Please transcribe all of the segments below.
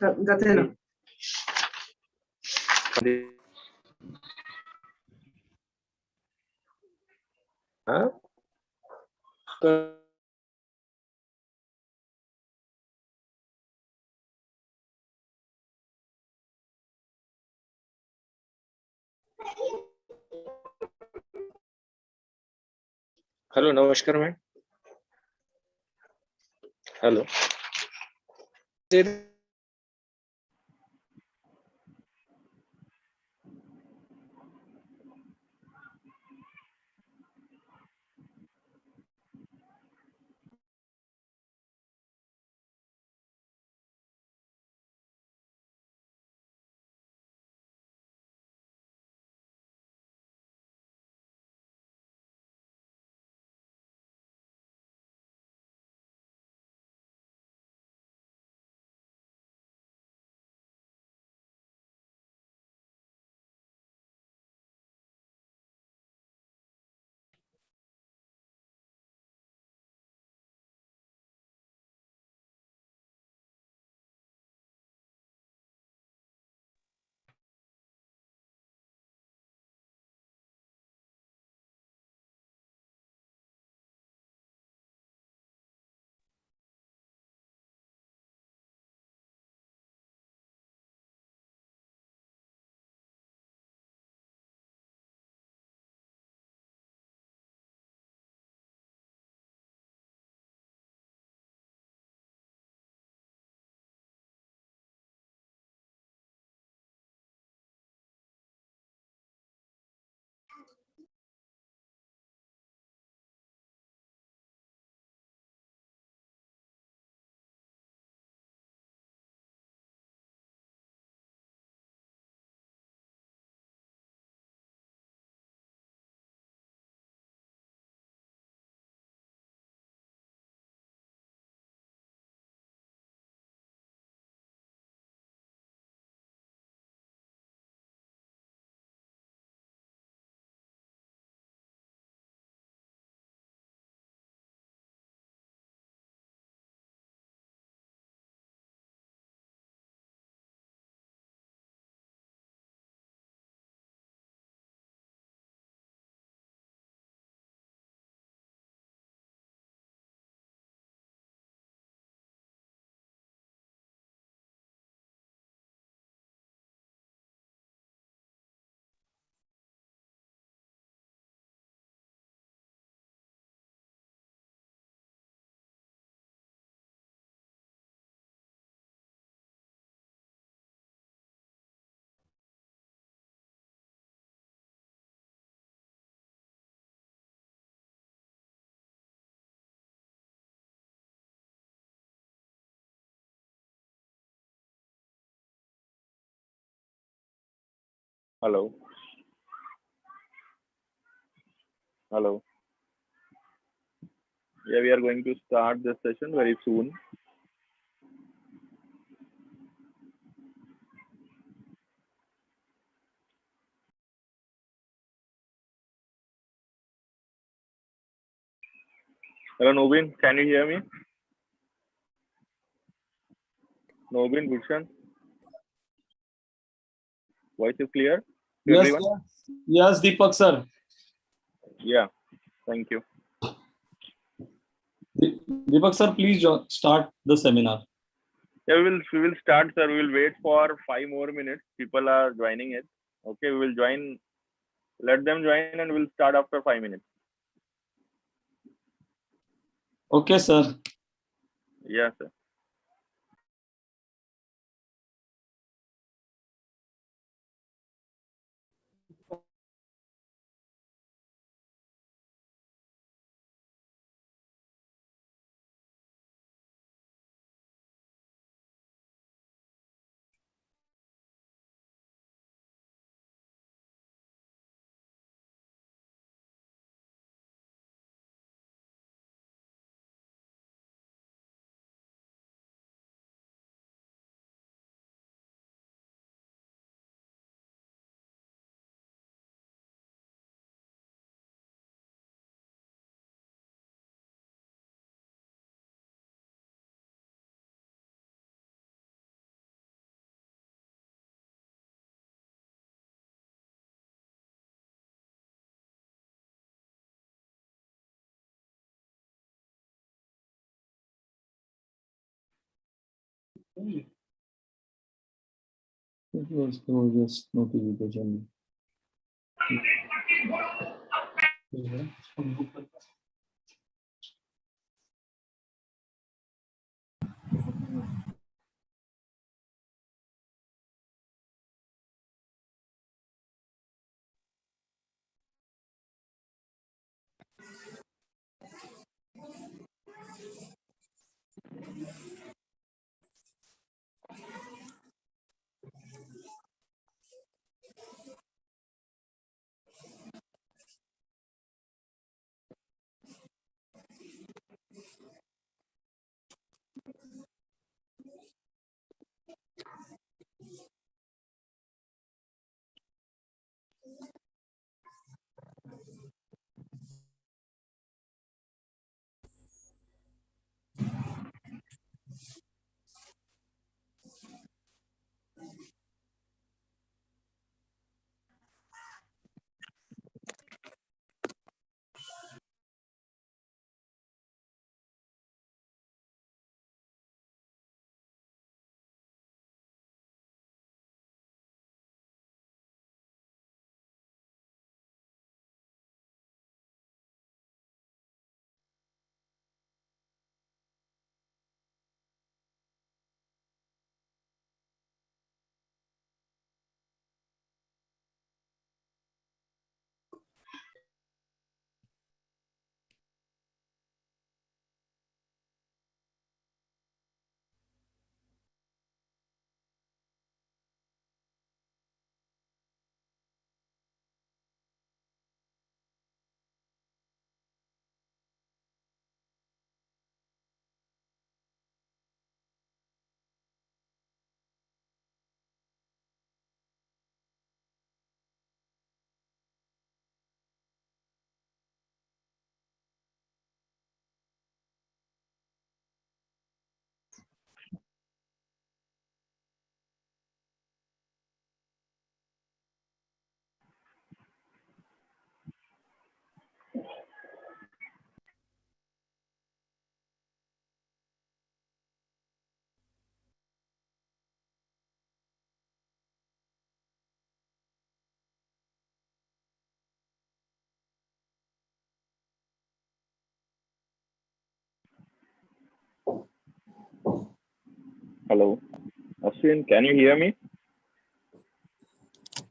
गतेन hello, नमस्कार ma'am. Hello. Hello. Hello. Yeah, we are going to start this session very soon. Hello, Nobin. Can you hear me? Nobin, Gulshan. Voice is clear? Yes, Everyone? yes, Deepak sir. Yeah. Thank you. Deepak sir, please start the seminar. Yeah, we will start, sir. We will wait for 5 more minutes. People are joining it. Okay, we will join. Let them join and we'll start after 5 minutes. Okay, sir. Yeah, sir. It was just notification. Hello, Ashwin, can you hear me?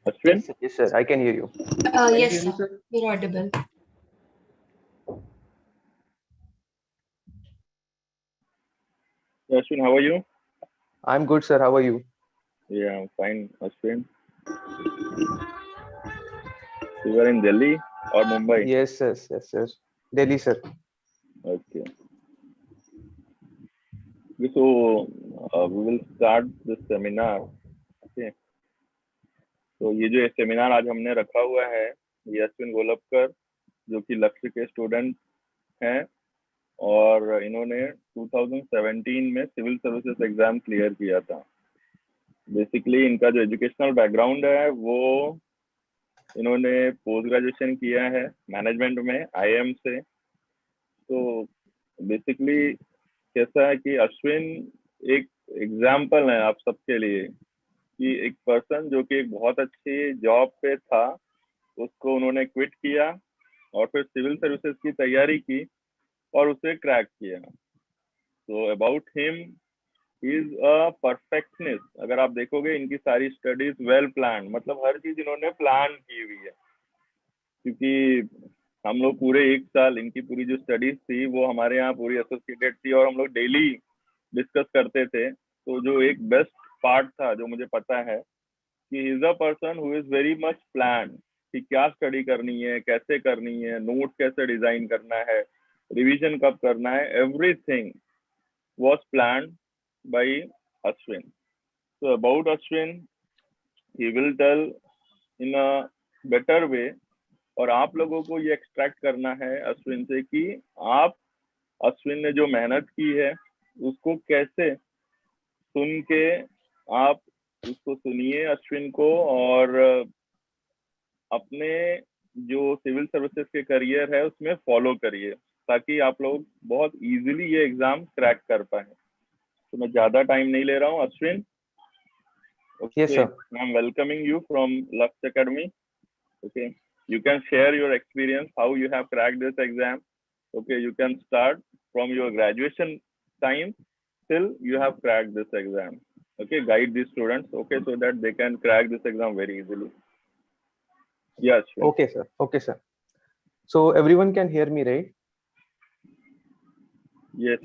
Ashwin? Yes, sir. I can hear you. Yes, sir. You're audible. Ashwin, how are you? I'm good, sir. How are you? Yeah, I'm fine, Ashwin. You are in Delhi or Mumbai? Yes, sir. Delhi, sir. Okay. So we will start the seminar. Okay. तो ये जो seminar आज हमने रखा हुआ है, ये अश्विन गोलपकर जो कि लक्ष्य के स्टूडेंट हैं और इन्होंने 2017 में सिविल सर्विसेज एग्जाम क्लियर किया था। बेसिकली इनका जो एजुकेशनल बैकग्राउंड है वो इन्होंने पोस्ट ग्रेजुएशन किया है मैनेजमेंट में आईएम से। तो बेसिकली कैसा है कि अश्विन एक एग्जाम्पल है आप सबके लिए कि एक पर्सन जो कि एक बहुत अच्छी जॉब पे था, उसको उन्होंने क्विट किया और फिर सिविल सर्विसेज की तैयारी की और उसे क्रैक किया। तो about him is a perfectionist. अगर आप देखोगे इनकी सारी स्टडीज वेल प्लान, मतलब हर चीज इन्होंने प्लान की हुई है। क्योंकि हम लोग पूरे एक साल इनकी पूरी जो स्टडीज थी वो हमारे यहाँ पूरी एसोसिएटेड थी और हम लोग डेली डिस्कस करते थे। तो जो एक बेस्ट पार्ट था जो मुझे पता है कि is a person who is very much plan कि क्या स्टडी करनी है, कैसे करनी है, नोट कैसे डिजाइन करना है, रिवीजन कब करना है, everything was planned by Ashwin. So about Ashwin, he will tell in a better way और आप लोगों को ये एक्सट्रैक्ट करना है अश्विन से कि आप अश्विन ने जो मेहनत की है उसको कैसे सुन के आप उसको सुनिए अश्विन को और अपने जो सिविल सर्विसेज के करियर है उसमें फॉलो करिए ताकि आप लोग बहुत इजीली ये एग्जाम क्रैक कर पाए। तो मैं ज्यादा टाइम नहीं ले रहा हूँ. Ashwin, Yes, sir. I'm welcoming you from Lux Academy. Okay, you can share your experience, how you have cracked this exam. Okay, you can start from your graduation time till you have cracked this exam. Okay, guide these students, okay, so that they can crack this exam very easily. Yes. Okay, sir. Okay, sir. So everyone can hear me, right? Yes.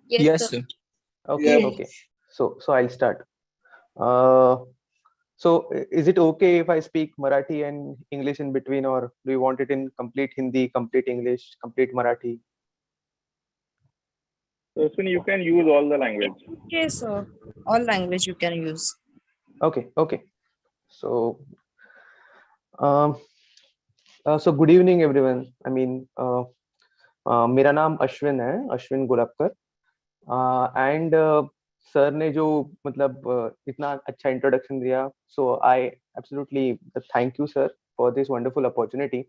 Yes, sir. Okay, Yes. okay. So I'll start. So is it okay if I speak Marathi and English in between, or do you want it in complete Hindi, complete English, complete Marathi? So Ashwin, you can use all the language. Okay, sir. All language you can use. Okay, okay. So, so good evening, everyone. I mean, मेरा नाम अश्विन है, Ashwin Golapkar. End sir ने जो मतलब इतना अच्छा introduction दिया, so I absolutely thank you sir for this wonderful opportunity.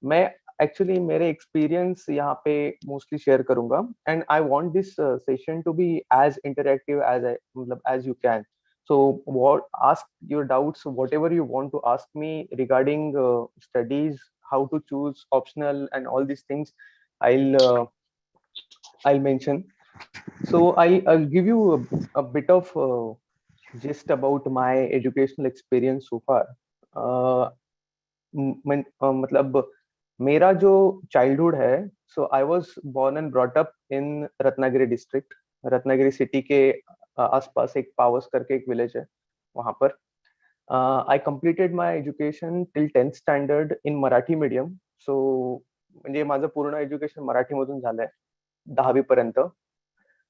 मैं एक्चुअली मेरे एक्सपीरियंस यहाँ पे मोस्टली शेयर करूंगा, and I want this session to be as interactive as मतलब as you can. So what ask your doubts, whatever you want to ask me regarding studies, how to choose optional and all these things, I'll mention. So I'll give you a bit of gist about my educational experience so far. मतलब मेरा जो childhood है, so I was born and brought up in Ratnagiri district. Ratnagiri city के आसपास एक पावस करके एक village है, वहां पर I completed my education till 10th standard in Marathi medium. So म्हणजे माझं पूर्ण एज्युकेशन मराठीमधून झालंय 10वी पर्यंत.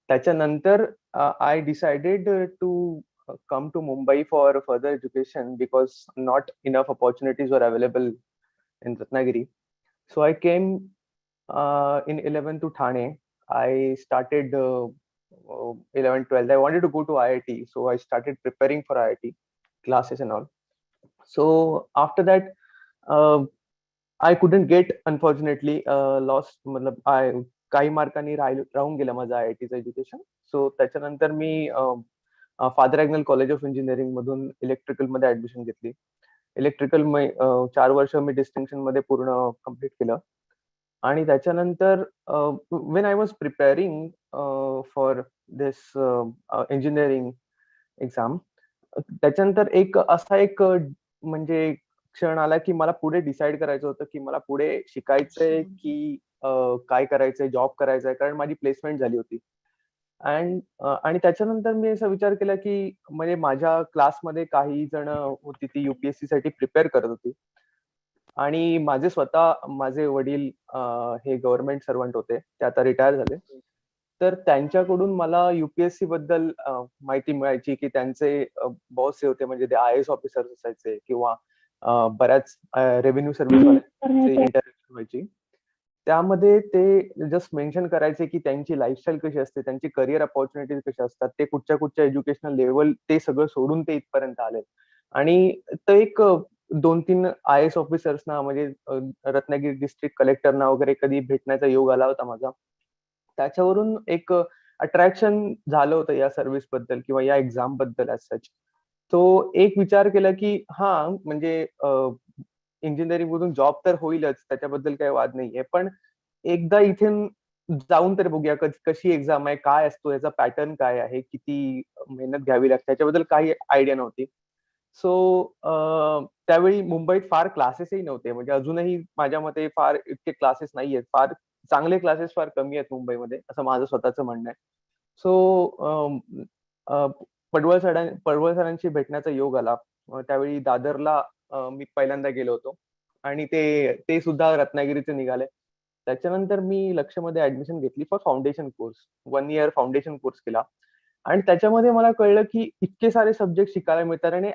त्याच्यानंतर I decided to come to Mumbai for further education because not enough opportunities were available in Ratnagiri. So I came in 11th to Thane. I started 11th, 12th. I wanted to go to IIT, so I started preparing for IIT classes and all. So after that, I couldn't get, unfortunately, lost. मतलब I काही मार्कांनी राहून गेलं माझं IITचं education. So त्याच्यानंतर मी Father Agnel College of Engineering मधून electrical मध्ये admission घेतली. इलेक्ट्रिकल 4 वर्ष मी डिस्टिंक्शन मध्ये पूर्ण कम्प्लीट केलं. आणि त्याच्यानंतर when I was preparing for this engineering exam, त्याच्यानंतर एक असा एक म्हणजे क्षण आला की मला पुढे डिसाईड करायचं होतं की मला पुढे शिकायचंय की काय करायचंय, जॉब करायचंय, कारण माझी प्लेसमेंट झाली होती. आणि त्याच्यानंतर मी असा विचार केला की म्हणजे माझ्या क्लासमध्ये काही जण होती ती युपीएससी साठी प्रिपेअर करत होती, आणि माझे वडील हे गव्हर्नमेंट सर्वंट होते, ते आता रिटायर झाले. तर त्यांच्याकडून मला युपीएससी बद्दल माहिती मिळायची की त्यांचे बॉस जे होते म्हणजे ते IAS ऑफिसर्स असायचे किंवा बऱ्याच रेव्हेन्यू सर्व्हिस वाल्यांची इंटरॅक्शन व्हायची. त्यामध्ये ते जस्ट मेन्शन करायचे की त्यांची लाईफस्टाईल कशी असते, त्यांची करिअर अपॉर्च्युनिटीज कशा असतात, ते कुठच्या एज्युकेशनल लेवल ते सगळं सोडून ते इथपर्यंत आले. आणि तो एक 2-3 IAS ऑफिसर्सना म्हणजे रत्नागिरी डिस्ट्रिक्ट कलेक्टरना वगैरे कधी भेटण्याचा योग आला होता माझा. त्याच्यावरून एक अट्रॅक्शन झालं होतं या सर्व्हिस बद्दल किंवा या एक्झाम बद्दल ऍज सच. तो एक विचार केला की हा म्हणजे इंजिनिअरिंग मधून जॉब तर होईलच, त्याच्याबद्दल काही वाद नाहीये, पण एकदा इथे जाऊन तर बघूया कशी एक्झाम आहे, काय असतो, याचा पॅटर्न काय आहे, किती मेहनत घ्यावी लागते, त्याच्याबद्दल काही आयडिया नव्हती. सो त्यावेळी मुंबईत फार क्लासेसही नव्हते, म्हणजे अजूनही माझ्या मते फार इतके क्लासेस नाहीयेत, फार चांगले क्लासेस फार कमी आहेत मुंबईमध्ये, असं माझं स्वतःचं म्हणणं आहे. सो पडवळ सरांशी भेटण्याचा योग आला. त्यावेळी दादरला मी पहिल्यांदा गेलो होतो, आणि ते सुद्धा रत्नागिरीचे निघाले. त्याच्यानंतर मी लक्ष्यमध्ये ऍडमिशन घेतली for foundation course. 1 year foundation course केला, आणि त्याच्यामध्ये मला कळलं की इतके सारे सब्जेक्ट शिकायला मिळतात, आणि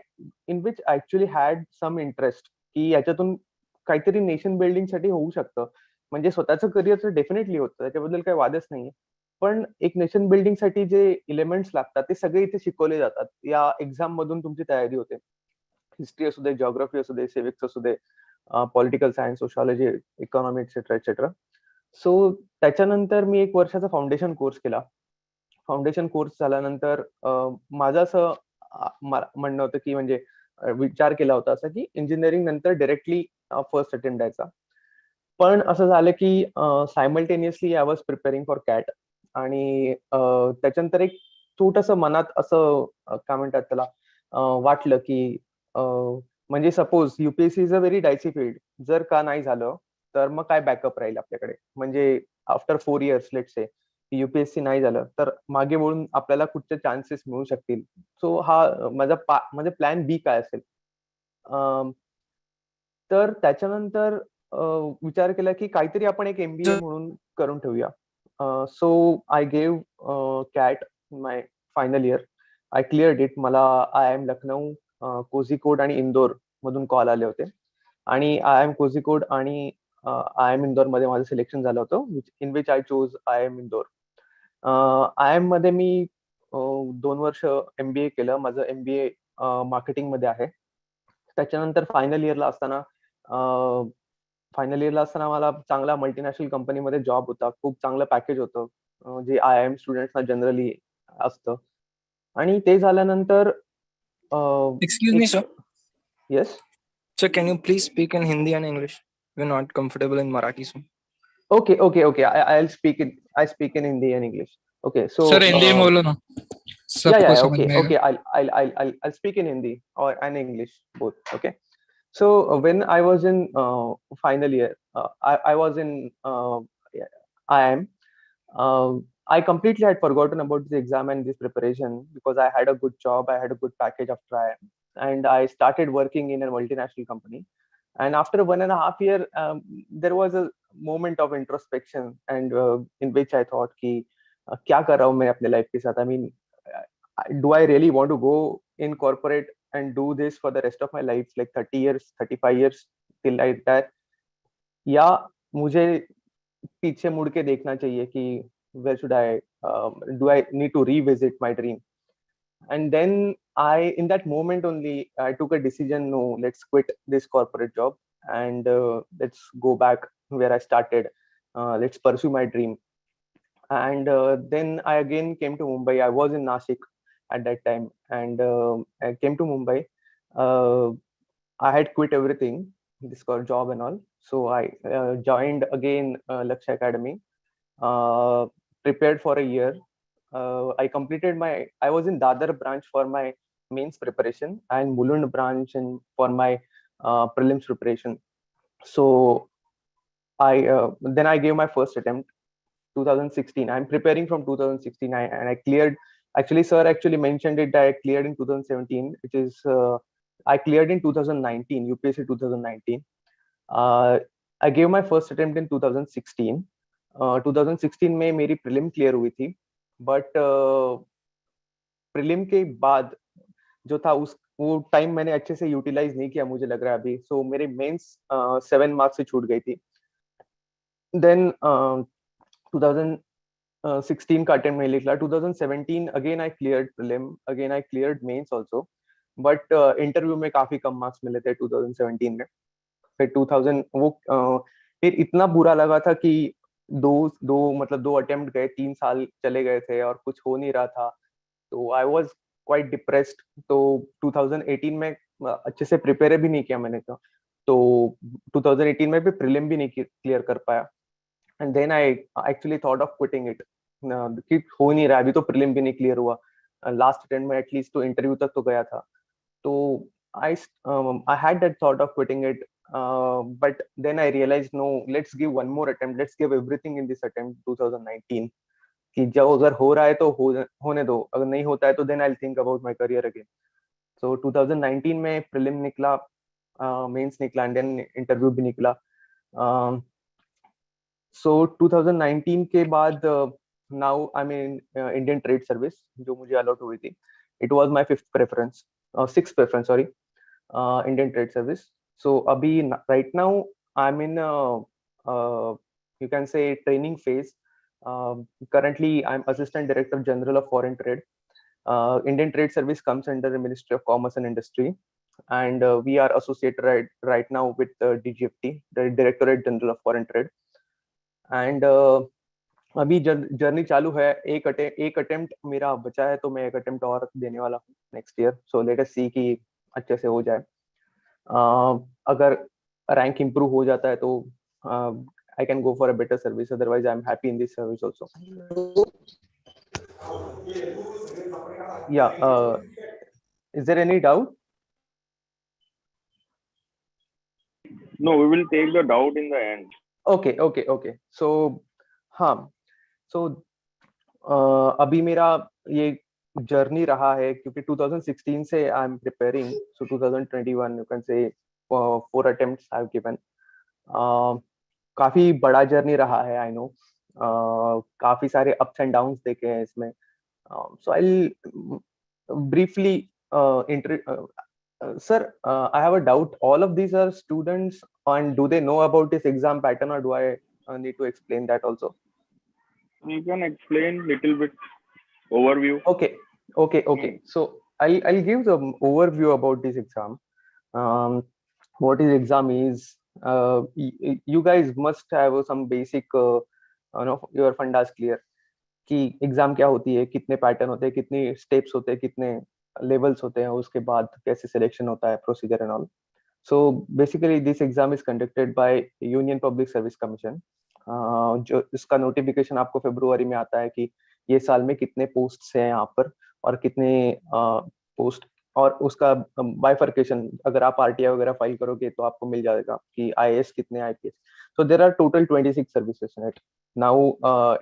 in which actually had some interest, की याच्यातून काहीतरी नेशन बिल्डिंग साठी होऊ शकतं. म्हणजे स्वतःचं करिअर तर डेफिनेटली होतं, त्याच्याबद्दल काही वादच नाहीये, पण एक नेशन बिल्डिंग साठी जे एलिमेंट्स लागतात ते सगळे इथे शिकवले जातात. या एक्झाम मधून तुमची तयारी होते. हिस्ट्री असू दे, जिओग्राफी असू दे, सिविक्स असू दे, political science, sociology, economy etcetera etcetera. So त्याच्यानंतर मी 1 वर्षाचा फाउंडेशन कोर्स केला. फाउंडेशन कोर्स झाल्यानंतर माझं असं म्हणणं होतं की म्हणजे विचार केला होता असा की इंजिनिअरिंग नंतर डायरेक्टली फर्स्ट अटेम्प्ट द्यायचा. पण असं झालं की simultaneously I was preparing for cat आणि त्याच्यानंतर एक छोटंसं मनात असं काय म्हणतात त्याला वाटलं की म्हणजे suppose UPSC is a very Dicey field. जर का नाही झालं तर मग काय बॅकअप राहील आपल्याकडे. म्हणजे after 4 years let's say UPSC नाही झालं तर मागे वळून आपल्याला कुठचे चान्सेस मिळू शकतील. सो हा म्हणजे प्लॅन बी काय असेल. तर त्याच्यानंतर विचार केला की काहीतरी आपण एक एमबीए म्हणून करून ठेवूया. So I gave cat my final year. I cleared it. मला आय एम लखनौ, कोझिकोड आणि इंदोर मधून कॉल आले होते आणि आय एम कोझिकोड आणि आय एम इंदोर मध्ये माझं सिलेक्शन झालं होतं in which I chose IIM Indore. IIM मध्ये मी 2 वर्ष एमबीए केलं. माझं एमबीए मार्केटिंग मध्ये आहे. त्याच्यानंतर फायनल इयरला असताना मला चांगला मल्टीनॅशनल कंपनीमध्ये जॉब होता. खूप चांगलं पॅकेज होतं जे आय एम स्टुडंट्सना जनरली असतं. आणि ते झाल्यानंतर Excuse me, sir. Yes. Sir, can you please speak in Hindi and English? We're not comfortable in Marathi, sir. Okay. I speak in Hindi and English. Okay, so sir Hindi में बोलो ना, सबको yeah, समझ में आएगा. okay. I'll speak in Hindi or and English both. Okay. So when I was in final year, I was in IIM. I completely had forgotten about this exam and this preparation because I had a good job, I had a good package after IIM, and I started working in a multinational company. And after 1.5 years, there was a moment of introspection, and in which I thought, "कि क्या कर रहा हूँ मैं अपने life के साथ? I mean, do I really want to go in corporate and do this for the rest of my life, like 30 years, 35 years till I retire? या मुझे पीछे मुड़ के देखना चाहिए कि where should I do I need to revisit my dream?" And then in that moment only, I took a decision. No, let's quit this corporate job and let's go back where I started. Let's pursue my dream. And then I again came to Mumbai. I was in Nashik at that time, and I came to Mumbai. I had quit everything, this job and all. So I joined again Lakshya Academy. Prepared for a year. I was in Dadar branch for my mains preparation and Mulund branch and for my prelims preparation. So then I gave my first attempt, 2016. I'm preparing from 2016 and I cleared. Actually, sir actually mentioned it that I cleared in 2017, which is I cleared in 2019, UPSC 2019. I gave my first attempt in 2016. 2016 में मेरी prelim clear हुई थी, but prelim के बाद जो था वो time मैंने अच्छे से utilise नहीं KIA, मुझे लग रहा है अभी. सो मेरे मेंस 7 मार्क्स से छूट गई थी. देन 2016 का अटेम्प्ट नहीं निकला. 2017 again I cleared prelim, again I cleared mains also, but interview में काफी कम मार्क्स मिले थे 2017 में. फिर 2000 वो फिर इतना बुरा लगा था कि दो अटेम्प्ट गए, 3 साल चले गए थे और कुछ हो नहीं रहा था. तो आई वाज क्वाइट डिप्रेस्ड. तो 2018 में अच्छे से प्रिपेयर भी नहीं किया मैंने. तो 2018 में भी प्रीलिम भी नहीं क्लियर कर पाया. And then I actually thought of quitting it कि हो नहीं रहा, अभी तो प्रीलिम भी नहीं क्लियर हुआ. लास्ट अटेम्प्ट में एटलीस्ट तो इंटरव्यू तक तो गया था. तो I had that thought of quitting it, but then I realized, no, let's give one more attempt. Let's give everything in this attempt 2019. कि जब अगर हो रहा है तो होने दो, अगर नहीं होता है तो then I'll think about my career again. So 2019 में prelim निकला, mains निकला, and then interview भी निकला. So 2019 के बाद now I'm in Indian Trade Service, जो मुझे allot हुई थी. It was my sixth preference, sorry. Indian Trade Service. So abhi right now I'm in you can say training phase. Currently I'm Assistant Director General of Foreign Trade. Indian Trade Service comes under the Ministry of Commerce and Industry, and we are associated right now with DGFT, the Directorate General of Foreign Trade. And अभी journey चालू है, एक attempt मेरा बचा है, तो मैं एक अटेम्प्ट और देने वाला हूँ next year. So let us see कि अच्छे से हो जाए। अगर रैंक इंप्रूव हो जाता है तो I can go for a better service, otherwise I'm happy in this service also. या is there any doubt? No, we will take the doubt in the end. Okay so हाँ, so अभी मेरा ये journey रहा है, क्योंकि 2016 से I'm preparing, so 2021 you can say 4 attempts I have given. काफी बड़ा जर्नी रहा है, आई नो। काफी सारे अप्स एंड डाउन्स देखे हैं इसमें। So I briefly sir, I have a doubt. All of these are students, and do they know about this exam pattern, or do I need to explain that also? You can explain little bit overview. Okay. So I'll give the overview about this exam. What is exam is, you guys must have some basic your fundas clear कि exam क्या होती है, कितने pattern होते हैं, कितने steps होते हैं, कितने लेवल्स होते हैं, उसके बाद कैसे सिलेक्शन होता है, procedure end all. So basically this exam is conducted by union public service commission. जो इसका नोटिफिकेशन आपको फरवरी में आता है कि ये साल में कितने पोस्ट हैं यहाँ पर, और कितने पोस्ट, और उसका बाइफर्केशन, अगर आप आरटीआई वगैरह फाइल करोगे तो आपको मिल जाएगा कि आईएएस कितने, IPS. So there are total 26 services in it. Now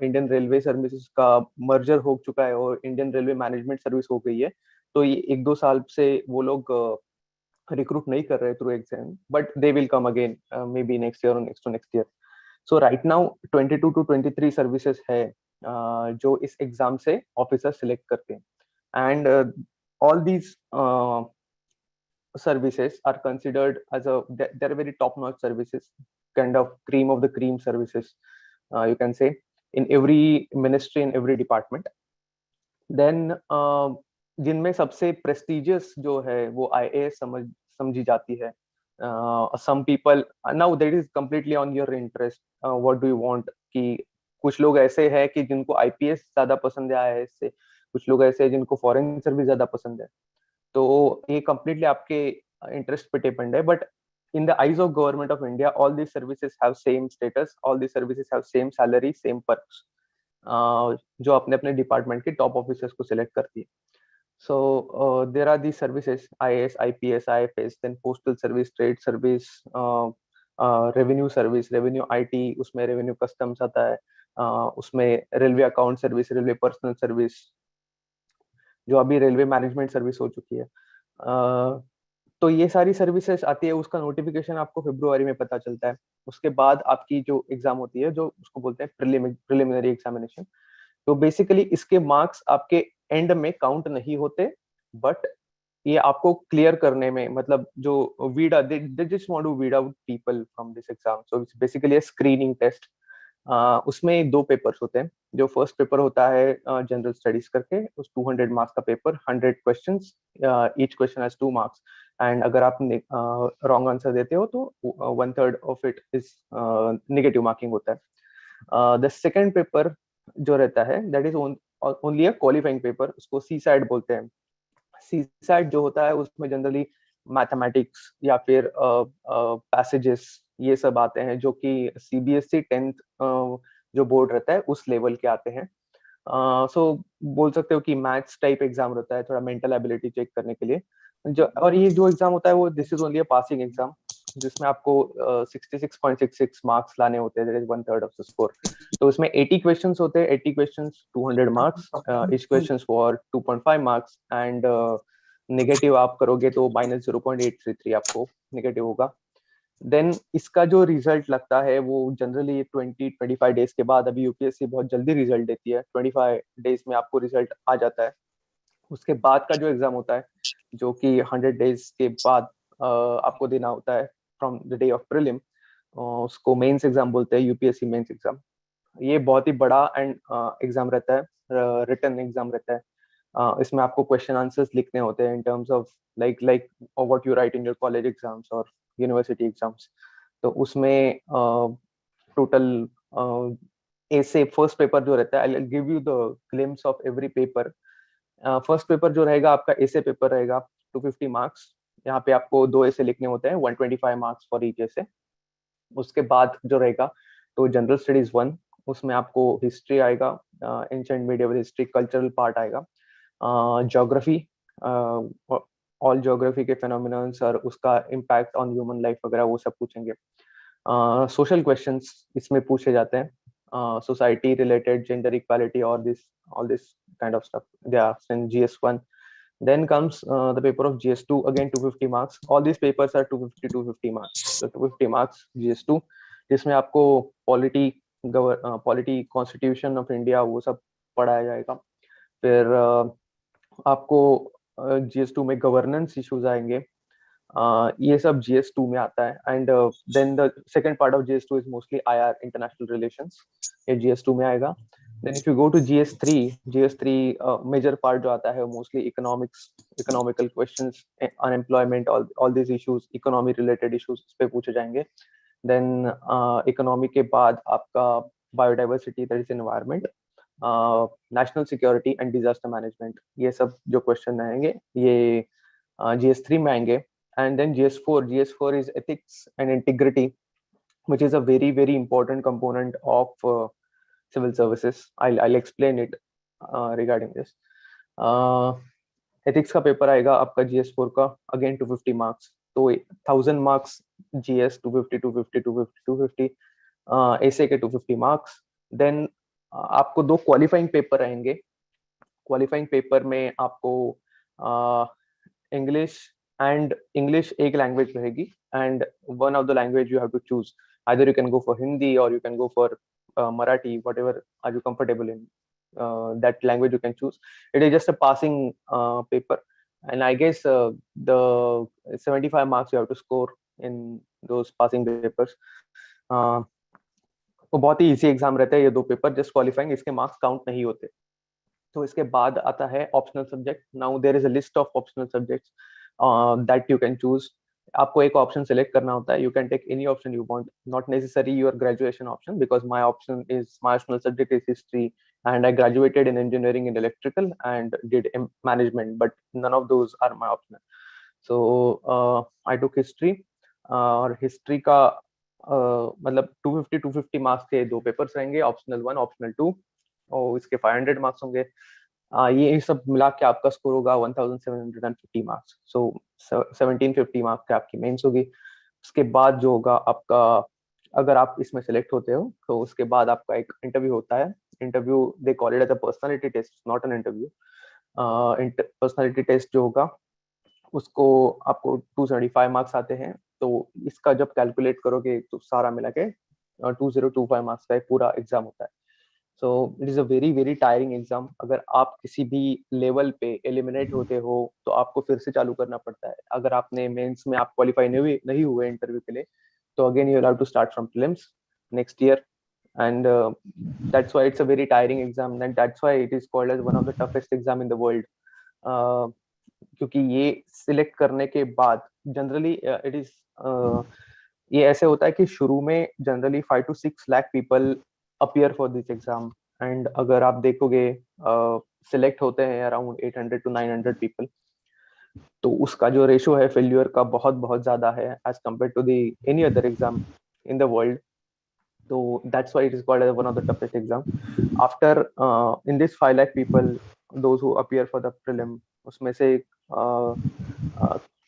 Indian railway services का मर्जर हो चुका है और इंडियन रेलवे मैनेजमेंट सर्विस हो गई है, तो ये 1-2 साल से वो लोग रिक्रूट नहीं कर रहे through exam, but they will come again maybe next year और next to next year. So right now 22 to 23 services है जो इस एग्जाम से ऑफिसर सिलेक्ट करते हैं। And all these services are considered as they're very top notch services, kind of cream of the cream services, you can say, in every ministry, in every department. Then जिनमें सबसे prestigious जो है वो IAS समझी जाती है। some people, now that is completely on your interest, what do you want, कि कुछ लोग ऐसे हैं कि जिनको IPS ज्यादा पसंद है IAS से, कुछ लोग ऐसे हैं जिनको फॉरेन सर्विस ज्यादा पसंद है, तो ये कंप्लीटली आपके इंटरेस्ट पे डिपेंड है। But in the eyes of government of India, all these services have same status, all these services have same salary, same perks, जो अपने अपने डिपार्टमेंट के टॉप ऑफिसर्स को सिलेक्ट करती है। So there are these services, IAS, IPS, IFS, then postal service, trade service, revenue service, revenue IT, उसमें revenue customs आता है, उसमें railway account service, railway personal service, जो अभी रेलवे मैनेजमेंट सर्विस हो चुकी है। तो ये सारी सर्विसेज आती है, उसका नोटिफिकेशन आपको फरवरी में पता चलता है। उसके बाद आपकी जो एग्जाम होती है, जो उसको बोलते हैं प्रिलिमिनरी एग्जामिनेशन, तो बेसिकली इसके मार्क्स आपके एंड में काउंट नहीं होते, बट ये आपको क्लियर करने में, मतलब जो weed they just want to weed out people from this exam, so it's basically a screening test. उसमें 2 पेपर्स होते हैं। जो फर्स्ट पेपर होता है जनरल स्टडीज करके, उस 200 मार्क्स का paper, 100 questions, each question has 2 marks, end अगर आप रॉन्ग आंसर देते हो तो 1/3 of it is negative marking होता है। द सेकंड पेपर जो रहता है, that is only a qualifying paper, उसको सीसैट बोलते हैं। सीसैट जो होता है उसमें जनरली मैथमेटिक्स या फिर पैसेजेस, ये सब आते हैं, जो कि सीबीएसई 10th जो बोर्ड रहता है उस लेवल के आते हैं। सो बोल सकते हो कि मैथ्स टाइप एग्जाम रहता है, थोड़ा मेंटल एबिलिटी चेक करने के लिए। जो और ये जो एग्जाम होता है वो this is only a passing exam, जिसमें आपको 66.66 मार्क्स लाने होते हैं, that is 1/3 of the score. तो इसमें 80 क्वेश्चंस होते हैं, 80 questions 200 marks, each questions for 2.5 marks, and negative आप करोगे तो -0.833 आपको नेगेटिव होगा। देन इसका जो रिजल्ट लगता है वो जनरली 20-25 डेज के बाद, अभी यूपीएससी बहुत जल्दी रिजल्ट देती है, 25 डेज में आपको रिजल्ट आ जाता है। उसके बाद का जो एग्जाम होता है, जो कि 100 डेज के बाद आपको देना होता है from the day of prelim, उसको मेंस एग्जाम बोलते हैं, यूपीएससी मेंस एग्जाम। ये बहुत ही बड़ा एंड एग्जाम रहता है, रिटन एग्जाम रहता है। इसमें आपको क्वेश्चन आंसर्स लिखने होते हैं in terms of like what you right in your college exams और यूनिवर्सिटी एग्जाम्स। तो उसमें टोटल ऐसे फर्स्ट पेपर जो रहता है, I will give you the glimpse of every paper. First paper जो रहेगा आपका ऐसे पेपर रहेगा 250 मार्क्स। यहाँ पे आपको 2 ऐसे लिखने होते हैं, 125 मार्क्स फॉर ईच ऐसे। उसके बाद जो रहेगा तो जनरल स्टडीज 1, उसमें आपको हिस्ट्री आएगा, ancient medieval history, cultural part आएगा, ज्योग्राफी, ऑल ज्योग्राफी के फेनोमेनन्स और उसका इम्पैक्ट ऑन ह्यूमन लाइफ वगैरह वो सब पूछेंगे। सोशल क्वेश्चंस इसमें पूछे जाते हैं, सोसाइटी रिलेटेड, जेंडर इक्वालिटी, और all this kind of stuff they are in GS1. Then comes the paper of GS2, again 250 marks. All these papers are 250 marks. So 250 marks GS2, जिसमें आपको polity, constitution of India वो सब पढ़ाया जाएगा। फिर आपको GS2 में governance issues आएंगे, ये सब GS2 में आता है। And then the second part of GS2 is mostly IR, international relations, ये GS2 में आएगा। Then if you go to GS3 major part जो आता है mostly economics, economical questions, unemployment, all these issues, economy related issues इस पे पूछे जाएंगे। देन इकोनॉमी के बाद आपका biodiversity, that is environment, national security and disaster management, ये सब जो क्वेश्चन आएंगे ये GS3 में आएंगे। And then GS4 is ethics and integrity, which is a very very important component of civil services. I'll explain it regarding this. Ethics का paper आएगा आपका GS4 का, again 250 marks, तो 1000 marks GS, 250 ऐसे के 250 marks। Then आपको 2 qualifying paper रहेंगे। Qualifying paper में आपको इंग्लिश एक लैंग्वेज रहेगी, and one of the language you have to choose, either you can go for Hindi or you can go for Marathi, whatever are you comfortable in, that language you can choose. It is just a passing paper, and I guess the 75 marks you have to score in those passing papers. वो बहुत ही easy exam रहता है ये 2 paper, just qualifying, इसके marks count नहीं होते। तो इसके बाद आता है optional subject. Now there is a list of optional subjects that you can choose. आपको एक ऑप्शन सेलेक्ट करना होता है, you can take any option you want, not necessary your graduation option, because my optional subject is history, and I graduated in engineering and electrical and did management, but none of those are my optional. So I took history, और history का मतलब 250 marks के 2 papers रहेंगे, optional 1, optional 2, और इसके 500 marks होंगे। ये सब मिला के आपका स्कोर होगा 1750 मार्क्स। सो 1750 मार्क्स के आपकी मेंस होगी। उसके बाद जो होगा आपका, अगर आप इसमें सेलेक्ट होते हो तो उसके बाद आपका एक इंटरव्यू होता है। Interview they call it as a personality test, not an interview. Personality test जो होगा उसको आपको 275 मार्क्स आते हैं, तो इसका जब कैलकुलेट करोगे तो सारा मिला के 2025 मार्क्स का एक पूरा एग्जाम होता है। So it is a very very tiring exam. अगर आप किसी भी लेवल पे एलिमिनेट होते हो तो आपको फिर से चालू करना पड़ता है। अगर आपने मेंस में आप क्वालिफाई नहीं हुए इंटरव्यू के लिए, तो again you will have to start from prelims next year, and that's why it's a very tiring exam, and that's why it is called as one of the toughest exam in the world. क्योंकि ये select करने के बाद generally it is ये ऐसे होता है कि शुरू में generally 5 to 6 lakh people appear for this exam, end अगर आप देखोगे सिलेक्ट होते हैं अराउंड 800 to 900 पीपल, तो उसका जो रेशो है फेल्यूर का बहुत बहुत ज्यादा है as compare to the any other exam in the world. So that's why it is called as one of the toughest exam. After in this 5 lakh people, those who appear for the prelim, उसमें से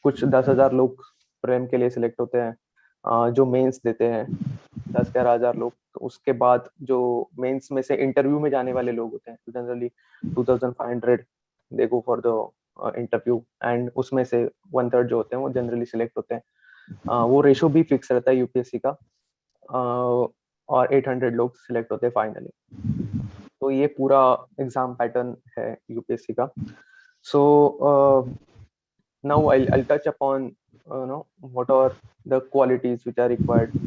कुछ 10,000 लोग prelim के लिए select होते हैं, जो mains देते हैं 10-11,000 लोग। तो उसके बाद जो mains में से interview में जाने वाले लोग होते हैं, generally 2,500 they go for the interview, and उसमें से 1/3 जो होते हैं वो generally select होते हैं। वो रेशो भी फिक्स रहता है यूपीएससी का, और 800 लोग सिलेक्ट होते हैं फाइनली। तो ये पूरा एग्जाम पैटर्न है यूपीएससी का। So now I'll touch upon what are the qualities which are required.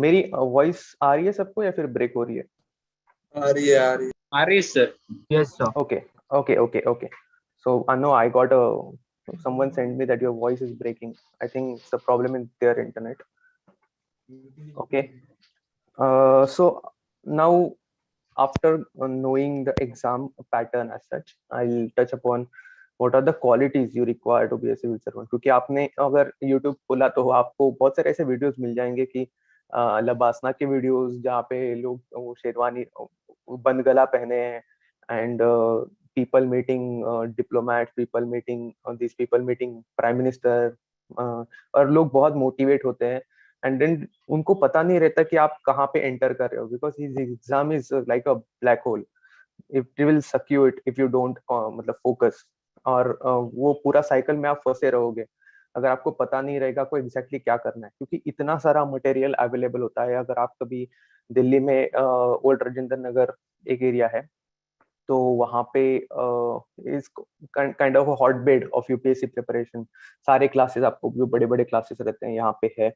मेरी वॉइस आ रही है सबको या फिर ब्रेक हो रही है? आ रही है sir. Yes, sir. Okay. So no, I got someone sent me that your voice is breaking. I think it's a problem in their internet. Okay. So now, after knowing the exam pattern as such, I'll touch upon what are the qualities you require to be a civil servant. क्योंकि आपने अगर YouTube खोला तो आपको बहुत सारे ऐसे videos mill जाएंगे कि लबासना के वीडियोस जहाँ पे लोग वो शेरवानी बंद गला पहने हैं end people meeting diplomats, people meeting these people meeting prime minister, और लोग बहुत मोटिवेट होते हैं एंड देन उनको पता नहीं रहता कि आप कहाँ पे एंटर कर रहे हो because his exam is like a black hole. It will suck you it if you don't मतलब फोकस. और वो पूरा साइकिल में आप फंसे रहोगे अगर आपको पता नहीं रहेगा को एग्जैक्टली क्या करना है क्योंकि इतना सारा मटेरियल अवेलेबल होता है. अगर आप कभी दिल्ली में ओल्ड राजेंद्र नगर एक एरिया है तो वहाँ पे is kind of hot bed of UPSC preparation. सारे क्लासेस आपको जो बड़े बड़े क्लासेस रहते हैं यहाँ पे है.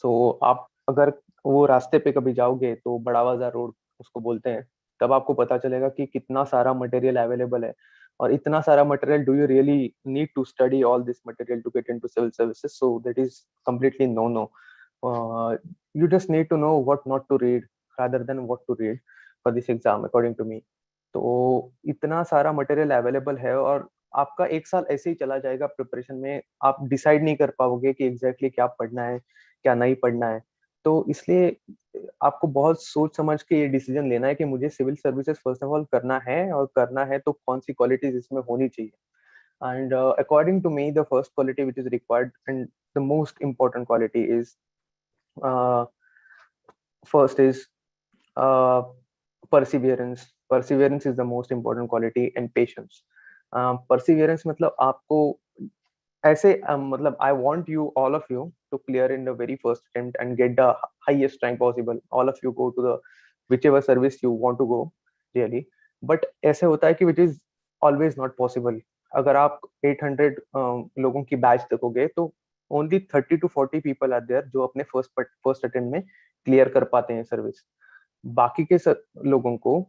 सो आप अगर वो रास्ते पे कभी जाओगे तो बड़ा बाजार रोड उसको बोलते हैं तब आपको पता चलेगा कि कितना सारा मटेरियल अवेलेबल है. और इतना सारा material do you really need to study all this material to get into civil services. So that is completely no. You just need to know what not to read rather than what to read for this exam according to me. तो इतना सारा material available है और आपका एक साल ऐसे ही चला जाएगा प्रिपरेशन में. आप डिसाइड नहीं कर पाओगे कि एग्जैक्टली क्या पढ़ना है क्या नहीं पढ़ना है. तो इसलिए आपको बहुत सोच समझ के ये डिसीजन लेना है कि मुझे civil services first of all करना है और करना है तो कौन सी क्वालिटीज इसमें होनी चाहिए. And according to me the first quality which is required and the most important quality is first is perseverance. Perseverance is the most important quality and patience. Perseverance मतलब आपको ऐसे मतलब I want you all of you to clear in the very first attempt and get the highest rank possible. All of you go to the whichever service you want to go really. But ऐसे होता है कि which is always not possible. अगर आप 800 लोगों की batch देखोगे तो only 30 to 40 people are there जो अपने first attempt में क्लियर कर पाते हैं सर्विस. बाकी के लोगों को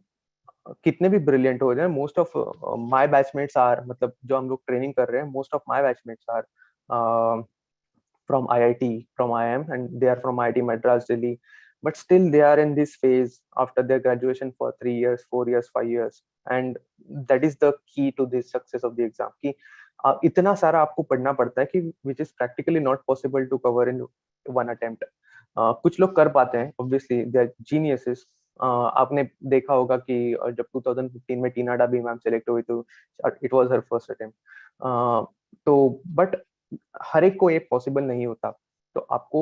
कितने भी ब्रिलियंट हो जाए most of my batchmates are मतलब जो हम लोग ट्रेनिंग कर रहे हैं most of my batchmates are from IIT, from IIM, and they are from IIT Madras, Delhi. But still, they are in this phase after their graduation for 3 years, 4 years, 5 years, and that is the key to the success of the exam. कि इतना सारा आपको पढ़ना पड़ता है कि which is practically not possible to cover in one attempt. कुछ लोग कर पाते हैं, obviously they are geniuses. आपने देखा होगा कि जब 2015 में टीना डाबी मैम सेलेक्ट हुई तो it was her first attempt. तो बट हर एक को ये पॉसिबल नहीं होता. तो आपको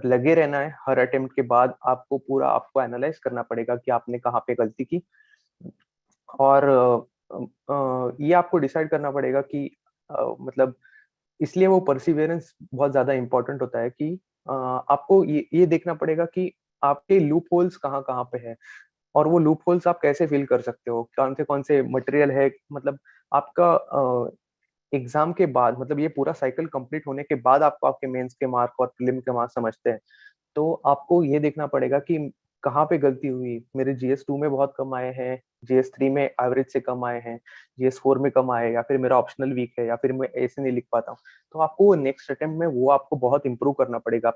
लगे रहना है. हर अटेम्प्ट के बाद आपको पूरा आपको एनालाइज करना पड़ेगा कि आपने कहाँ पे गलती की और ये आपको डिसाइड करना पड़ेगा कि मतलब इसलिए वो परसिवियरेंस बहुत ज्यादा इंपॉर्टेंट होता है कि आपको ये देखना पड़ेगा कि आपके लूप होल्स कहाँ कहाँ पे है और वो लूप होल्स आप कैसे फिल कर सकते हो. कौन से मटेरियल है मतलब आपका एग्जाम के बाद मतलब ये पूरा साइकिल कंप्लीट होने के बाद आपको आपके मेंस के मार्क और प्रीलिम के मार्क समझते हैं. तो आपको ये देखना पड़ेगा कि कहाँ पे गलती हुई. मेरे GS2 में बहुत कम आए हैं, GS3 में एवरेज से कम आए हैं, GS4 में कम आए या फिर मेरा ऑप्शनल वीक है या फिर मैं ऐसे नहीं लिख पाता हूँ. तो आपको नेक्स्ट अटेम्प्ट में वो आपको बहुत इंप्रूव करना पड़ेगा.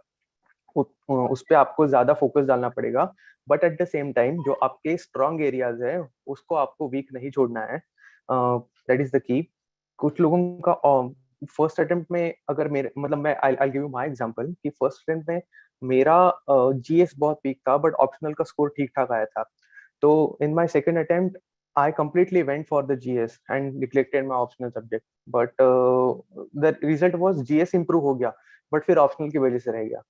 उस पे आपको ज्यादा फोकस डालना पड़ेगा. But at the same time जो आपके स्ट्रॉन्ग एरियाज है उसको आपको वीक नहीं छोड़ना है. That is the key. कुछ लोगों का फर्स्ट अटेम्प्ट में अगर मेरे मतलब मैं I give you my example कि फर्स्ट अटेम्प्ट में मेरा GS बहुत वीक था बट ऑप्शनल का स्कोर ठीक ठाक आया था. तो in my second attempt I completely went for the GS and neglected my optional subject. But the result was GS improve हो गया but फिर optional की वजह से रह गया.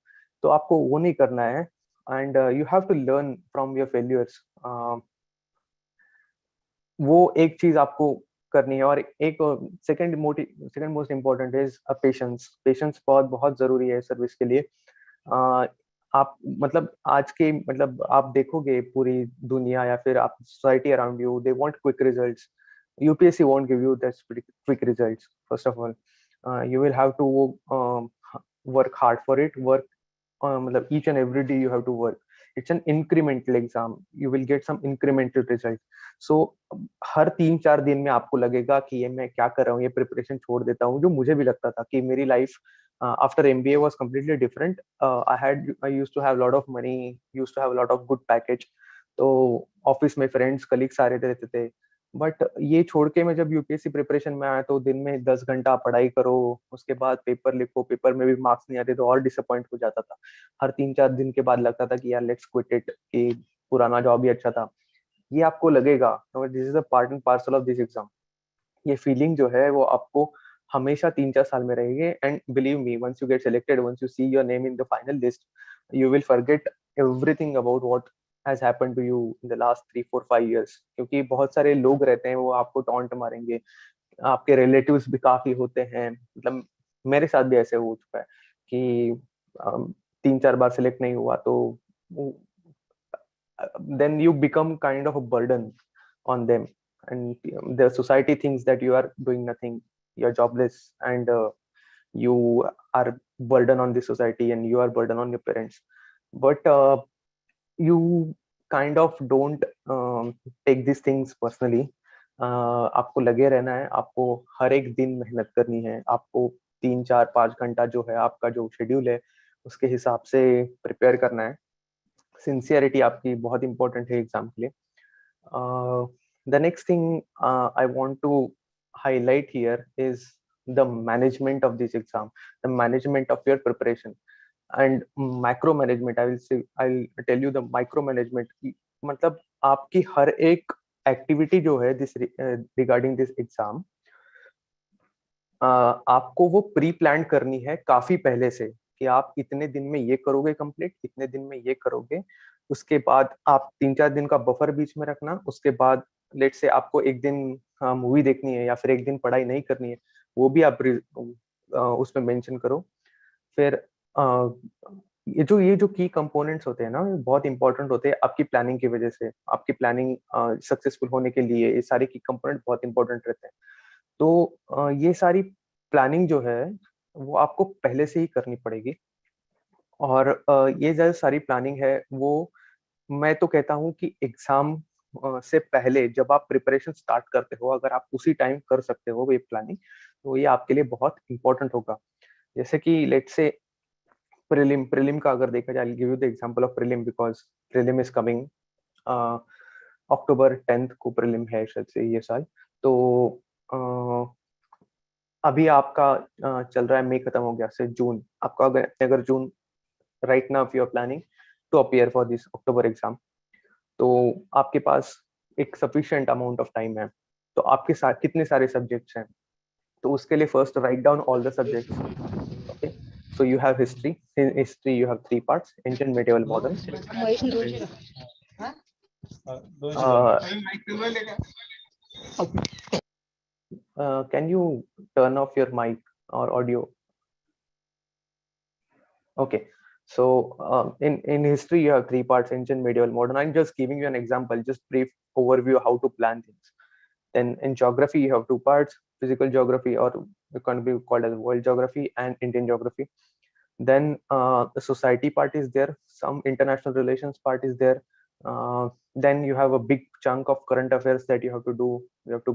तो आपको वो नहीं करना है and you have to learn from your failures. वो एक चीज आपको करनी है. और एक second most important is patience. Patience बहुत जरूरी है सर्विस के लिए. आप मतलब आज के मतलब आप देखोगे पूरी दुनिया या फिर आप society around you they want quick results. UPSC won't give you that quick results. First of all, you will have to work hard for it. मतलब each and every day you have to work. It's an incremental exam. You will get some incremental result. So हर 3-4 दिन में आपको लगेगा कि ये मैं क्या कर रहा हूँ, ये प्रिपरेशन छोड़ देता हूँ. जो मुझे भी लगता था कि मेरी life After MBA was completely different. I used to have a lot of money, used to have a lot of good package. तो ऑफिस में फ्रेंड्स कलीग्स सारे रहते थे. बट ये छोड़ के मैं जब यूपीएससी प्रिपरेशन में आया तो दिन में 10 घंटा पढ़ाई करो, उसके बाद पेपर लिखो, पेपर में भी मार्क्स नहीं आते तो और डिसअपॉइंट हो जाता था. हर 3-4 दिन के बाद लगता था कि यार लेट्स क्विट इट, कि पुराना जॉब ही अच्छा था. ये आपको लगेगा, this is a part and parcel of this exam. ये फीलिंग जो है वो आपको हमेशा 3-4 साल में रहेगी. And believe me, once you get selected, once you see your name in the final list, you will forget everything about what has happened to you in the last 3-4-5 years. क्योंकि बहुत सारे लोग रहते हैं वो आपको टॉन्ट मारेंगे, आपके रिलेटिव्स भी काफी होते हैं. मतलब मेरे साथ भी ऐसे हो चुका है कि 3-4 बार सिलेक्ट नहीं हुआ तो then you become kind of a burden on them, and the society thinks that you are doing nothing, you're jobless, and you are burden on the society and you are burden on your parents. But you kind of don't take these things personally. आपको लगे रहना है, आपको हर एक दिन मेहनत करनी है, आपको 3-4-5 घंटा जो है आपका जो शेड्यूल है उसके हिसाब से प्रिपेयर करना है. सिंसियरिटी आपकी बहुत इंपॉर्टेंट है एग्जाम के लिए. The next thing I want to highlight here is the management of this exam, the management of your preparation and micro management. I'll tell you the micro management. मतलब आपकी हर एक activity जो है दिस regarding दिस exam, आपको वो pre plan करनी है काफी पहले से, कि आप इतने दिन में ये करोगे कंप्लीट, इतने दिन में ये करोगे. उसके बाद आप 3-4 दिन का बफर बीच में रखना. उसके बाद लेट से आपको एक दिन मूवी देखनी है या फिर एक दिन पढ़ाई नहीं करनी है, वो भी आप उसमें मेंशन करो. फिर ये जो की कंपोनेंट्स होते हैं ना, बहुत इंपॉर्टेंट होते हैं आपकी प्लानिंग की वजह से. आपकी प्लानिंग सक्सेसफुल होने के लिए ये सारे की कंपोनेंट बहुत इंपॉर्टेंट रहते हैं. तो ये सारी प्लानिंग जो है वो आपको पहले से ही करनी पड़ेगी. और ये जो सारी प्लानिंग है वो मैं तो कहता हूँ कि एग्जाम से पहले जब आप प्रिपरेशन स्टार्ट करते हो, अगर आप उसी टाइम कर सकते हो ये प्लानिंग, तो ये आपके लिए बहुत इंपॉर्टेंट होगा. जैसे कि लेट्स से प्रीलिम का अगर देखा जाए, I will give you the example of prelim because prelim is coming. October 10th को प्रीलिम है शायद से ये साल. तो अभी आपका चल रहा है मई, खत्म हो गया से जून. आपका अगर June right now you are planning to appear for this October exam, तो आपके पास एक सफिशिएंट अमाउंट ऑफ टाइम है. तो आपके साथ कितने सारे सब्जेक्ट्स हैं, तो उसके लिए first write down all the subjects. Okay, so you have history. In history you have 3 parts: ancient, medieval, modern. Can you turn off your mic or audio? Okay, so in history you have 3 parts: ancient, medieval, modern. I'm just giving you an example, just brief overview how to plan things. Then in geography you have 2 parts: physical geography, or it can be called as world geography, and Indian geography. Then the society part is there, some international relations part is there. Then you have a big chunk of current affairs that you have to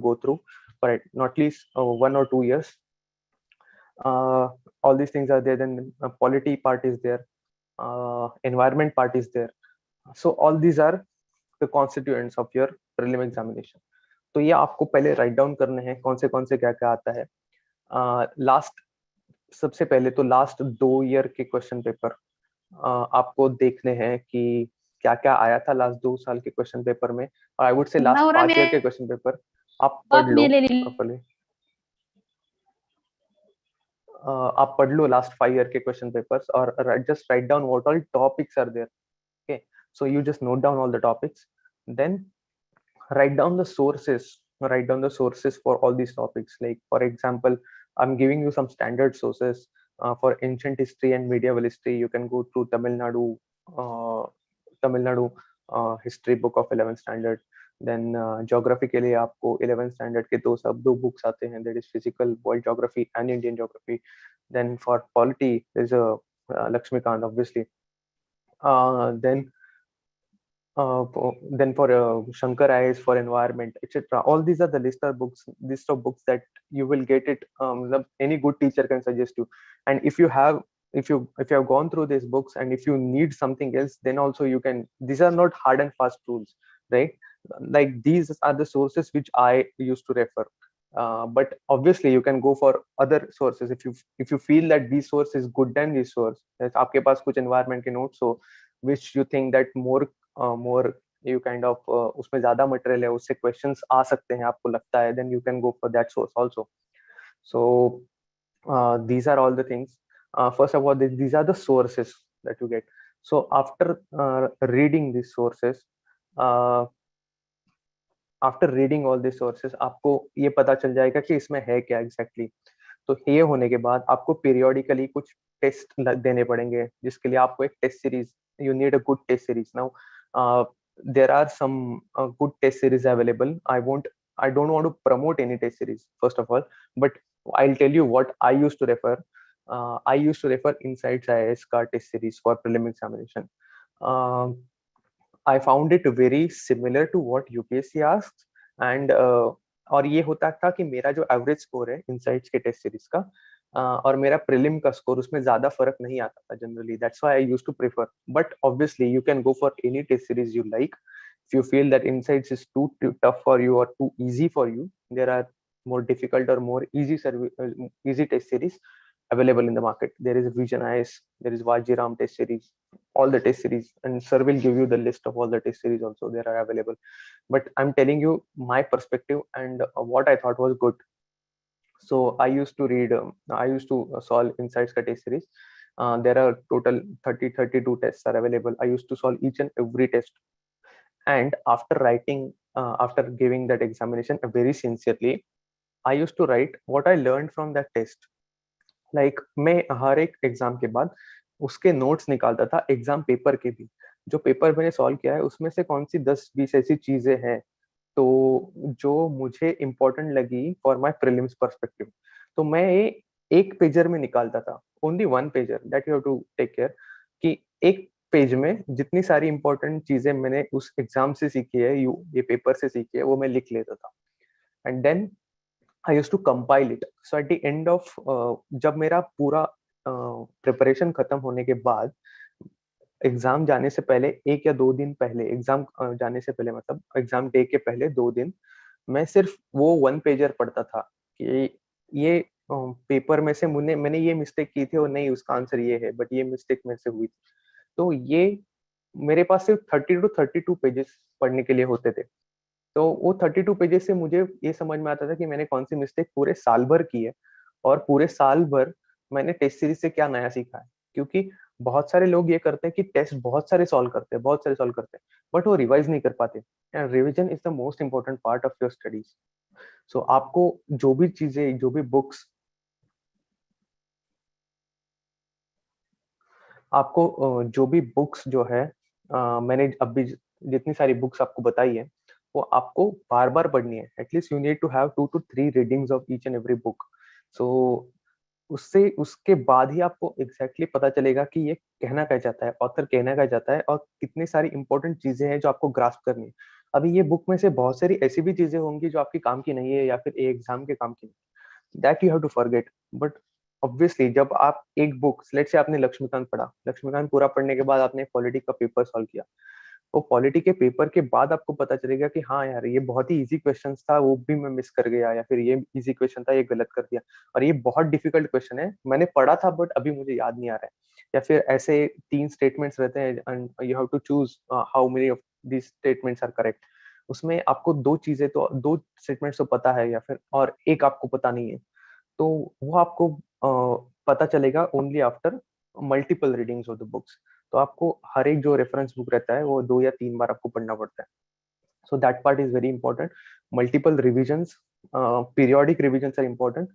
go through for not least 1 or 2 years. All these things are there. Then polity part is there, environment part is there. So all these are the constituents of your prelim examination. तो ये आपको पहले write down करने हैं कौन से क्या क्या आता है. सबसे पहले तो लास्ट 2 ईयर के क्वेश्चन पेपर आपको देखने हैं कि क्या क्या आया था लास्ट 2 साल के क्वेश्चन पेपर में. और I would say last 5 year के क्वेश्चन पेपर आप पढ़ लो प्रॉपर्ली. आप पढ़ लो लास्ट 5 ईयर के क्वेश्चन पेपर्स और just write down what all topics are there. Okay, so you just note down all the topics, then write down the sources for all these topics. Like for example, I'm giving you some standard sources for ancient history and medieval history. You can go through Tamil Nadu history book of 11th standard. Then geography के लिए आपको 11th standard के दो books आते हैं, that is physical world geography and Indian geography. Then for polity there's a Lakshmikant obviously. Then then for Shankar IAS for environment, etc. All these are the list of books that you will get it. Any good teacher can suggest you. And if you have gone through these books, and if you need something else, then also you can. These are not hard and fast rules, right? Like, these are the sources which I used to refer. But obviously you can go for other sources if you feel that this source is good than this source. आपके pass कुछ environment के notes हो which you think that more you kind of उसमें ज्यादा material है, उससे questions आ सकते हैं आपको लगता है, then you can go for that source also. So these are all the things. First of all, these are the sources that you get. So after reading these sources, after reading all this sources, आपको ये पता चल जाएगा कि इसमें है क्या exactly. तो ये होने के बाद आपको पीरियोडिकली कुछ टेस्ट देने पड़ेंगे, जिसके लिए आपको एक test series, you need a good test series. Now there are some good test series available. I don't want to promote any test series first of all, but I'll tell you what I used to refer. I used to refer Insights IAS का test series for prelim examination. I found it very similar to what UPSC asks, and और ये होता था कि मेरा जो average score है insights के taste series का और मेरा प्रीलिम का स्कोर, उसमें ज्यादा फर्क नहीं आता था generally. That's why I used to prefer. But obviously you can go for any test series you like. If you feel that insights is too tough for you or too easy for you, there are more difficult or more easy test series available in the market. There is Vision IAS, there is Vajiram test series, all the test series, and sir will give you the list of all the test series also, there are available. But I'm telling you my perspective and what I thought was good. So I used to solve Insights ka test series. There are total 32 tests are available. I used to solve each and every test, and after giving that examination very sincerely, I used to write what I learned from that test. Like, मैं हर एक exam के बाद उसके notes निकालता था, exam paper के भी. जो paper मैंने solve KIA है उसमें से कौन सी 10-20 ऐसी चीजें हैं तो जो मुझे इम्पोर्टेंट लगी फॉर माय प्रीलिम्स पर्सपेक्टिव, तो मैं ये एक पेजर में निकालता था. Only one pager, that you have to take care कि एक पेज में जितनी सारी इंपॉर्टेंट चीजें मैंने उस एग्जाम से सीखी है, ये पेपर से सीखी है, वो मैं लिख लेता था. And then I used to compile it. So at the end of जब मेरा पूरा प्रिपरेशन खत्म होने के बाद, एग्जाम जाने से पहले 1 या 2 दिन पहले, एग्जाम जाने से पहले मतलब एग्जाम डे के पहले 2 दिन, मैं सिर्फ वो 1 पेजर पढ़ता था कि ये पेपर में से मैंने ये मिस्टेक की थी और नहीं, उसका आंसर ये है, बट ये मिस्टेक मेरे से हुई थी. तो ये मेरे पास सिर्फ 30 to 32 पेजेस पढ़ने के लिए होते थे. तो वो 32 पेजेस से मुझे ये समझ में आता था कि मैंने कौन सी मिस्टेक पूरे साल भर की है और पूरे साल भर मैंने टेस्ट सीरीज से क्या नया सीखा है. क्योंकि बहुत सारे लोग ये करते हैं कि टेस्ट बहुत सारे सॉल्व करते हैं बट वो रिवाइज नहीं कर पाते. End revision is the most important part of your studies. So आपको जो भी चीजें, जो भी बुक्स, जो है मैंने अभी जितनी सारी बुक्स आपको बताई है, वो आपको बार बार पढ़नी है. At least you need to have 2 to 3 readings of each and every book. So उसके बाद ही आपको एग्जैक्टली पता चलेगा कि ये कहना क्या चाहता है, ऑथर कहना क्या चाहता है, और कितनी सारी इंपॉर्टेंट चीजें हैं जो आपको ग्रास्प करनी है. अभी ये बुक में से बहुत सारी ऐसी भी चीजें होंगी जो आपके काम की नहीं है या फिर एग्जाम के काम की नहीं, that you have to forget. But obviously जब आप एक बुक, लेट्स से आपने लक्ष्मीकांत पढ़ा, लक्ष्मीकांत पूरा पढ़ने के बाद आपने पॉलिटी का पेपर सॉल्व किया, वो पॉलिटी के पेपर के बाद आपको पता चलेगा कि हाँ यार, ये बहुत ही इजी क्वेश्चन था, वो भी मैं मिस कर गया, या फिर ये इजी क्वेश्चन था, ये गलत कर दिया, और ये बहुत डिफिकल्ट क्वेश्चन है, मैंने पढ़ा था बट अभी मुझे याद नहीं आ रहा है. या फिर ऐसे 3 स्टेटमेंट्स रहते हैं and you have to choose how many of these statements are correct. उसमें आपको 2 स्टेटमेंट्स तो पता है या फिर और एक आपको पता नहीं है, तो वो आपको पता चलेगा only after multiple readings of the books. तो आपको हर एक जो रेफरेंस बुक रहता है वो 2 या 3 बार आपको पढ़ना पड़ता है. So that part is very important. Multiple revisions, periodic revisions are important,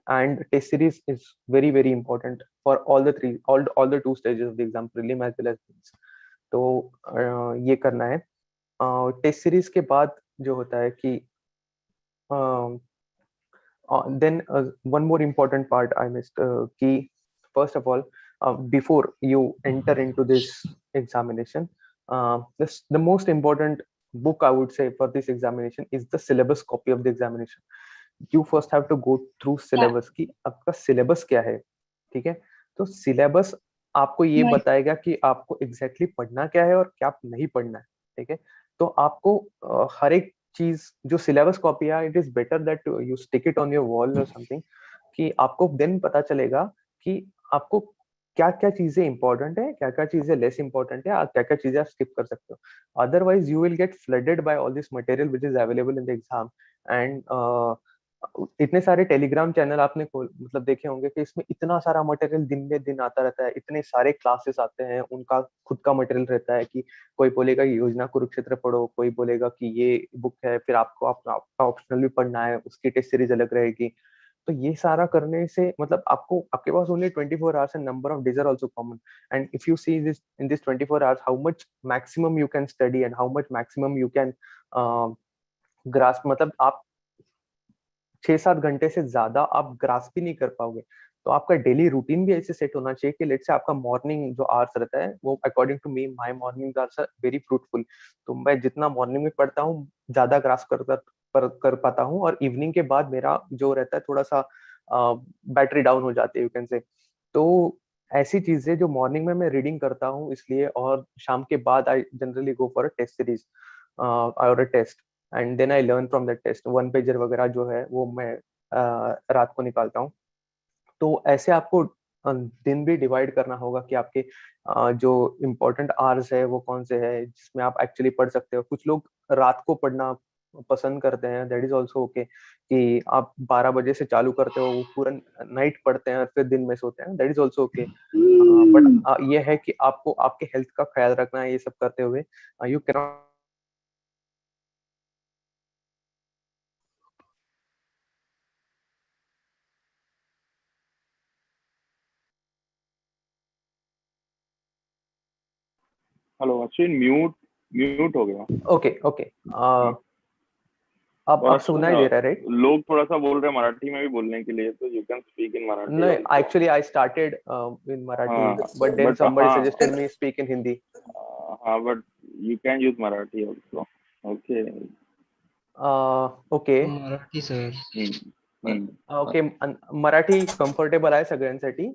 and test series is very very important for all the 2 stages of the exam, prelim as well as mains. तो ये करना है. Taste series के बाद जो होता है कि then one more important part I missed, कि first of all, before you enter into this examination, the most important book I would say for this examination is the syllabus copy of the examination. You first have to go through syllabus कि आपका syllabus क्या है, ठीक है? तो syllabus आपको ये Right. बताएगा कि आपको exactly पढ़ना क्या है और क्या नहीं पढ़ना है, ठीक है? तो आपको हर एक चीज जो syllabus copy है, it is better that you stick it on your wall or something, कि आपको then पता चलेगा कि आपको क्या क्या चीजें इंपॉर्टेंट है, क्या क्या चीजें लेस इंपॉर्टेंट है, क्या क्या चीजें आप स्किप कर सकते हो. Otherwise you will get flooded by all this material which is available in the exam. And इतने सारे टेलीग्राम चैनल आपने मतलब देखे होंगे कि इसमें इतना सारा मटेरियल दिन में दिन आता रहता है, इतने सारे क्लासेस आते हैं, उनका खुद का मटेरियल रहता है कि कोई बोलेगा योजना कुरुक्षेत्र पढ़ो, कोई बोलेगा कि ये बुक है, फिर आपको आपका ऑप्शनल भी पढ़ना है, उसकी टेस्ट सीरीज अलग रहेगी. तो ये सारा करने से मतलब आपको आपके pass only 24 hours and number of days are also common. And if you see this in this 24 hours, how much maximum you can study and how much maximum you can grasp, मतलब आप 6-7 घंटे से ज्यादा आप grasp भी नहीं कर पाओगे. तो आपका डेली रूटीन भी ऐसे सेट होना चाहिए कि लेट्स से आपका मॉर्निंग जो आवर्स रहता है वो according to me my morning hours are very fruitful. तो मैं जितना मॉर्निंग में पढ़ता हूँ ज्यादा ग्रास्प कर पाता हूँ, और इवनिंग के बाद मेरा जो रहता है थोड़ा सा बैटरी डाउन हो जाती है यू कैन से. तो ऐसी चीजें जो मॉर्निंग में मैं रीडिंग करता हूँ इसलिए, और शाम के बाद I generally go for a test series और a test, and then I learn from that test. 1 pager वगैरह जो है वो मैं रात को निकालता हूँ. तो ऐसे आपको दिन भी डिवाइड करना होगा कि आपके जो इम्पोर्टेंट आवर्स है वो कौन से है जिसमें आप एक्चुअली पढ़ सकते हो. कुछ लोग रात को पढ़ना पसंद करते हैं, दैट इज ऑल्सो ओके, कि आप 12 बजे से चालू करते हो, वो पूरा नाइट पढ़ते हैं और फिर दिन में सोते हैं, that is also okay. But ये है कि आपको आपके हेल्थ का ख्याल रखना है ये सब करते हुए. You can hello Ashwin, mute हो गया. Okay okay. अब सुनाई दे रहा है राइट? लोग थोड़ा सा बोल रहे हैं मराठी में भी बोलने के लिए, तो you can speak in Marathi. No, actually I started in Marathi, but then somebody suggested me speak in Hindi. But you can use Marathi also. Okay. Okay. Marathi sir. Okay, Marathi comfortable आहे सगळ्यांसाठी,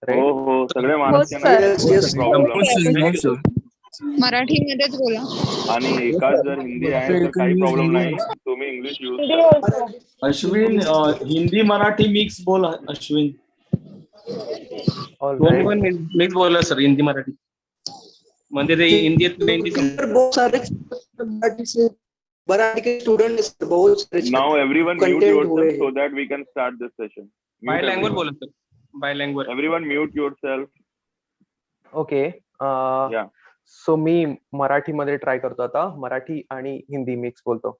right? हो सगळे महाराष्ट्रीयन मराठीमध्येच बोला. आणि एकाच जर हिंदी आहे तर काही प्रॉब्लेम नाही, तुम्ही इंग्लिश यूज करा. अश्विन हिंदी मराठी मिक्स बोल अश्विन. मिक्स बोला सर, हिंदी मराठी म्हणजे ते हिंदी बहुत सारे मराठी के स्टूडेंट बहुत सारे. Now everyone mute yourself so that we can start this session. By language बोला sir, by language. Everyone mute yourself. Okay. So मी मराठीमध्ये ट्राय करतो आता, मराठी आणि हिंदी मिक्स बोलतो.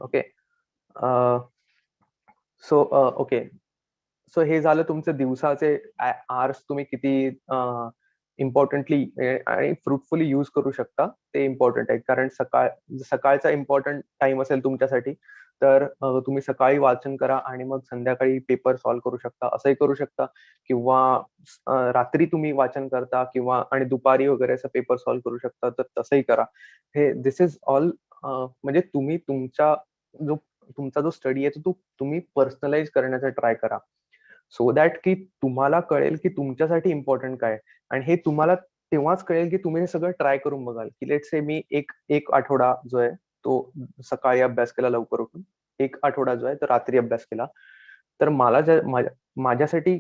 ओके. So okay. सो हे झालं तुमचं दिवसाचे आवर्स तुम्ही किती इम्पॉर्टंटली आणि फ्रुटफुली यूज करू शकता ते इम्पॉर्टंट आहे. कारण सकाळचा इम्पॉर्टंट टाइम असेल तुमच्यासाठी तर तुम्ही सकाळी वाचन करा आणि मग संध्याकाळी पेपर सॉल्व्ह करू शकता, असंही करू शकता. किंवा रात्री तुम्ही वाचन करता किंवा आणि दुपारी वगैरे असं पेपर सॉल्व्ह करू शकता, तर तसंही करा. हे दिस इज ऑल म्हणजे तुम्ही तुमचा जो स्टडी आहे तो तुम्ही पर्सनलाइज करण्याचा ट्राय करा, सो दॅट की तुम्हाला कळेल की तुमच्यासाठी इम्पॉर्टंट काय. आणि हे तुम्हाला तेव्हाच कळेल की तुम्ही हे सगळं ट्राय करून बघाल. की लेट्स से मी एक आठवडा जो आहे तो सकाळी अभ्यास केला लवकर उठून, एक आठवडा जो आहे तो रात्री अभ्यास केला, तर मला माझ्यासाठी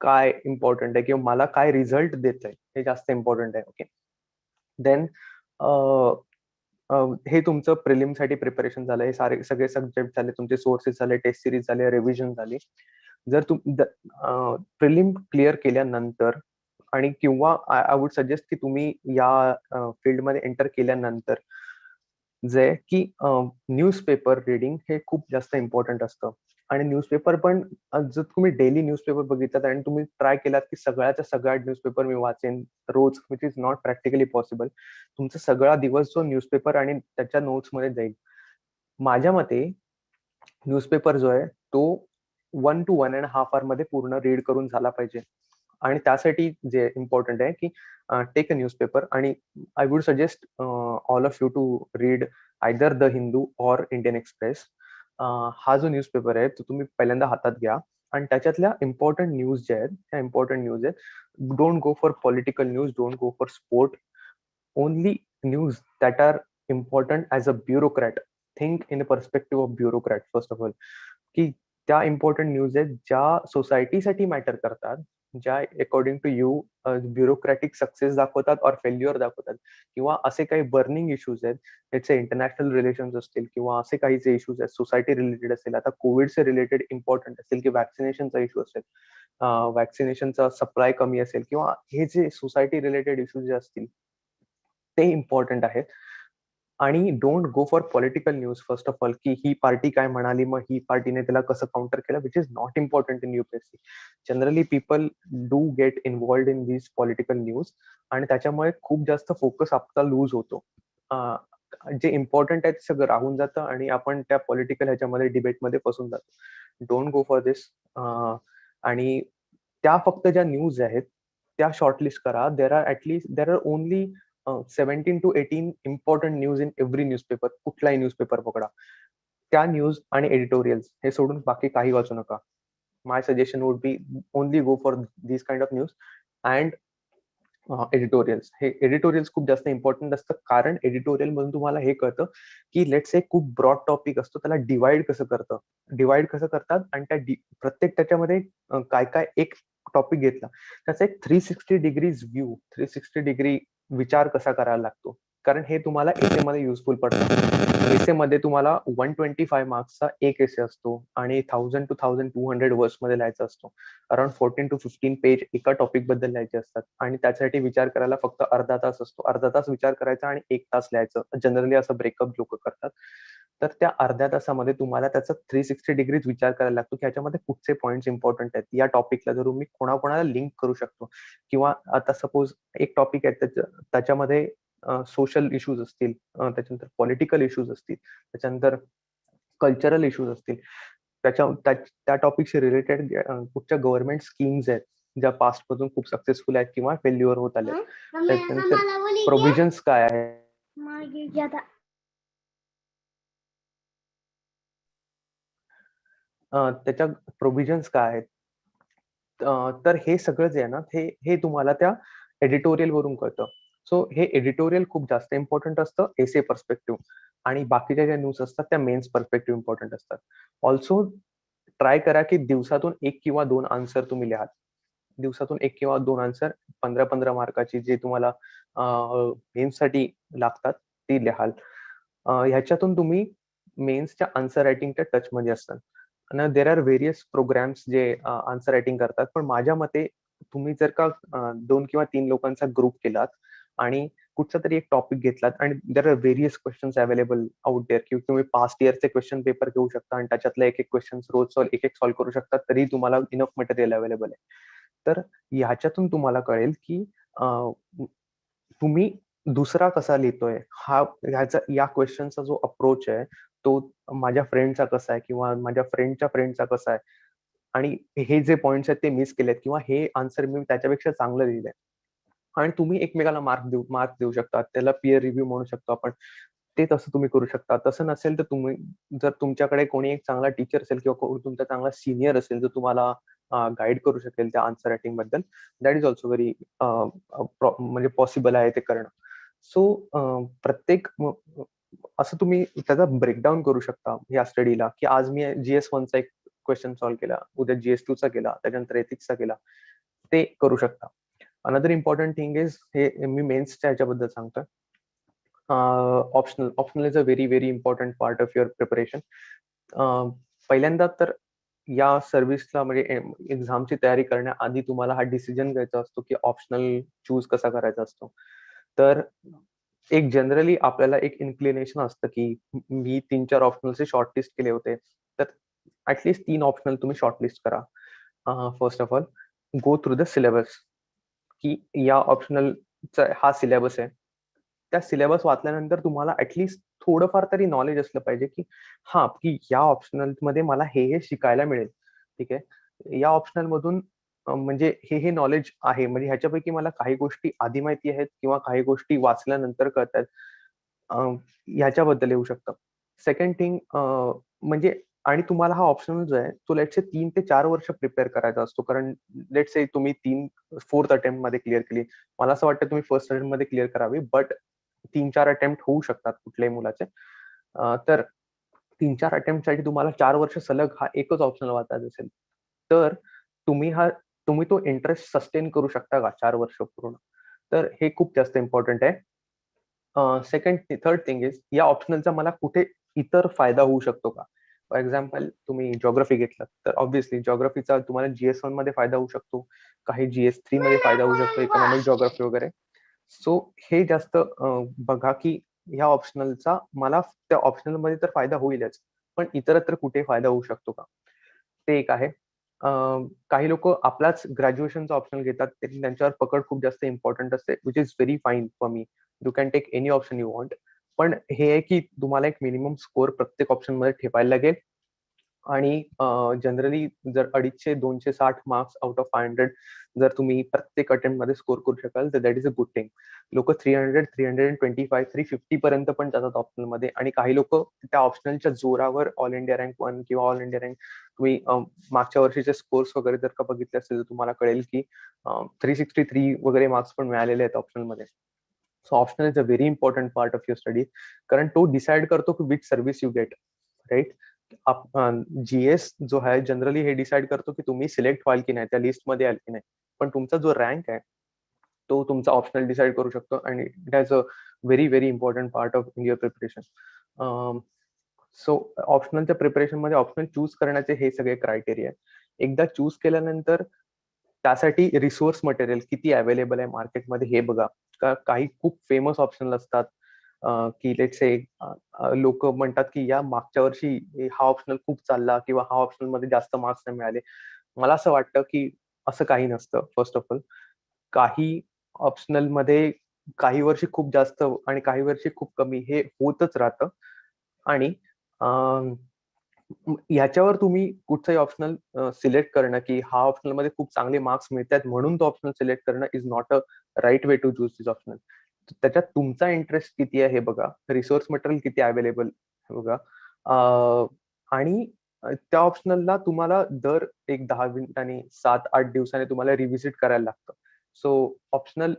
काय इम्पॉर्टंट आहे किंवा मला काय रिझल्ट देत आहे हे जास्त इम्पॉर्टंट आहे. ओके. देन हे तुमचं प्रिलिमसाठी प्रिपरेशन झालं, हे सगळे सब्जेक्ट झाले, तुमचे सोर्सेस झाले, टेस्ट सिरीज झाले, रिव्हिजन झाली. जर प्रिलिम क्लिअर केल्यानंतर आणि किंवा आय वुड सजेस्ट की तुम्ही या फील्डमध्ये एंटर केल्यानंतर जे की न्यूजपेपर रीडिंग हे खूप जास्त इम्पॉर्टंट असतं. आणि न्यूजपेपर पण जर तुम्ही डेली न्यूजपेपर बघितलात आणि तुम्ही ट्राय केलात की सगळ्याच्या सगळ्या न्यूजपेपर मी वाचेन रोज, which is not practically possible. तुमचा सगळा दिवस जो न्यूजपेपर आणि त्याच्या नोट्समध्ये जाईल. माझ्या मते न्यूजपेपर जो आहे तो 1 to 1.5 hour मध्ये पूर्ण रीड करून झाला पाहिजे. आणि त्यासाठी जे इम्पॉर्टंट आहे की टेक अ न्यूजपेपर, आणि I would suggest all of you to read either the Hindu or Indian Express. हा जो न्यूजपेपर आहे तो तुम्ही पहिल्यांदा हातात घ्या आणि त्याच्यातल्या इम्पॉर्टंट न्यूज ज्या आहेत त्या इम्पॉर्टंट न्यूज आहेत. Don't go for political news, don't go for sport, only news that are important as a bureaucrat. Think in a perspective of bureaucrat first of all, की त्या इम्पॉर्टंट न्यूज आहेत ज्या सोसायटीसाठी matter करतात, ज्या according to you bureaucratic success दाखवतात और failure दाखवतात, किंवा असे काही बर्निंग इश्यूज आहेत, त्याचे इंटरनॅशनल रिलेशन्स असतील किंवा असे काही जे इश्यूज आहेत सोसायटी रिलेटेड असेल, आता कोविडचे रिलेटेड इम्पॉर्टंट असेल की वॅक्सिनेशनचा इश्यू असेल, वॅक्सिनेशनचा सप्लाय कमी असेल, किंवा हे जे सोसायटी रिलेटेड इश्यूज जे असतील ते इम्पॉर्टंट आहेत. आणि don't go for political news first of all, की ही पार्टी काय म्हणाली मग ही पार्टीने त्याला कसं काउंटर केलं, which is not important in UPSC. Generally people do get involved in these political news आणि त्याच्यामुळे खूप जास्त फोकस आपला लूज होतो. जे इम्पॉर्टंट आहे ते सगळं राहून जातं आणि आपण त्या पॉलिटिकल ह्याच्यामध्ये डिबेटमध्ये फसून जातो. Don't go for this. आणि त्या फक्त ज्या न्यूज आहेत त्या शॉर्टलिस्ट करा. There are only 17 to 18 important news in every newspaper. कुठलाही न्यूजपेपर पकडा, त्या न्यूज आणि एडिटोरियल्स हे सोडून बाकी काही वाचू नका. My suggestion would be only go for this kind of news and editorials. हे एडिटोरियल्स खूप जास्त इम्पॉर्टंट असतं, कारण एडिटोरियल मधून तुम्हाला हे कळतं की लेट्स से खूप ब्रॉड टॉपिक असतो, त्याला डिवाइड कसं करतात आणि त्या प्रत्येक त्याच्यामध्ये काय काय एक टॉपिक घेतला त्याचा एक 360 डिग्रीज व्ह्यू, 360 डिग्री विचार कसा करायला लागतो, कारण हे तुम्हाला एसे मध्ये युजफुल पडतं. एसे मध्ये तुम्हाला 125 मार्क्सचा एक एसे असतो आणि 1000 to 1200 वर्ड्स मध्ये लिहायचा असतो. अराउंड 14 to 15 पेज एका टॉपिक बद्दल लिहायचे असतात आणि त्यासाठी विचार करायला फक्त अर्धा तास असतो. अर्धा तास विचार करायचा आणि 1 तास लिहायचं. जनरली असं ब्रेकअप लोक करतात. तर त्या अर्ध्या तासामध्ये तुम्हाला त्याचा 360 डिग्रीज विचार करायला लागतो की ह्याच्यामध्ये कुठचे पॉइंट्स इम्पॉर्टंट आहेत, या टॉपिकला जर मी कोणाकोणाला लिंक करू शकतो, किंवा आता सपोज एक टॉपिक आहे त्याच्यामध्ये सोशल इश्यूज असतील, त्याच्यानंतर पॉलिटिकल इश्यूज असतील, त्याच्यानंतर कल्चरल इश्यूज असतील, त्या टॉपिकशी रिलेटेड कुठच्या गव्हर्नमेंट स्कीम्स आहेत ज्या पास्ट मधून खूप सक्सेसफुल आहेत किंवा फेल्युअर होत आले, त्याच्यानंतर प्रोव्हिजन्स काय आहे, त्याच्या प्रोव्हिजन्स काय आहेत, तर हे सगळं जे आहे ना हे तुम्हाला त्या एडिटोरियल वरून कळतं. सो हे एडिटोरियल खूप जास्त इम्पॉर्टंट असतं एसे पर्स्पेक्टिव्ह, आणि बाकीच्या ज्या न्यूज असतात त्या मेन्स पर्स्पेक्टिव्ह इम्पॉर्टंट असतात. ऑल्सो ट्राय करा की दिवसातून 1 किंवा 2 आन्सर तुम्ही लिहाल. दिवसातून 1 किंवा 2 आन्सर 15-15 मार्काची जे तुम्हाला मेन्ससाठी लागतात ती लिहाल. ह्याच्यातून तुम्ही मेन्सच्या आन्सर रायटिंगच्या टचमध्ये असतात. आणि देर आर व्हेरियस प्रोग्राम्स जे आन्सर रायटिंग करतात, पण माझ्या मते तुम्ही जर का 2 किंवा 3 लोकांचा ग्रुप केलात आणि कुठचा तरी एक टॉपिक घेतलात आणि there are various questions available out there, की तुम्ही पास्ट इयरचे क्वेश्चन पेपर घेऊ शकता आणि त्याच्यातले एक क्वेश्चन रोज एक सॉल्व्ह करू शकता, तरी तुम्हाला इनफ मटेरियल अवेलेबल आहे. तर ह्याच्यातून तुम्हाला कळेल की तुम्ही दुसरा कसा लिहितोय, या क्वेश्चनचा जो अप्रोच आहे तो माझ्या फ्रेंडचा कसा आहे किंवा माझ्या फ्रेंडच्या फ्रेंडचा कसा आहे, आणि हे जे पॉइंट्स आहेत ते मिस केलेत किंवा हे आन्सर मी त्याच्यापेक्षा चांगलं लिहिलंय, आणि तुम्ही एकमेकाला मार्क देऊ शकता. त्याला पीअर रिव्ह्यू म्हणू शकतो आपण. ते तसं तुम्ही करू शकता. तसं नसेल तर तुम्ही जर तुमच्याकडे कोणी एक चांगला टीचर असेल किंवा तुमचा चांगला सिनियर असेल जो तुम्हाला गाईड करू शकेल त्या आन्सर रायटिंग बद्दल, दॅट इज ऑल्सो व्हेरी म्हणजे पॉसिबल आहे ते करणं. सो प्रत्येक असं तुम्ही त्याचा ब्रेकडाऊन करू शकता या स्टडीला, की आज मी GS1 चा एक क्वेश्चन सॉल्व्ह केला, उद्या GS2 चा केला, त्याच्यानंतर एथिक्सचा केला, ते करू शकता. अनदर इम्पॉर्टंट थिंग इज, हे मी मेन्सच्या ह्याच्याबद्दल सांगतोय, optional is a very very important part of your preparation. पहिल्यांदा तर या सर्व्हिसला म्हणजे एक्झामची तयारी करण्याआधी तुम्हाला हा डिसिजन घ्यायचा असतो की ऑप्शनल चूज कसा करायचा असतो. तर एक जनरली आपल्याला एक इन्क्लिनेशन असतं की मी 3-4 ऑप्शनलचे शॉर्टलिस्ट केले होते, तर ऍटलीस्ट 3 ऑप्शनल तुम्ही शॉर्टलिस्ट करा. First of all go through the syllabus, की या ऑप्शनलचा हा सिलेबस आहे, त्या सिलेबस वाचल्यानंतर तुम्हाला ऍटलीस्ट थोडंफार तरी नॉलेज असलं पाहिजे की की या ऑप्शनल मध्ये मला हे शिकायला मिळेल. ठीक आहे, या ऑप्शनल मधून म्हणजे हे नॉलेज आहे, म्हणजे ह्याच्यापैकी मला काही गोष्टी आधी माहिती आहेत किंवा काही गोष्टी वाचल्यानंतर कळतात, ह्याच्याबद्दल येऊ शकतं. सेकंड थिंग म्हणजे आणि तुम्हाला हा ऑप्शनल जो आहे तो लेट्स से 3 ते 4 वर्ष प्रिपेअर करायचा असतो. कारण लेट्स से तुम्ही 4th अटेम्प्ट मध्ये क्लिअर केली. मला असं वाटतं तुम्ही फर्स्ट अटेम्प्ट मध्ये क्लिअर करावी, बट 3-4 अटेम्प्ट होऊ शकतात कुठल्याही मुलाचे. तर 3-4 अटेम्प्ट साठी तुम्हाला 4 वर्ष सलग हा एकच ऑप्शनल वाचायचा असेल, तर तुम्ही तो इंटरेस्ट सस्टेन करू शकता का 4 वर्ष पूर्ण? तर हे खूप जास्त इम्पॉर्टंट आहे. थर्ड थिंग इज या ऑप्शनलचा मला कुठे इतर फायदा होऊ शकतो का? फॉर एक्झाम्पल तुम्ही जिओग्राफी घेतलं तर ऑब्व्हियसली जिओग्राफीचा तुम्हाला GS1 मध्ये फायदा होऊ शकतो, काही GS3 मध्ये फायदा होऊ शकतो, इकॉनॉमिक जिओग्राफी वगैरे. सो हे जास्त बघा की ह्या ऑप्शनलचा मला त्या ऑप्शनल मध्ये तर फायदा होईलच, पण इतरत्र कुठे फायदा होऊ शकतो का? ते एक आहे. काही लोक आपलाच ग्रॅज्युएशनचा ऑप्शनल घेतात, त्यांच्यावर पकड खूप जास्त इम्पॉर्टंट असते, which is very fine for me. You can take any option you want. पण हे आहे की तुम्हाला एक मिनिमम स्कोर प्रत्येक ऑप्शन मध्ये ठेवायला लागेल. आणि जनरली जर 250-260 मार्क्स आउट ऑफ 500 जर तुम्ही प्रत्येक अटेम्प्ट मध्ये स्कोर करू शकाल तर that is a good thing. लोक 300, 325, 350 पर्यंत पण जातात ऑप्शनल मध्ये, आणि काही लोक त्या ऑप्शनलच्या जोरावर ऑल इंडिया रँक 1 किंवा ऑल इंडिया रँक, तुम्ही मागच्या वर्षीचे स्कोर्स वगैरे जर का बघितले असतील तर तुम्हाला कळेल की 363 वगैरे मार्क्स पण मिळालेले आहेत ऑप्शनल मध्ये. So optional is a very important part of your study, कारण तो डिसाइड करतो की which service you get, right. GS जो आहे जनरली हे डिसाइड करतो की तुम्ही सिलेक्ट व्हाल की नाही, त्या लिस्ट मध्ये आल की नाही, पण तुमचा जो रँक आहे तो तुमचा ऑप्शनल डिसाइड करू शकतो, आणि it has a very very important part of your preparation. So ऑप्शनलच्या प्रिपरेशन मध्ये ऑप्शनल चूज करण्याचे हे सगळे क्रायटेरिया. एकदा चूज केल्यानंतर त्यासाठी रिसोर्स मटेरियल किती अवेलेबल आहे मार्केटमध्ये हे बघा. काही खूप फेमस ऑप्शनल असतात की लेट्स से लोक म्हणतात की या मागच्या वर्षी हा ऑप्शनल खूप चालला किंवा हा ऑप्शनल मध्ये जास्त मार्क्स नाही मिळाले. मला असं वाटतं की असं काही नसतं. फर्स्ट ऑफ ऑल, काही ऑप्शनल मध्ये काही वर्षी खूप जास्त आणि काही वर्षी खूप कमी हे होतच राहतं. आणि याच्यावर तुम्ही कुठचंही ऑप्शनल सिलेक्ट करणं की हा ऑप्शनल मध्ये खूप चांगले मार्क्स मिळतात म्हणून तो ऑप्शनल सिलेक्ट करणं is not a right way to choose this optional. त्याच्यात तुमचा इंटरेस्ट किती आहे हे बघा, रिसोर्स मटेरियल किती अवेलेबल हे बघा, आणि त्या ऑप्शनलला तुम्हाला दर एक 10 मिनिटांनी 7-8 दिवसांनी तुम्हाला रिव्हिजिट करायला लागतं. सो ऑप्शनल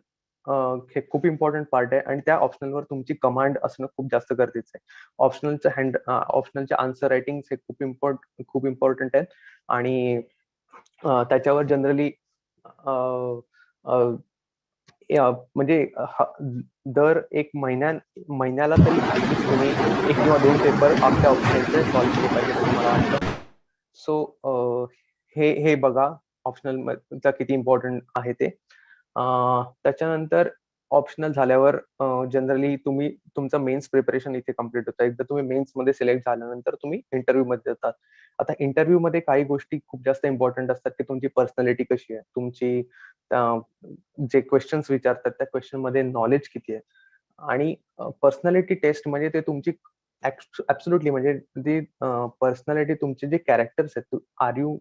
हे खूप इम्पॉर्टंट पार्ट आहे, आणि त्या ऑप्शनलवर तुमची कमांड असणं खूप जास्त गरजेचं आहे. ऑप्शनलचे आन्सर रायटिंग हे खूप इम्पॉर्टंट आहे, आणि त्याच्यावर जनरली म्हणजे दर एक महिन्याला तरी ऍटलीस्ट तुम्ही 1 किंवा 2 पेपर आपल्या ऑप्शनलचे सॉल्व्ह केले पाहिजे असं मला वाटतं. सो हे बघा ऑप्शनल किती इम्पॉर्टंट आहे ते. त्याच्यानंतर ऑप्शनल झाल्यावर जनरली तुमचं मेन्स प्रिपरेशन इथे कम्प्लीट होतं. एकदा तुम्ही मेन्स मध्ये सिलेक्ट झाल्यानंतर तुम्ही इंटरव्ह्यू मध्ये जातात. आता इंटरव्ह्यू मध्ये काही गोष्टी खूप जास्त इम्पॉर्टंट असतात की तुमची पर्सनॅलिटी कशी आहे, तुमची जे क्वेश्चन्स विचारतात त्या क्वेश्चन मध्ये नॉलेज किती आहे. आणि पर्सनॅलिटी टेस्ट म्हणजे ते तुमची ऍब्सोल्युटली म्हणजे ते पर्सनॅलिटी तुमचे जे कॅरेक्टर्स आहेत, आर यू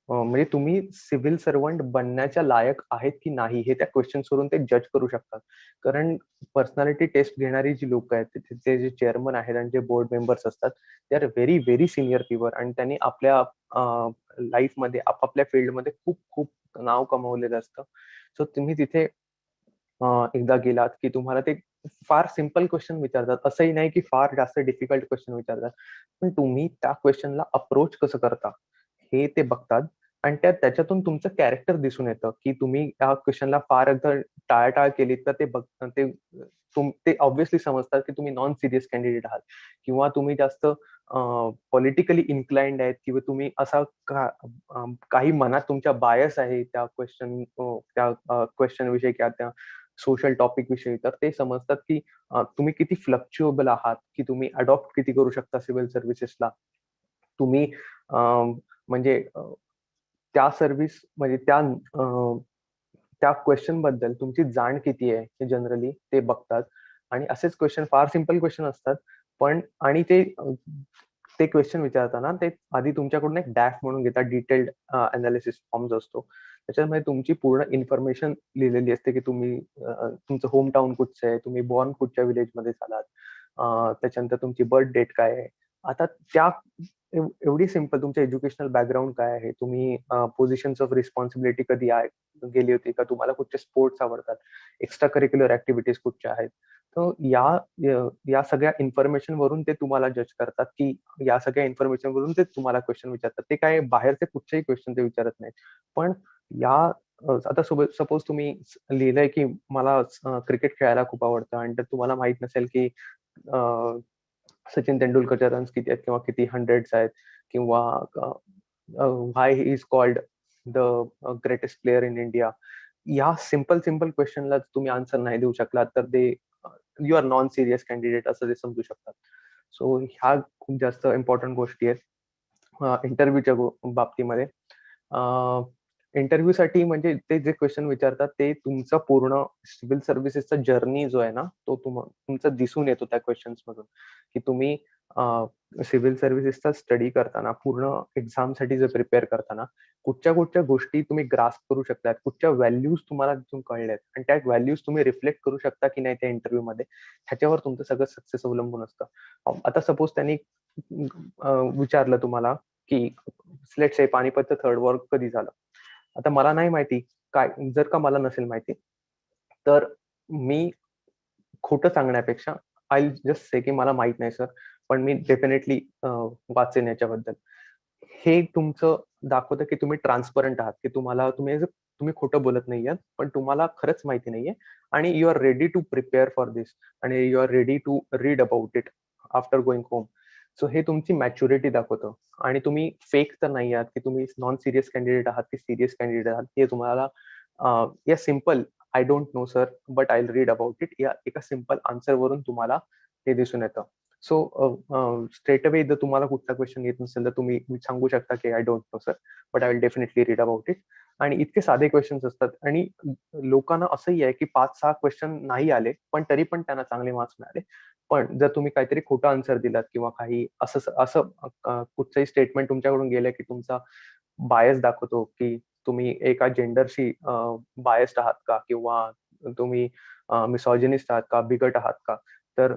म्हणजे तुम्ही सिव्हिल सर्वंट बनण्याच्या लायक आहेत की नाही हे त्या क्वेश्चन्स वरून ते जज करू शकतात. कारण पर्सनॅलिटी टेस्ट घेणारी जी लोक आहेत, तिथे जे चेअरमन आहेत आणि जे बोर्ड मेंबर्स असतात, ते are very very senior people, आणि त्यांनी आपल्या लाईफमध्ये आपापल्या फील्डमध्ये खूप खूप नाव कमवलेलं असतं. सो तुम्ही तिथे एकदा गेलात की तुम्हाला ते फार सिम्पल क्वेश्चन विचारतात, असंही नाही की फार जास्त डिफिकल्ट क्वेश्चन विचारतात, पण तुम्ही त्या क्वेश्चनला अप्रोच कसं करता हे ते बघतात. आणि त्याच्यातून तुमचं कॅरेक्टर दिसून येतं की तुम्ही त्या क्वेश्चनला फार एकदा टाळाटाळ केली तर ते ऑब्व्हियसली समजतात की तुम्ही नॉन सिरियस कॅन्डिडेट आहात, किंवा तुम्ही जास्त पॉलिटिकली इन्क्लाइंड आहेत, किंवा तुम्ही असा काही मनात तुमच्या बायस आहे त्या क्वेश्चन विषयी किंवा त्या सोशल टॉपिक विषयी. तर ते समजतात की तुम्ही किती फ्लक्च्युएबल आहात, की तुम्ही अडॉप्ट किती करू शकता सिव्हिल सर्व्हिसेसला. तुम्ही म्हणजे त्या सर्व्हिस म्हणजे त्या क्वेश्चन बद्दल तुमची जाण किती आहे हे जनरली ते बघतात. आणि असेच क्वेश्चन फार सिम्पल क्वेश्चन असतात, पण आणि ते क्वेश्चन विचारताना ते आधी तुमच्याकडून एक डॅफ म्हणून घेतात, डिटेल्ड अनालिसिस फॉर्म जो असतो त्याच्यामध्ये तुमची पूर्ण इन्फॉर्मेशन लिहिलेली असते की तुम्ही तुमचं होम टाउन कुठचं आहे, तुम्ही बॉर्न कुठच्या विलेजमध्ये झालात, त्याच्यानंतर तुमची बर्थ डेट काय आहे. आता त्या एवढी सिंपल तुमचं एज्युकेशनल बॅकग्राऊंड काय आहे, तुम्ही पोझिशन्स ऑफ रिस्पॉन्सिबिलिटी कधी गेली होती का, तुम्हाला कुठचे स्पोर्ट्स आवडतात, एक्स्ट्रा करिक्युलर ऍक्टिव्हिटीज कुठच्या आहेत. तर या सगळ्या इन्फॉर्मेशन वरून ते तुम्हाला जज करतात की या सगळ्या इन्फॉर्मेशन वरून ते तुम्हाला क्वेश्चन विचारतात. ते काय बाहेरचे कुठचेही क्वेश्चन ते विचारत नाहीत. पण या आता सपोज तुम्ही लिहिलंय की मला क्रिकेट खेळायला खूप आवडतं आणि तर तुम्हाला माहित नसेल की सचिन तेंडुलकरच्या रन्स किती आहेत किंवा किती हंड्रेड्स आहेत किंवा why he is called the greatest player in India. या सिम्पल क्वेश्चनला तुम्ही आन्सर नाही देऊ शकला तर ते you are non serious candidate असं ते समजू शकतात. सो ह्या खूप जास्त इम्पॉर्टंट गोष्टी आहेत इंटरव्ह्यूच्या बाबतीमध्ये. इंटरव्ह्यू साठी म्हणजे ते जे क्वेश्चन विचारतात ते तुमचा पूर्ण सिव्हिल सर्व्हिसेसचा जर्नी जो आहे ना तो तुमचा दिसून येतो त्या क्वेश्चन्स मधून की तुम्ही सिव्हिल सर्व्हिसेसचा स्टडी करताना पूर्ण एक्झाम साठी जर प्रिपेअर करताना कुठच्या गोष्टी तुम्ही ग्रास्प करू शकतात, कुठच्या व्हॅल्यूज तुम्हाला तिथून कळल्यात आणि त्या व्हॅल्यूज तुम्ही रिफ्लेक्ट करू शकता की नाही त्या इंटरव्ह्यू मध्ये, ह्याच्यावर तुमचं सगळं सक्सेस अवलंबून असतं. आता सपोज त्यांनी विचारलं तुम्हाला की लेट्स से पानिपतचं थर्ड वॉर कधी झालं. आता मला नाही माहिती काय, जर का मला नसेल माहिती तर मी खोटं सांगण्यापेक्षा आय जस्ट से की मला माहित नाही सर, पण मी डेफिनेटली वाचेन याच्याबद्दल. हे तुमचं दाखवतं की तुम्ही ट्रान्सपरंट आहात, की तुम्ही खोटं बोलत नाहीये पण तुम्हाला खरंच माहिती नाहीये आणि you are ready to prepare for this आणि you are ready to read about it after going home. So हे तुमची मॅच्युरिटी दाखवतं आणि तुम्ही फेक तर नाही आहात की तुम्ही नॉन सिरियस कॅन्डिडेट आहात की सिरियस कॅन्डिडेट आहात. हे तुम्हाला या simple I don't know sir but I read about it या एका सिम्पल आन्सर वरून तुम्हाला हे दिसून येतं. सो स्ट्रेट अवे जर तुम्हाला कुठला क्वेश्चन येत नसेल तर तुम्ही सांगू शकता की I don't know sir but I will definitely read about it. आणि इतके साधे क्वेश्चन्स असतात आणि लोकांना असंही आहे की 5-6 क्वेश्चन नाही आले पण तरी पण त्यांना चांगले मार्क्स मिळाले. पण जर तुम्ही काहीतरी खोटा आन्सर दिलात किंवा काही असं कुठचंही स्टेटमेंट तुमच्याकडून गेलं की तुमचा बायस दाखवतो की तुम्ही एका जेंडरशी बायस्ड आहात का किंवा तुम्ही मिसॉजिनिस्ट आहात का, बिगट आहात का, तर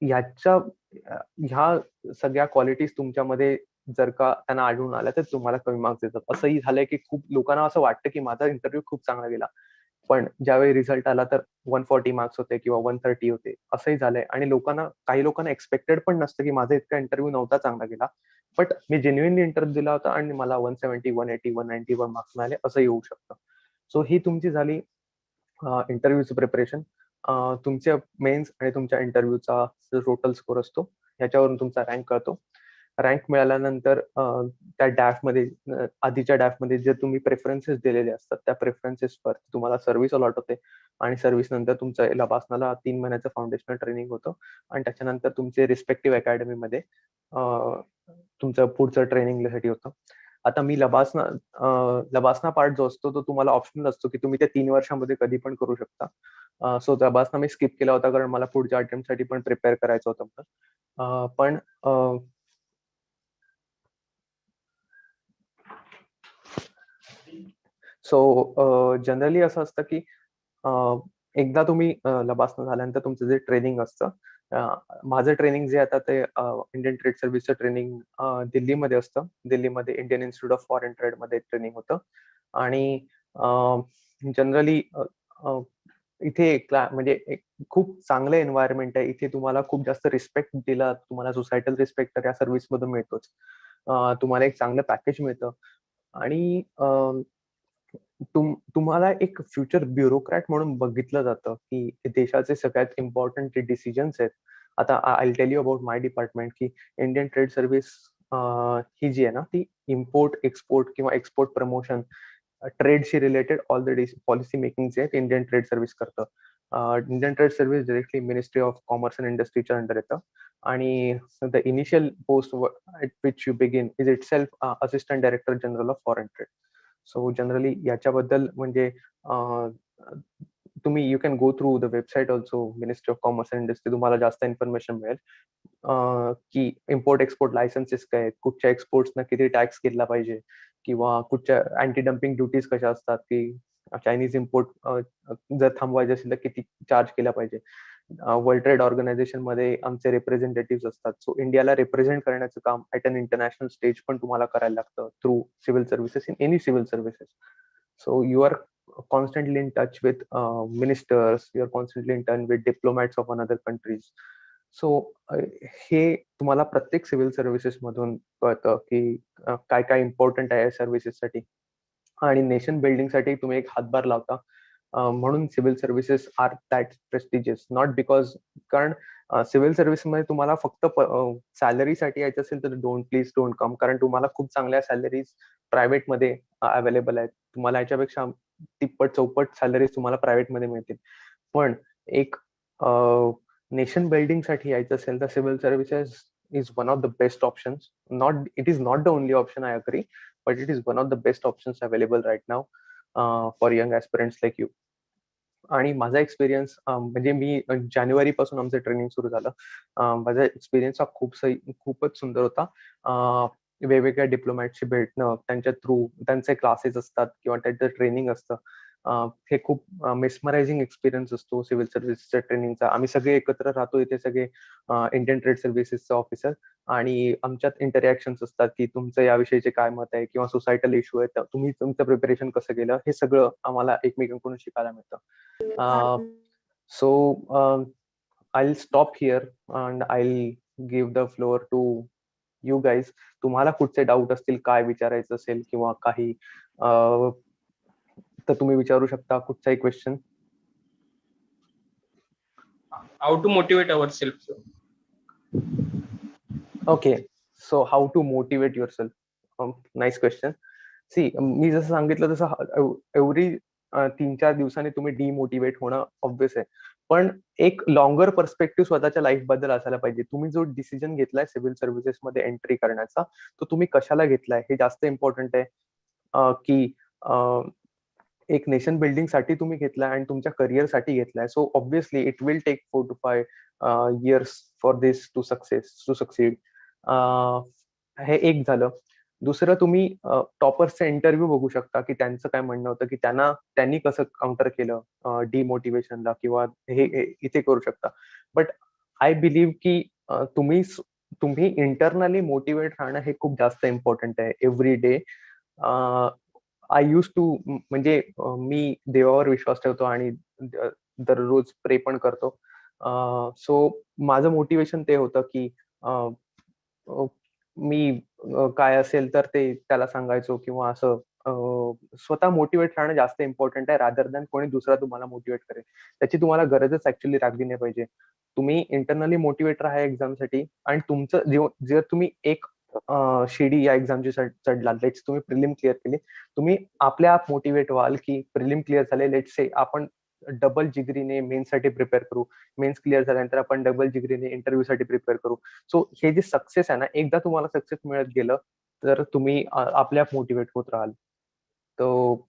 ह्या सगळ्या क्वालिटीज तुमच्यामध्ये जर का त्यांना आढळून आल्या तर तुम्हाला कमी मार्क्स देतात. असंही झालंय की खूप लोकांना असं वाटतं की माझा इंटरव्ह्यू खूप चांगला गेला पण ज्यावेळी रिझल्ट आला तर 140 मार्क्स होते किंवा 130 होते, असंही झालंय. आणि काही लोकांना एक्सपेक्टेड पण नसतं की माझा इतका इंटरव्ह्यू नव्हता चांगला गेला बट मी जेन्युइनली इंटरव्ह्यू दिला होता आणि मला 170, 180, 191 मार्क्स मिळाले, असंही होऊ शकतं. सो ही तुमची झाली इंटरव्ह्यूचं प्रिपरेशन. तुमच्या मेन्स आणि तुमच्या इंटरव्ह्यूचा जो टोटल स्कोर असतो ह्याच्यावरून तुमचा रँक कळतो. रँक मिळाल्यानंतर त्या आधीच्या डॅफमध्ये जे तुम्ही प्रेफरन्सेस दिलेले असतात त्या प्रेफरन्सेसवर तुम्हाला सर्व्हिस अलॉट होते आणि सर्व्हिस नंतर तुमचं लबासनाला 3 महिन्याचं फाउंडेशनल ट्रेनिंग होतं आणि त्याच्यानंतर तुमचे रिस्पेक्टिव्ह अकॅडमीमध्ये तुमचं पुढचं ट्रेनिंगसाठी होतं. आता मी लबासना पार्ट जो असतो तो तुम्हाला ऑप्शनल असतो की तुम्ही ते 3 वर्षामध्ये कधी पण करू शकता. सो लबासना मी स्किप केला होता कारण मला पुढच्या अटेम्प्टसाठी पण प्रिपेअर करायचं होतं. पण सो जनरली असं असतं की एकदा तुम्ही लबासना झाल्यानंतर तुमचं जे ट्रेनिंग असतं, माझं ट्रेनिंग जे आता ते इंडियन ट्रेड सर्व्हिसचं ट्रेनिंग दिल्लीमध्ये असतं. दिल्लीमध्ये Indian institute of foreign trade मध्ये ट्रेनिंग होतं आणि जनरली इथे म्हणजे एक खूप चांगलं एन्व्हायरमेंट आहे. इथे तुम्हाला खूप जास्त रिस्पेक्ट दिला, तुम्हाला सोसायटल रिस्पेक्ट तर या सर्व्हिस मधून मिळतोच. तुम्हाला एक चांगलं पॅकेज मिळतं आणि तुम्हाला एक फ्युचर ब्युरोक्रॅट म्हणून बघितलं जातं की देशाचे सगळ्यात इम्पॉर्टंट जे डिसिजन्स आहेत. आता I tell you about my department की इंडियन ट्रेड सर्व्हिस ही जी आहे ना ती इम्पोर्ट एक्सपोर्ट किंवा एक्सपोर्ट प्रमोशन ट्रेडशी related all the policy making जे आहेत इंडियन ट्रेड सर्व्हिस करतं. Indian trade service directly ministry of commerce and इंडस्ट्रीच्या अंडर येतं आणि the initial post at which you begin is itself assistant director general of foreign trade. So generally याच्याबद्दल म्हणजे तुम्ही you can go through the website also ministry of commerce and industry, तुम्हाला जास्त information मिळेल की import export licences काय आहेत, कुठच्या एक्सपोर्ट्सना किती टॅक्स घेतला पाहिजे किंवा कुठच्या अँटी डम्पिंग ड्युटीज कशा असतात, की चायनीज इम्पोर्ट जर थांबवायचे असेल तर किती चार्ज केला पाहिजे. वर्ल्ड ट्रेड ऑर्गनायझेशन मध्ये आमचे रिप्रेझेंटेटिव्ह असतात. सो इंडियाला रिप्रेझेंट करण्याचं काम ऍट अन इंटरनॅशनल स्टेज पण तुम्हाला करायला लागतं through civil services in any civil services. So you are constantly in touch with ministers, you're constantly in touch with diplomats of another countries. So हे तुम्हाला प्रत्येक सिव्हिल सर्व्हिसेस मधून कळतं की काय काय इम्पॉर्टंट आहे सर्व्हिसेससाठी आणि नेशन बिल्डिंग साठी तुम्ही एक हातभार लावता. म्हणून civil services are that prestigious, not because कारण सिव्हिल सर्व्हिस मध्ये तुम्हाला फक्त सॅलरीसाठी यायचं असेल तर प्लीज डोंट कम, कारण तुम्हाला खूप चांगल्या सॅलरीज प्रायव्हेट मध्ये अवेलेबल आहेत. तुम्हाला याच्यापेक्षा तिप्पट चौपट सॅलरीज तुम्हाला प्रायव्हेट मध्ये मिळतील. पण एक नेशन बिल्डिंग साठी यायचं असेल तर civil services is one of the best options. It is not the only option, I agree, but it is one of the best options available right now for young aspirants like you. आणि माझा experience म्हणजे मी जानेवारी पासून आमचं training सुरू झालं. माझा experience हा खूपच सुंदर होता. वेगवेगळ्या डिप्लोमॅटशी भेटणं, त्यांच्या थ्रू त्यांचे क्लासेस असतात किंवा त्यांचं ट्रेनिंग असतं, हे खूप मेस्मरायझिंग एक्सपिरियन्स असतो सिव्हिल सर्व्हिसेसच्या ट्रेनिंगचा. आम्ही सगळे एकत्र राहतो इथे, सगळे इंडियन ट्रेड सर्व्हिसेसचे ऑफिसर, आणि आमच्यात इंटरॅक्शन्स असतात की तुमचं याविषयीचे काय मत आहे किंवा सोसायटल इश्यू आहे, तुम्ही तुमचं प्रिपरेशन कसं केलं, हे सगळं आम्हाला एकमेकांकडून शिकायला मिळतं. So I'll stop here and I'll give the floor to you guys. तुम्हाला कुठचे डाऊट असतील, काय विचारायचं असेल किंवा काही तर तुम्ही विचारू शकता कुठचाही question. How to motivate ourselves? Okay, so how to motivate yourself, nice question. See, मी जसं सांगितलं तसं एव्हरी 3-4 दिवसांनी तुम्ही डिमोटिवेट होणं ऑब्विस आहे, पण एक लॉंगर पर्स्पेक्टिव्ह स्वतःच्या लाईफ बद्दल असायला पाहिजे. तुम्ही जो डिसिजन घेतलाय सिव्हिल सर्व्हिसेस मध्ये एंट्री करण्याचा, तो तुम्ही कशाला घेतलाय हे जास्त इम्पॉर्टंट आहे की एक नेशन बिल्डिंग साठी तुम्ही घेतलाय आणि तुमच्या करिअरसाठी घेतलाय. So obviously it will take 4 to 5 years for this to succeed. हे एक झालं. दुसरं, तुम्ही टॉपर्सचे इंटरव्ह्यू बघू शकता की त्यांचं काय म्हणणं होतं, की त्यांनी कसं काउंटर केलं डिमोटिवेशनला, किंवा हे इथे करू शकता. बट आय बिलीव्ह की तुम्ही इंटरनली मोटिवेट राहणं हे खूप जास्त इम्पॉर्टंट आहे every day. I use to, म्हणजे मी देवावर विश्वास ठेवतो आणि दररोज प्रे पण करतो. सो माझं मोटिवेशन ते होतं की मी काय असेल तर ते त्याला सांगायचो, किंवा असं स्वतः मोटिवेट राहणं जास्त इम्पॉर्टंट आहे रादर दॅन कोणी दुसरा तुम्हाला मोटिवेट करेल. त्याची तुम्हाला गरजच ऍक्च्युली लागली नाही पाहिजे. तुम्ही इंटरनली मोटिवेट राहा एक्झामसाठी, आणि तुमचं जर तुम्ही एक शिडी या एक्झामची चढला, लेट्स तुम्ही प्रिलिम क्लिअर केली, तुम्ही आपल्या आप मोटिवेट व्हाल की प्रिलिम क्लिअर झाले, लेट्स से आपण डबल जिगरीने मेन्स साठी प्रिपेअर करू, मेन्स क्लिअर झाल्यानंतर आपण डबल जिगरीने इंटरव्ह्यू साठी प्रिपेअर करू. सो हे जे सक्सेस आहे ना, एकदा तुम्हाला सक्सेस मिळत गेलं तर तुम्ही आपल्या आप मोटिवेट होत राहाल. तो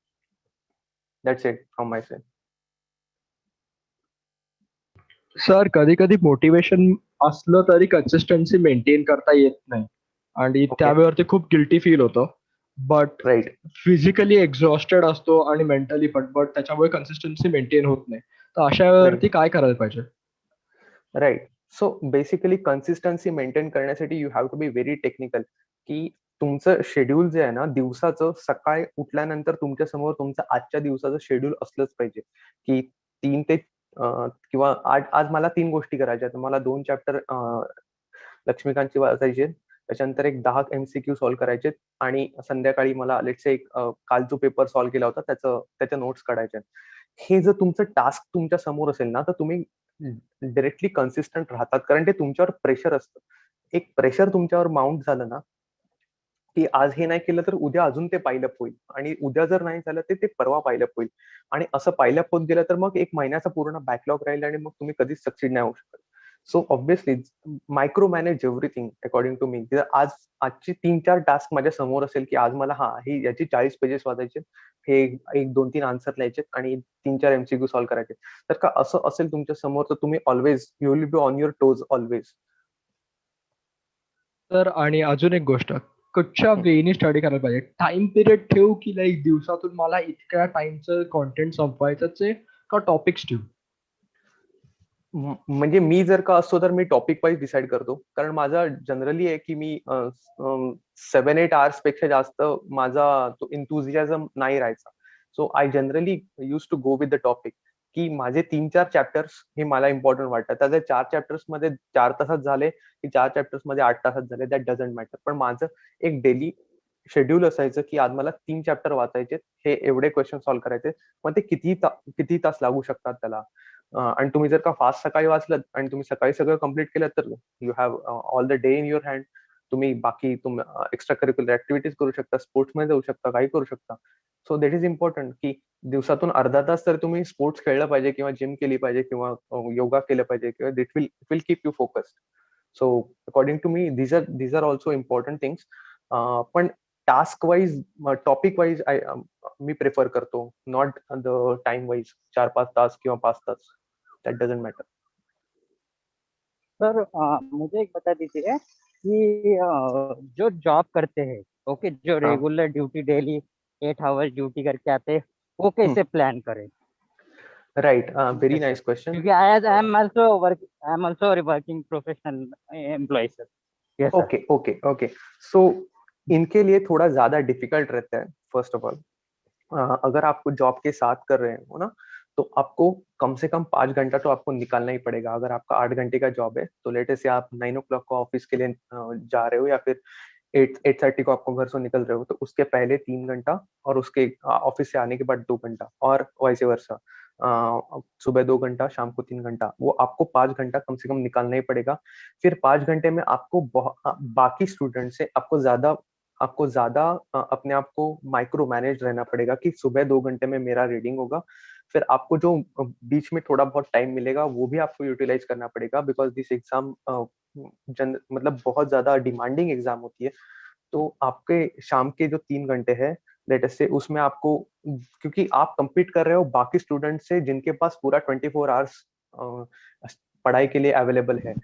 that's it from my side. Sir, कधी कधी मोटिवेशन असलं तरी कन्सिस्टन्सी मेंटेन करता येत नाही आणि त्यावेळेवरती खूप गिल्टी फील होतं. बट राईट, फिजिकली एक्झॉस्टेड असतो आणि मेंटली पण, बट त्याच्यामुळे कन्सिस्टन्सी मेंटेन होत नाही. तर अशा वेळेवरती काय करायला पाहिजे? Right. So basically consistency maintain करण्यासाठी you have to be very technical, की तुमचं शेड्यूल जे आहे ना दिवसाचं, सकाळी उठल्यानंतर तुमच्या समोर तुमचं आजच्या दिवसाचं शेड्यूल असलंच पाहिजे, की 3 ते किंवा आज मला 3 गोष्टी करायच्या, मला 2 चॅप्टर लक्ष्मीकांतची वाचायचे, त्याच्यानंतर एक 10 MCQ सॉल्व्ह करायचे, आणि संध्याकाळी मला लेट्स से एक काल जो पेपर सॉल्व्ह केला होता त्याच्या नोट्स काढायच्या. हे जर तुमचं टास्क तुमच्या समोर असेल ना, तर तुम्ही डायरेक्टली कन्सिस्टंट राहतात, कारण ते तुमच्यावर प्रेशर असतं. एक प्रेशर तुमच्यावर माउंट झालं ना, की आज हे नाही केलं तर उद्या अजून ते पायलअप होईल, आणि उद्या जर नाही झालं ते परवा पायलअप होईल, आणि असं पायलअप होत गेलं तर मग एक महिन्याचा पूर्ण बॅकलॉग राहील आणि मग तुम्ही कधीच सक्सीड नाही होऊ शकत. So obviously micro manage everything according to me. आजची 3-4 टास्क माझ्या समोर असेल की आज मला ही याची 40 पेजेस वाचायचे, हे 1-2-3 आन्सर लिहायचे आणि 3-4 MCQ सॉल्व्ह करायचे. तर का असं असेल तुमच्या समोर, तर तुम्ही always you will be on your toes always. तर आणि अजून एक गोष्ट, कुठच्या वेनी स्टडी करायला पाहिजे. टाइम पिरियड ठेवू की लाईक दिवसातून मला इतक्या टाइमचं कॉन्टेंट संपवायचंच आहे का टॉपिक्स ठेवू? म्हणजे मी जर का असतो तर मी टॉपिक वाईज डिसाईड करतो, कारण माझा जनरली आहे की मी 7-8 आवर्स पेक्षा जास्त माझा तो इंथुझियाझम नाही राहायचा. So I generally use to go with the topic, की माझे 3-4 चॅप्टर्स हे मला इम्पॉर्टंट वाटतात. त्याचे 4 चॅप्टर्स मध्ये 4 तासात झाले की 4 चॅप्टर्स मध्ये 8 तासात झाले, दॅट डझंट मॅटर. पण माझं एक डेली शेड्यूल असायचं की आज मला 3 चॅप्टर वाचायचे, हे एवढे क्वेश्चन सॉल्व्ह करायचे. मग ते किती तास लागू शकतात त्याला. आणि तुम्ही जर का फास्ट सकाळी वाचलं आणि तुम्ही सकाळी सगळं कम्प्लीट केलं तर you have all the day in your hand. तुम्ही बाकी एक्स्ट्रा करिक्युलर ऍक्टिव्हिटीज करू शकता, स्पोर्ट्स मध्ये जाऊ शकता, काही करू शकता. सो दॅट इज इम्पॉर्टंट की दिवसातून अर्धा तास तर तुम्ही स्पोर्ट्स खेळलं पाहिजे किंवा जिम केली पाहिजे किंवा योगा केलं पाहिजे किंवा that will keep you focused. So according to me these are also important things. पण टास्क वाईज, टॉपिक वाईज मी प्रेफर करतो, नॉट द टाइम वाईज 4-5 तास किंवा 5 तास. That doesn't matter. सर मुझे एक बता दीजिए कि जो जॉब करते हैं, ओके, जो हाँ. Regular duty daily 8 hours duty करके आते हैं, वो कैसे प्लान करें? Right, very nice question. क्योंकि I am also working professional employ sir. Yes sir. Okay. So इनके लिए थोड़ा ज्यादा डिफिकल्ट रहता है. फर्स्ट ऑफ ऑल, अगर आप जॉब के साथ कर रहे हो ना, तो आपको कम से कम 5 घंटा तो आपको निकालना ही पड़ेगा. अगर आपका 8 घंटे का जॉब है तो लेटेस्ट से आप 9 o'clock को ऑफिस के लिए जा रहे हो या फिर 8:30 को आपको घर से निकल रहे हो, तो उसके पहले 3 घंटा और उसके ऑफिस से आने के बाद 2 घंटा और वाइस वर्सा. सुबह 2 घंटा, शाम को 3 घंटा, वो आपको 5 घंटा कम से कम निकालना ही पड़ेगा. फिर 5 घंटे में आपको बाकी स्टूडेंट से आपको ज्यादा अपने आप को माइक्रो मैनेज रहना पड़ेगा कि सुबह 2 घंटे में मेरा रीडिंग होगा. फिर आपको जो बीच में थोड़ा बहुत टाइम मिलेगा वो भी आपको यूटिलाइज करना पड़ेगा, बिकॉज दिस एग्जाम मतलब बहुत ज्यादा डिमांडिंग एग्जाम होती है. तो आपके शाम के जो 3 घंटे है लेटेस्ट से, उसमें आपको, क्योंकि आप compete कर रहे हो बाकी स्टूडेंट से जिनके पास पूरा 24 आवर्स पढ़ाई के लिए अवेलेबल है,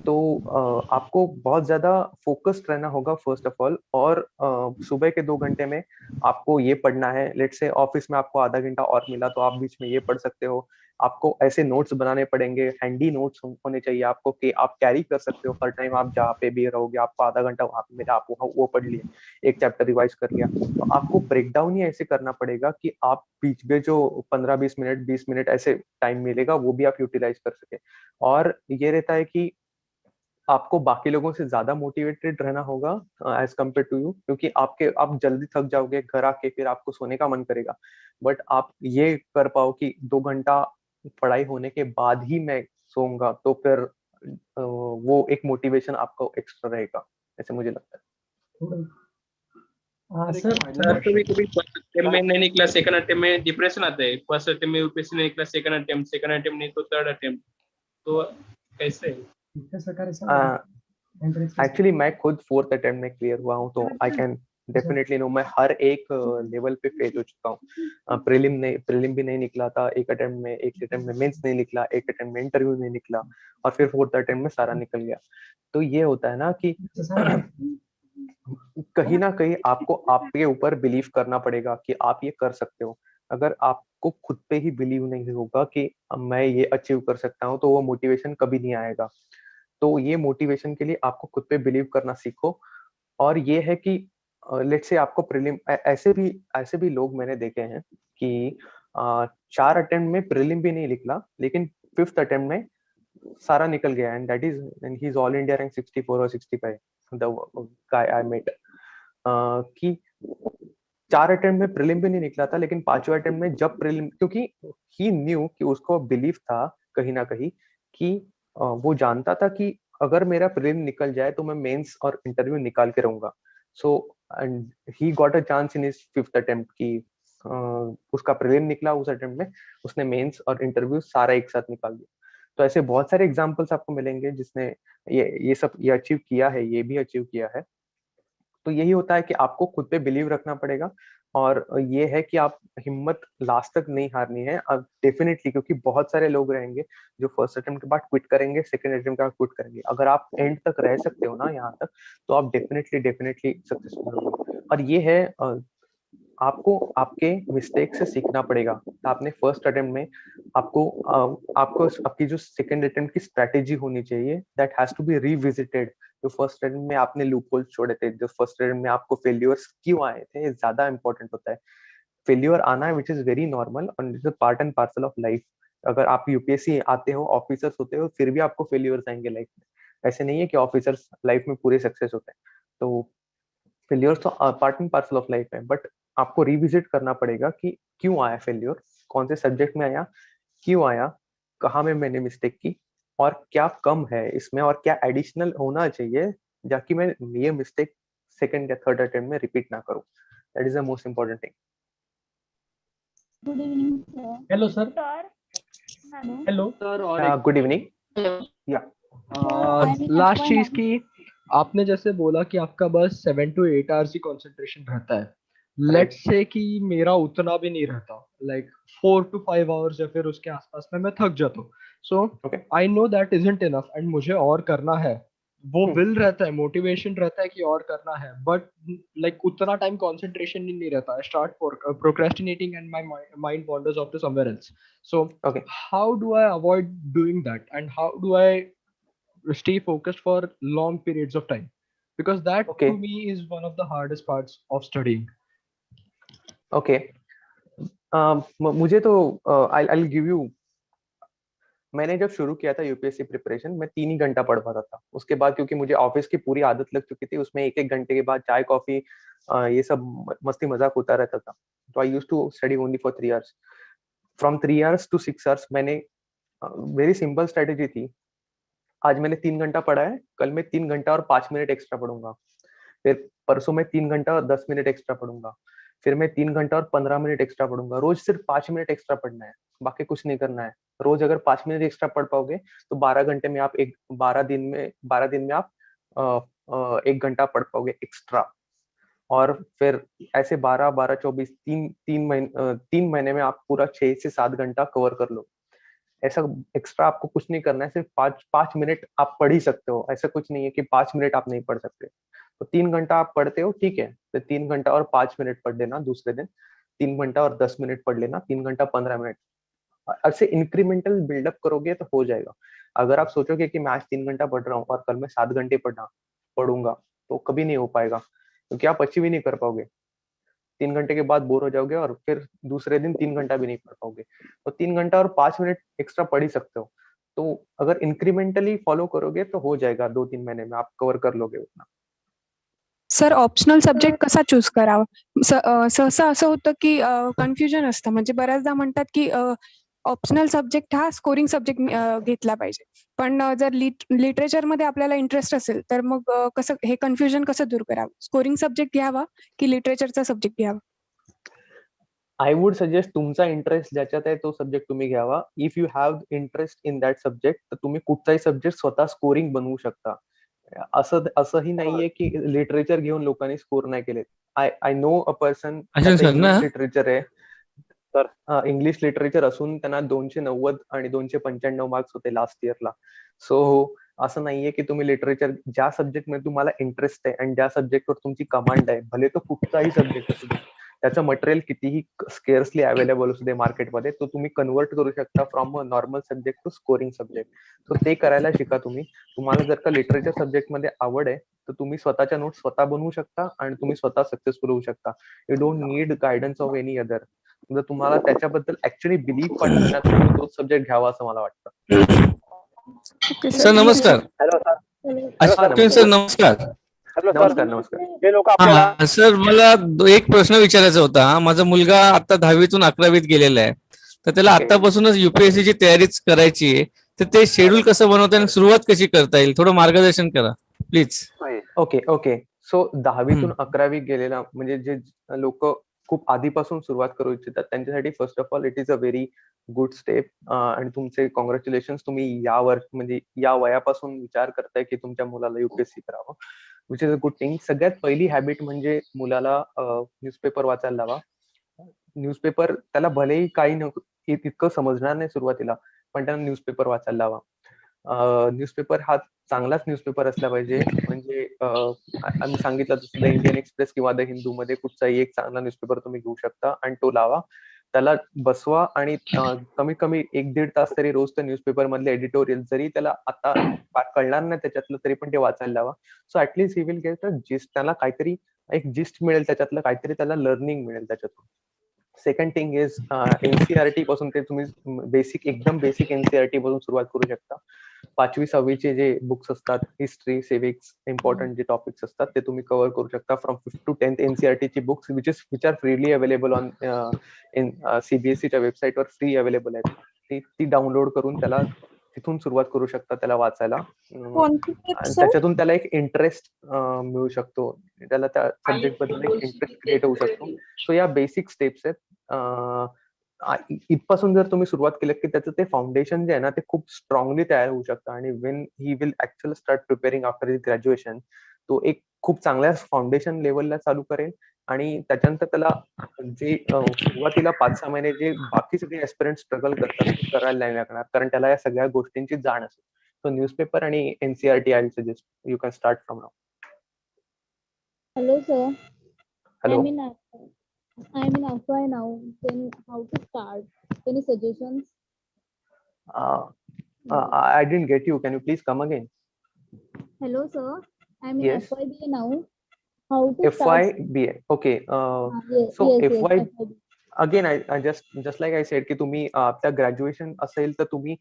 तो आपको बहुत ज्यादा फोकस्ड रहना होगा फर्स्ट ऑफ ऑल. और सुबह के 2 घंटे में आपको ये पढ़ना है. लेट से ऑफिस में आपको आधा घंटा और मिला तो आप बीच में ये पढ़ सकते हो. आपको ऐसे नोट्स बनाने पड़ेंगे, हैंडी नोट्स होने चाहिए आपको कि आप कैरी कर सकते हो हर टाइम आप जहाँ पे भी रहोगे. आपको आधा घंटा वहां पे मिला, आप वो पढ़ लिए, एक चैप्टर रिवाइज कर लिया. तो आपको ब्रेक डाउन ही ऐसे करना पड़ेगा कि आप बीच में जो 15-20 मिनट 20 मिनट ऐसे टाइम मिलेगा वो भी आप यूटिलाइज कर सके. और ये रहता है कि आपको बाकी लोगों से ज्यादा मोटिवेटेड रहना होगा एज कम्पेयर टू यू, क्योंकि आप जल्दी थक जाओगे, घर आके फिर आपको सोने का मन करेगा. बट आप ये कर पाओ कि 2 घंटा पढ़ाई होने के बाद ही मैं सोऊंगा, तो फिर वो एक मोटिवेशन आपको एक्स्ट्रा रहेगा, ऐसे मुझे लगता है. सर कभी कभी फर्स्ट अटेम्प्ट में नहीं निकला, सेकंड अटेम्प्ट में डिप्रेशन आता है. फर्स्ट अटेम्प्ट में यूपीएससी नहीं निकला, सेकंड अटेम्प्ट नहीं तो थर्ड अटेम्प्ट, तो कैसे? एक्चुअली मैं खुद 4th अटेम्प्ट में क्लियर हुआ हूँ, तो आई कैन डेफिनेटली नो. मैं हर एक लेवल पे फेल हो चुका हूँ. प्रीलिम भी नहीं निकला था एक अटेम्प्ट में मेंस नहीं निकला, एक अटेम्प्ट में इंटरव्यू नहीं निकला, और फिर 4th अटेम्प्ट में सारा निकल गया. तो ये होता है ना कि कहीं ना कहीं आपको आपके ऊपर बिलीव करना पड़ेगा कि आप ये कर सकते हो. अगर आपको खुद पे ही बिलीव नहीं होगा कि मैं ये अचीव कर सकता हूँ, तो वो मोटिवेशन कभी नहीं आएगा. तो ये मोटिवेशन के लिए आपको खुद पे बिलीव करना सीखो. और ये है कि लेट्स से आपको प्रीलिम, ऐसे भी लोग मैंने देखे हैं कि 4 अटेम्प्ट में प्रीलिम भी नहीं निकला, लेकिन 5th अटेम्प्ट में सारा निकल गया. And he is all India rank 64 और 65, द गाय आई मेट. कि 4 अटेम्प्ट में प्रीलिम भी नहीं निकला था, लेकिन 5वें अटेम्प्ट में जब प्रीलिम, क्योंकि ही न्यू कि उसको बिलीव था कहीं ना कहीं कि वो जानता था कि अगर मेरा प्रीलिम निकल जाए तो मैं मेंस और इंटरव्यू निकाल के रहूंगा. So and he got a chance in his 5th attempt कि उसका प्रीलिम निकला, उस अटेम्प्ट में उसने मेंस और इंटरव्यू सारा एक साथ निकाल दिया. तो ऐसे बहुत सारे एग्जांपल्स आपको मिलेंगे जिसने ये सब अचीव किया है, ये भी अचीव किया है. तो यही होता है कि आपको खुद पे बिलीव रखना पड़ेगा. और ये है कि आप हिम्मत लास्ट तक नहीं हारनी है अब डेफिनेटली, क्योंकि बहुत सारे लोग रहेंगे जो फर्स्ट अटेम्प्ट के बाद क्विट करेंगे, सेकंड अटेम्प्ट के बाद क्विट करेंगे। अगर आप एंड तक रह सकते हो ना यहाँ तक, तो आप डेफिनेटली डेफिनेटली सक्सेसफुल होंगे। और ये है आपको आपके मिस्टेक से सीखना पड़ेगा। तो आपने फर्स्ट अटेम्प्ट में आपको आपकी जो सेकंड अटेम्प्ट की स्ट्रेटेजी होनी चाहिए, that has to be revisited. जो फर्स्ट अटेम्प्ट में आपने लूप होल छोड़े थे, जो फर्स्ट अटेम्प्ट में आपको फेल्यूर्स क्यों आए थे, ये ज्यादा इंपॉर्टेंट होता है। फेल्यूर आना है विच इज वेरी नॉर्मल और it is part and parcel of life. अगर आप यूपीएससी आते हो, ऑफिसर्स होते हो, फिर भी आपको फेल्यूर्स आएंगे लाइफ में। ऐसे नहीं है कि ऑफिसर्स लाइफ में पूरे सक्सेस होते हैं। तो फेल्योर तो part and parcel of life है, बट आपको रिविजिट करना पड़ेगा कि क्यों आया फेल्योर, कौन से सब्जेक्ट में आया, क्यों आया, कहाँ में मैंने मिस्टेक की, और क्या कम है इसमें और क्या एडिशनल होना चाहिए, जाकि मैं ये मिस्टेक सेकंड या थर्ड अटेम्प्ट में रिपीट ना करूं। That is the most important thing. Good evening sir. Hello sir. Hello sir good evening. या लास्ट चीज की आपने जैसे बोला कि आपका बस 7 to 8 आवर्स ही कंसंट्रेशन रहता है। लेट्स से कि मेरा उतना भी नहीं रहता, लाइक 4 to 5 आवर्स या फिर उसके आसपास में मैं थक जाता हूँ। So I know that isn't enough end मुझे और करना है। वो विल रहता है, मोटिवेशन रहता है कि और करना है, बट लाइक उतना टाइम कंसंट्रेशन ही नहीं रहता। I start procrastinating and my mind wanders off to somewhere else. So how do I avoid doing that and how do I stay focused for long periods of time, because that to me is one of the hardest parts of studying. Okay. मुझे तो I'll give you, मैंने जब शुरू KIA था UPSC preparation, मैं 3 ही घंटा पढ़ पाता था। उसके बाद क्योंकि मुझे ऑफिस की पूरी आदत लग चुकी थी, उसमें एक एक घंटे के बाद चाय कॉफी ये सब मस्ती मजाक होता रहता था। तो I used to study only for 3 hours. From 3 hours to 6 hours मैंने वेरी सिंपल स्ट्रेटेजी थी। आज मैंने 3 घंटा पढ़ा है, कल मैं 3 घंटा और 5 मिनट एक्स्ट्रा पढ़ूंगा। फिर परसों मैं 3 घंटा और 10 मिनट एक्स्ट्रा पढ़ूंगा। फिर मैं 3 घंटा और 15 मिनट एक्स्ट्रा पढ़ूंगा। रोज सिर्फ 5 मिनट एक्स्ट्रा पढ़ना है, बाकी कुछ नहीं करना है। रोज अगर 5 मिनट एक्स्ट्रा पढ़ पाओगे तो 12 घंटे में आप 12 दिन में आप 1 घंटा पढ़ पाओगे एक्स्ट्रा। और फिर ऐसे 12 12 24 3 महीने में आप पूरा 6 से 7 घंटा कवर कर लो। ऐसा एक्स्ट्रा आपको कुछ नहीं करना है, सिर्फ 5 मिनट आप पढ़ ही सकते हो। ऐसा कुछ नहीं है कि 5 मिनट आप नहीं पढ़ सकते। तो 3 घंटा आप पढ़ते हो, ठीक है, तो 3 घंटा और 5 मिनट पढ़ लेना दूसरे दिन। 3 घंटा और 10 मिनट पढ़ लेना, 3 घंटा 15 मिनट। ऐसे इंक्रीमेंटल बिल्डअप करोगे तो हो जाएगा। अगर आप सोचोगे कि मैं आज 3 घंटा पढ़ रहा हूँ और कल मैं 7 घंटे पढ़ूंगा, तो कभी नहीं हो पाएगा, क्योंकि आप अचीव ही नहीं कर पाओगे। 3 घंटे के बाद बोर हो जाओगे और फिर दूसरे दिन 3 घंटा भी नहीं पढ़ पाओगे। तो 3 घंटा और 5 मिनट एक्स्ट्रा पढ़ ही सकते हो। तो अगर इंक्रीमेंटली फॉलो करोगे तो हो जाएगा, 2-3 महीने में आप कवर कर लोगे उतना। सर ऑप्शनल सब्जेक्ट कसा चूज करावा? सहसा असं होतं की कन्फ्युजन असतं, म्हणजे बऱ्याचदा म्हणतात की ऑप्शनल सब्जेक्ट हा स्कोरिंग सब्जेक्ट घेतला पाहिजे, पण जर लिटरेचर मध्ये आपल्याला इंटरेस्ट असेल तर मग कसं हे कन्फ्युजन कसं दूर करावं? स्कोरिंग सब्जेक्ट घ्यावा की लिटरेचरचा सब्जेक्ट घ्यावा? आय वुड सजेस्ट तुमचा इंटरेस्ट ज्याच्यात आहे तो सब्जेक्ट तुम्ही घ्यावा. If you have interest in that subject तर तुम्ही कुठचाही सब्जेक्ट स्वतः स्कोरिंग बनवू शकता. असंही नाहीये की लिटरेचर घेऊन लोकांनी स्कोर नाही केले. I know a person English literature आहे, तर इंग्लिश लिटरेचर असून त्यांना 290 आणि 295 मार्क्स होते लास्ट इयरला. सो असं नाहीये की तुम्ही लिटरेचर ज्या सब्जेक्ट मध्ये तुम्हाला इंटरेस्ट आहे आणि ज्या सब्जेक्टवर तुमची कमांड आहे, भले तो कुठचाही सब्जेक्ट असू दे, त्याचं मटेरियल कितीही स्केअर्सली अवेलेबल असू दे मार्केटमध्ये, तो तुम्ही कन्वर्ट करू शकता from a normal subject to scoring subject. So ते करायला शिका तुम्ही. तुम्हाला जर का लिटरेचर सब्जेक्ट मध्ये आवड आहे तर तुम्ही स्वतःच्या नोट्स स्वतः बनवू शकता आणि तुम्ही स्वतः सक्सेसफुल होऊ शकता. You don't need guidance of any other. जर तुम्हाला त्याच्याबद्दल ऍक्च्युअली बिलीव्ह वाटत ना, तुम्ही तोच सब्जेक्ट घ्यावा असं मला वाटतं. सर नमस्कार. अश्विन सर नमस्कार. नमस्कार. सर मला एक प्रश्न विचारायचा होता. माझा मुलगा आता 10वीतून 11वीत गेलेला आहे, तर त्याला आतापासूनच युपीएससी ची तयारीच करायची आहे, तर ते शेड्यूल कसं बनवता आणि सुरुवात कशी करता येईल, थोडं मार्गदर्शन करा प्लीज. ओके. सो 10वीतून 11वी गेलेला म्हणजे जे लोक खूप आधीपासून सुरुवात करू इच्छितात त्यांच्यासाठी first of all it is a very good step आणि तुमचे कॉंग्रॅच्युलेशन. तुम्ही म्हणजे या वयापासून विचार करताय की तुमच्या मुलाला युपीएससी करावं. Which is a good thing. सगळ्यात पहिली हॅबिट म्हणजे मुलाला न्यूजपेपर वाचायला लावा. न्यूजपेपर त्याला भलेही काही इतकं समजणार नाही सुरुवातीला, पण त्याला न्यूजपेपर वाचायला लावा. न्यूजपेपर हा चांगलाच न्यूजपेपर असला पाहिजे. म्हणजे आम्ही सांगितलं तसं द इंडियन एक्सप्रेस किंवा द हिंदू मध्ये कुठचाही एक चांगला न्यूजपेपर तुम्ही घेऊ शकता आणि तो लावा. त्याला बसवा आणि कमीत कमी 1-1.5 तास तरी रोज त्या न्यूजपेपर मधले एडिटोरियल, जरी त्याला आता कळणार नाही त्याच्यातलं, तरी पण ते वाचायला लावा. So at least he will get a gist. त्याला काहीतरी एक जिस्ट मिळेल त्याच्यातलं, काहीतरी त्याला लर्निंग मिळेल त्याच्यातून. सेकंड थिंग इज एनसीआरटी पासून ते तुम्ही एकदम बेसिक एनसीआरटी पासून सुरुवात करू शकता. 5वी-6वीचे जे बुक्स असतात, हिस्ट्री, सिविक्स, इम्पॉर्टंट जे टॉपिक्स असतात ते तुम्ही कव्हर करू शकता. फ्रॉम 5th to 10th एनसीआरटीची books which are freely available on सीबीएसईच्या वेबसाईटवर फ्री अवेलेबल आहेत. ती डाउनलोड करून त्याला तिथून सुरुवात करू शकता त्याला वाचायला. आणि त्याच्यातून त्याला एक इंटरेस्ट मिळू शकतो. त्याला त्या सब्जेक्ट बद्दल एक इंटरेस्ट क्रिएट होऊ शकतो. सो या बेसिक स्टेप्स आहेत. इथपासून जर तुम्ही सुरुवात केली की त्याचं ते फाउंडेशन जे आहे ना ते खूप स्ट्रॉंगली तयार होऊ शकतं. आणि when he will actually start preparing after his graduation, तो एक खूप चांगल्या फाउंडेशन लेवलला चालू करेल. आणि त्याच्यानंतर त्याला जे सुरुवातीला 5-6 महिने जे बाकी सगळे ऍस्पिरंट स्ट्रगल करतात ते करायला नाही लागणार, कारण त्याला या सगळ्या गोष्टींची जाण असेल. सो न्यूजपेपर आणि NCERT I will suggest you can start from now. Hello, sir. Hello. I'm in FY now. Then how to start? Any suggestions? I didn't get you. Can you please come again? Hello, sir. I'm in Yes. FYBA now. How to start? FYBA. Okay. Yes, So yes, FY FYBA. Again I just like I said की तुम्ही आपल्या graduation असेल तर तुम्ही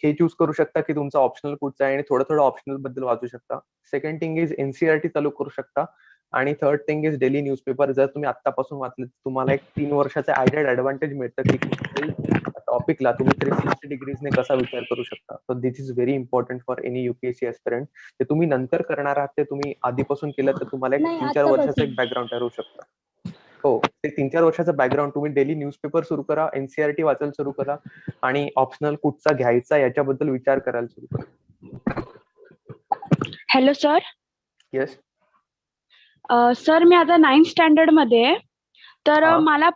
हे choose करू शकता की तुमचा ऑप्शनल कुठचा आहे आणि थोडं ऑप्शनल बद्दल वाचू शकता. सेकंड थिंग इज एनसीआरटी चालू करू शकता. आणि third thing is daily newspaper. जर तुम्ही आतापासून वाचले तुम्हाला एक 3 वर्षाचा ऍडेड ऍडव्हान्टेज मिळतं की कुठल्याही टॉपिकला तुम्ही 360 डिग्रीजने कसा विचार करू शकता. So this is very important for any UPSC aspirant. ते तुम्ही नंतर करणार आहात ते तुम्ही आधीपासून केलं तर तुम्हाला एक नाही, 3-4 वर्षाचा आत्तापासून. एक बॅकग्राऊंड तयार होऊ शकतं. हो, ते 3-4 वर्षाचं बॅकग्राऊंड तुम्ही डेली न्यूजपेपर सुरू करा, एनसीआरटी वाचायला सुरू करा आणि ऑप्शनल कुठचा घ्यायचा याच्याबद्दल विचार करायला सुरू करा. Hello sir. येस सर मी आता 9th स्टँडर्ड मध्ये आहे. तर हा. मला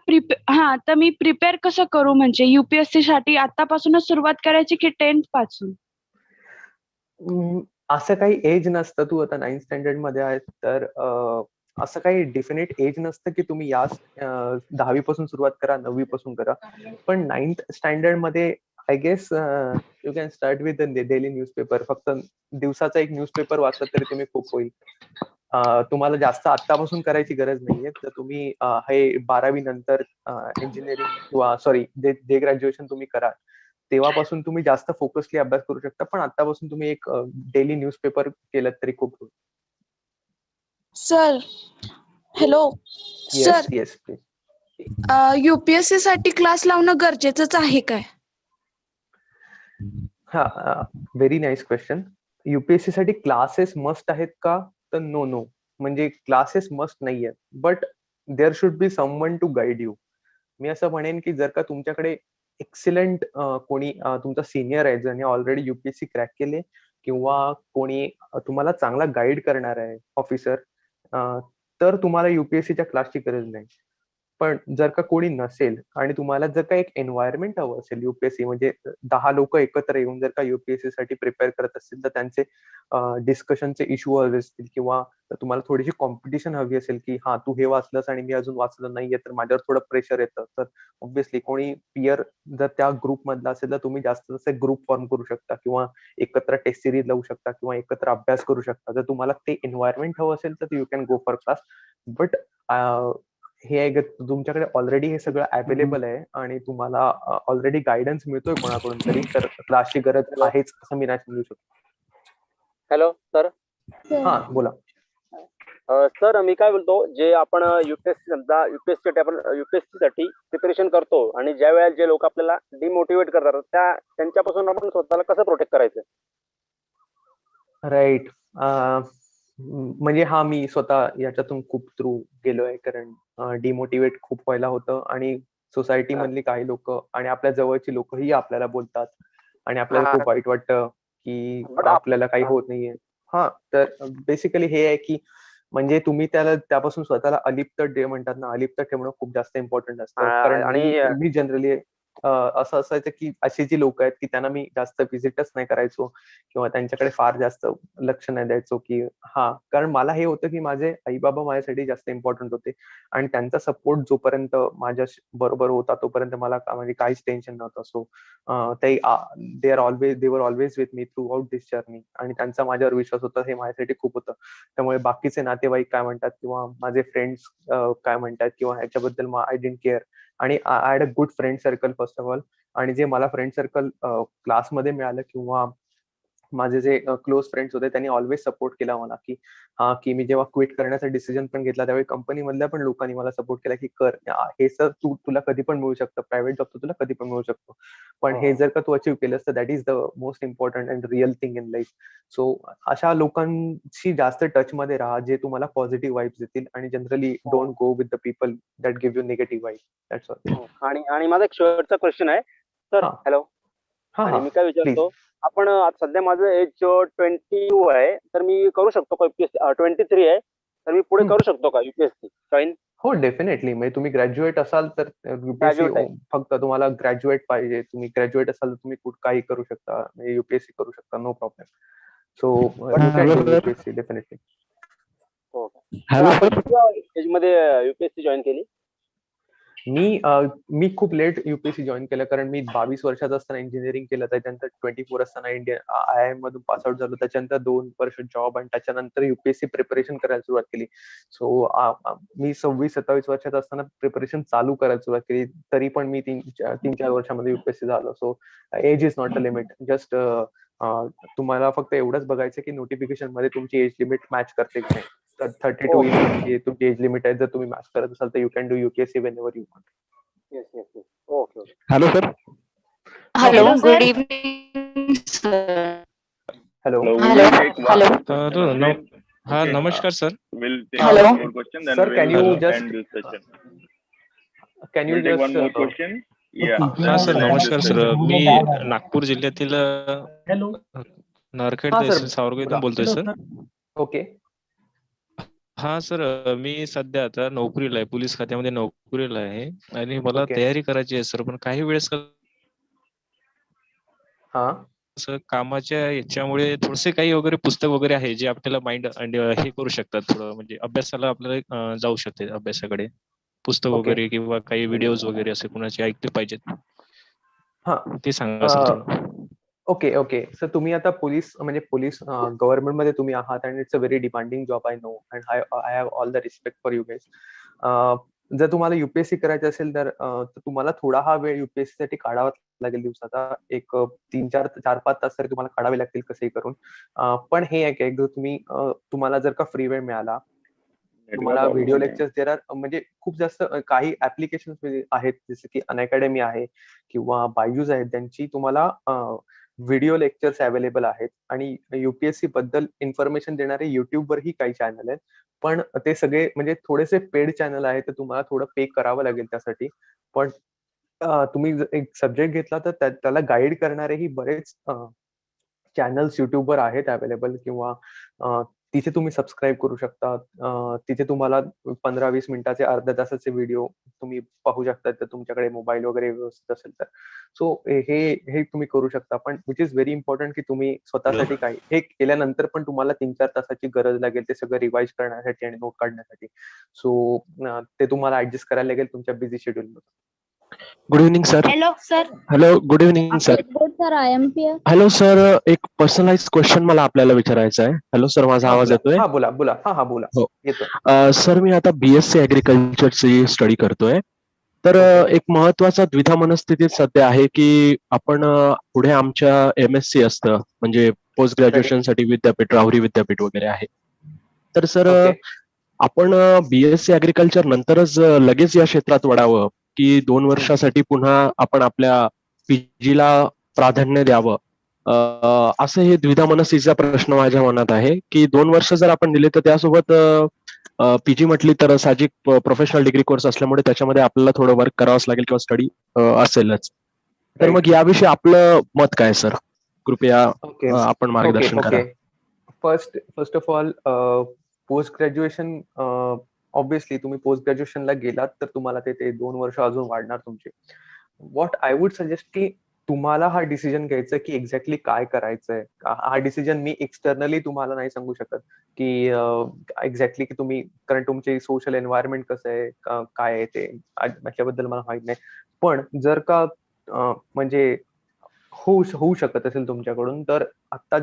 तर मी प्रिपेअर कसं करू, म्हणजे युपीएससी साठी आतापासूनच सुरुवात करायची की 10th पासून? असं काही एज नसतं. तू आता 9th स्टँडर्ड मध्ये आहे तर असं काही डेफिनेट एज नसतं की तुम्ही या 10वी पासून सुरुवात करा, 9वी पासून करा. पण 9th स्टँडर्ड मध्ये I guess you can start with daily newspaper. फक्त दिवसाचा एक न्यूजपेपर वाचला तरी तुम्ही खूप होईल. तुम्हाला जास्त आत्तापासून करायची गरज नाहीये. तर तुम्ही हे 12वी नंतर इंजिनिअरिंग किंवा जे ग्रॅज्युएशन तुम्ही करा तेव्हापासून तुम्ही जास्त फोकसली अभ्यास करू शकता. पण आतापासून तुम्ही एक डेली न्यूजपेपर केलं तरी खूप होईल. Sir hello sir. Yes please. UPSC साठी क्लास लावणं गरजेचंच आहे काय? हा, व्हेरी नाईस क्वेश्चन. युपीएससी साठी क्लासेस मस्ट आहेत का? तर नो. म्हणजे क्लासेस मस्ट नाही आहेत, but there should be someone to guide you. मी असं म्हणेन की जर का तुमच्याकडे एक्सिलेंट कोणी तुमचा सिनियर आहे ज्याने ऑलरेडी युपीएससी क्रॅक केले किंवा कोणी तुम्हाला चांगला गाईड करणार आहे ऑफिसर, तर तुम्हाला युपीएससीच्या क्लासची गरज नाही. पण जर का कोणी नसेल आणि तुम्हाला जर का एक एन्व्हायरमेंट हवं असेल युपीएससी म्हणजे 10 लोक एकत्र येऊन जर का युपीएससी साठी प्रिपेअर करत असतील तर त्यांचे डिस्कशनचे इश्यू हवे असतील किंवा तुम्हाला थोडीशी कॉम्पिटिशन हवी असेल की हा तू हे वाचलंस आणि मी अजून वाचलं नाहीये तर माझ्यावर थोडं प्रेशर येतं, तर ऑब्व्हियसली कोणी पियर जर त्या ग्रुप मधला असेल तर तुम्ही जास्त जास्त ग्रुप फॉर्म करू शकता किंवा एकत्र टेस्ट सिरीज लावू शकता किंवा एकत्र अभ्यास करू शकता. जर तुम्हाला ते एन्व्हायरमेंट हवं असेल तर you can go for class. But हे आहे तुमच्याकडे ऑलरेडी हे सगळं अवेलेबल आहे आणि तुम्हाला ऑलरेडी गायडन्स मिळतोय कोणाकडून तरी, तर क्लासची गरज आहेच असं मी नाही समजू शकतो. Hello sir. हा बोला. सर मी काय बोलतो, जे आपण युपीएससी समजा युपीएससी साठी प्रिपरेशन करतो आणि ज्या वेळेला जे लोक आपल्याला डिमोटिवेट करतात त्यांच्यापासून आपण स्वतःला कसं प्रोटेक्ट करायचं? राईट. म्हणजे हा मी स्वतः याच्यातून खूप थ्रू गेलोय, कारण डिमोटिवेट खूप व्हायला होतं आणि सोसायटी मधली काही लोक आणि आपल्या जवळची लोकही आपल्याला बोलतात आणि आपल्याला खूप वाईट वाटतं की आपल्याला काही होत नाहीये. हा, तर बेसिकली हे आहे की म्हणजे तुम्ही त्यापासून स्वतःला अलिप्त म्हणतात ना, अलिप्त ठेवणं खूप जास्त इम्पॉर्टंट असतं. कारण आणि मी जनरली असं असायचं की अशी जी लोक आहेत की त्यांना मी जास्त व्हिजिटच नाही करायचो किंवा त्यांच्याकडे फार जास्त लक्ष नाही द्यायचो की कारण मला हे होतं की माझे आई बाबा माझ्यासाठी जास्त इम्पॉर्टंट होते आणि त्यांचा सपोर्ट जोपर्यंत माझ्या बरोबर होता तोपर्यंत मला म्हणजे काहीच टेन्शन नव्हतं. So they were always with me through out this journey आणि त्यांचा माझ्यावर विश्वास होता हे माझ्यासाठी खूप होतं. त्यामुळे बाकीचे नातेवाईक काय म्हणतात किंवा माझे फ्रेंड्स काय म्हणतात किंवा ह्याच्याबद्दल आय डिडंट केअर. आणि I had a good friend circle first of all. आणि जे मला फ्रेंड सर्कल क्लासमध्ये मिळालं किंवा माझे जे क्लोज फ्रेंड्स होते त्यांनी ऑलवेज सपोर्ट केला मला की मी जेव्हा क्विट करण्याचा डिसिजन पण घेतला त्यावेळी कंपनी मधल्या पण लोकांनी मला सपोर्ट केला की कर हे सर तुला कधी पण मिळू शकतं, प्रायव्हेट जॉब तर तुला कधी पण मिळू शकतो, पण हे जर का तू अचीव्ह केलंस तर that is the most important and real thing in life. So अशा लोकांशी जास्त टच मध्ये राहा जे तुम्हाला पॉझिटिव्ह वाईब्स देतील आणि generally don't go with the people that give you negative vibe. That's all. आणि माझा एक शेवटचा क्वेश्चन आहे सर. हॅलो. आणि मी काय विचारतो, आपण सध्या माझं एज 22 आहे, तर मी करू शकतो का युपीएससी? 23 आहे, तर मी पुढे करू शकतो का युपीएससी जॉईन? हो, डेफिनेटली. म्हणजे तुम्ही ग्रॅज्युएट असाल तर युपीएससी फक्त तुम्हाला ग्रॅज्युएट पाहिजे. तुम्ही ग्रॅज्युएट असाल तर तुम्ही काही करू शकता, युपीएससी करू शकता, no problem. So UPSC definitely. Age मध्ये युपीएससी जॉईन केली? मी खूप लेट युपीएससी जॉईन केलं कारण मी 22 वर्षाचा असताना इंजिनिअरिंग केलं, त्याच्यानंतर 24 असताना IIM मधून पासआउट झालो, त्याच्यानंतर 2 वर्ष जॉब आणि त्याच्यानंतर युपीएससी प्रिपरेशन करायला सुरुवात केली. सो मी 26-27 वर्षाचा असताना प्रिपरेशन चालू करायला सुरुवात केली, तरी पण मी 3-4 वर्षामध्ये युपीएससी झालो. So as is not a limit. Just तुम्हाला फक्त एवढंच बघायचं की नोटिफिकेशन मध्ये तुमची एज लिमिट मॅच करते की नाही. तर 32 इयर्स तुमची एज लिमिट आहे. जर तुम्ही मॅच करत असाल तर you can do UPSC Wien ever you want. Yes yes yes. Okay. Hello sir. Hello, good evening sir. Hello. Hello. हा, नमस्कार sir. Hello. Sir, can you just one more question? हा sir, नमस्कार sir. मी नागपूर जिल्ह्यातील नरखेड तहसील सावरगाव बोलतोय sir. Okay. हा sir, मी सध्या आता नोकरीला आहे, पोलीस खात्यामध्ये नोकरीला आहे आणि मला तयारी करायची आहे सर, पण काही वेळेस कामाच्या याच्यामुळे थोडेसे काही वगैरे पुस्तक वगैरे आहे जे आपल्याला माइंड हे करू शकतात, थोडं म्हणजे अभ्यासाला आपल्याला जाऊ शकते अभ्यासाकडे, पुस्तक वगैरे किंवा काही व्हिडिओज वगैरे असे कुणाचे ऐकले पाहिजेत, ते सांगा सर थोडं. ओके. सर तुम्ही आता पोलीस गव्हर्नमेंट मध्ये तुम्ही आहात आणि it's a very demanding job, I know, and I have all the respect for you guys. जर तुम्हाला युपीएससी करायचं असेल तर तुम्हाला थोडा हा वेळ युपीएससी साठी काढावा लागेल. दिवसाचा एक 4-5 तास तरी तुम्हाला काढावे लागतील कसेही करून. पण हे आहे की तुम्हाला जर का फ्री वेळ मिळाला, तुम्हाला व्हिडिओ लेक्चर्स म्हणजे खूप जास्त काही ऍप्लिकेशन्स आहेत जसे की अनअकॅडमी आहे किंवा बायजूस आहेत, त्यांची तुम्हाला व्हिडिओ लेक्चर्स अवेलेबल आहेत आणि युपीएससी बद्दल इन्फॉर्मेशन देणारे युट्यूबवरही काही चॅनल आहेत, पण ते सगळे म्हणजे थोडेसे पेड चॅनल आहेत, तर तुम्हाला थोडं पे करावं लागेल त्यासाठी. पण तुम्ही एक सब्जेक्ट घेतला तर त्याला गाईड करणारेही बरेच चॅनल्स युट्यूबवर आहेत अवेलेबल किंवा तिथे तुम्ही सबस्क्राईब करू शकता. तिथे तुम्हाला 15-20 मिनिटाचे, अर्ध्या तासाचे व्हिडिओ तुम्ही पाहू शकता तर तुमच्याकडे मोबाईल वगैरे व्यवस्थित असेल तर. सो हे तुम्ही करू शकता, पण विच इज व्हेरी इम्पॉर्टंट की तुम्ही स्वतःसाठी काही हे केल्यानंतर पण तुम्हाला 3-4 तासाची गरज लागेल ते सगळं रिवाइज करण्यासाठी आणि नोट काढण्यासाठी. सो ते तुम्हाला ऍडजस्ट करायला लागेल तुमच्या बिझी शेड्यूल मध्ये. Good evening sir. Hello sir. Hello, good evening sir. Sir, I am P. Hello sir, एक पर्सनलाइज क्वेश्चन मला आपल्याला विचारायचा आहे. हॅलो सर, माझा आवाज येतोय? हा बोला. बोला. हो. येतोय. सर, मी आता बीएससी ऍग्रिकल्चरची स्टडी करतोय, तर एक महत्वाचा द्विधा मनस्थितीत सध्या आहे की आपण पुढे आमच्या MSc असतं म्हणजे पोस्ट ग्रॅज्युएशन साठी विद्यापीठ, राहुरी विद्यापीठ वगैरे आहे, तर सर आपण बीएससी ऍग्रिकल्चर नंतरच लगेच या क्षेत्रात वळावं की 2 वर्षासाठी पुन्हा आपण आपल्या पीजीला प्राधान्य द्यावं, असं हे द्विधा मनस्थितीचा प्रश्न माझ्या मनात आहे की 2 वर्ष जर आपण दिले तर त्यासोबत पीजी म्हटली तर साहजिक प्रोफेशनल डिग्री कोर्स असल्यामुळे त्याच्यामध्ये आपल्याला थोडं वर्क करावंच लागेल किंवा स्टडी असेलच, तर मग याविषयी आपलं मत काय सर? कृपया आपण मार्गदर्शन करा. First of all post graduation obviously तुम्ही पोस्ट ग्रॅज्युएशनला गेलात तर तुम्हाला ते 2 वर्ष अजून वाढणार तुमचे. व्हॉट आय वुड सजेस्ट की तुम्हाला हा डिसिजन घ्यायचा की एक्झॅक्टली काय करायचंय. हा डिसिजन मी एक्सटर्नली तुम्हाला नाही सांगू शकत की एक्झॅक्टली की तुम्ही, कारण तुमचे सोशल एन्व्हायरमेंट कसं आहे, काय आहे ते याच्याबद्दल मला माहित नाही. पण जर का म्हणजे होऊ शकत असेल तुमच्याकडून, तर आता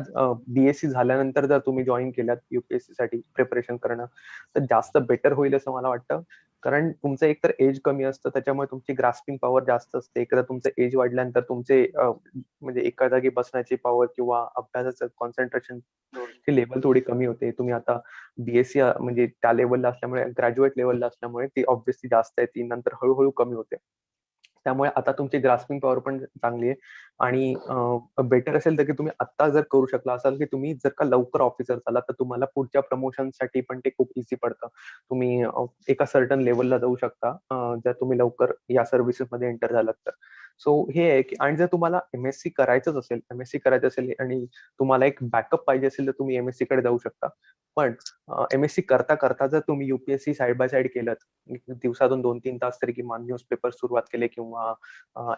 बीएससी झाल्यानंतर जर तुम्ही जॉईन केल्यात युपीएससी साठी प्रिपरेशन करणं, तर जास्त बेटर होईल असं मला वाटतं. कारण तुमचं एकतर एज कमी असतं, त्याच्यामुळे तुमची ग्रास्पिंग पॉवर जास्त असते. एकदा तुमचं एज वाढल्यानंतर तुमचे म्हणजे एका जागी बसण्याची पॉवर किंवा अभ्यासाचं कॉन्सन्ट्रेशन ची लेवल थोडी कमी होते. तुम्ही आता बीएससी म्हणजे त्या लेवलला असल्यामुळे, ग्रॅज्युएट लेवलला असल्यामुळे ती ऑब्व्हियसली जास्त आहे, ती नंतर हळूहळू कमी होते. त्यामुळे आता तुमची ग्रास्पिंग पॉवर पण चांगली आहे आणि बेटर असेल तर की तुम्ही आता जर करू शकला असाल की तुम्ही जर का लवकर ऑफिसर झाला तर तुम्हाला पुढच्या प्रमोशन साठी पण ते खूप इझी पडतं. तुम्ही एका सर्टन लेवलला जाऊ शकता जर तुम्ही लवकर या सर्व्हिसेस मध्ये एंटर झालात तर. सो हे आहे की, आणि जर तुम्हाला एमएससी करायचं असेल आणि तुम्हाला एक बॅकअप पाहिजे असेल तर तुम्ही एमएससी कडे जाऊ शकता. पण एमएससी करता करता जर तुम्ही युपीएससी साइड बाय साइड केलं, दिवसातून 2-3 तास तरी किमान न्यूजपेपर सुरुवात केले किंवा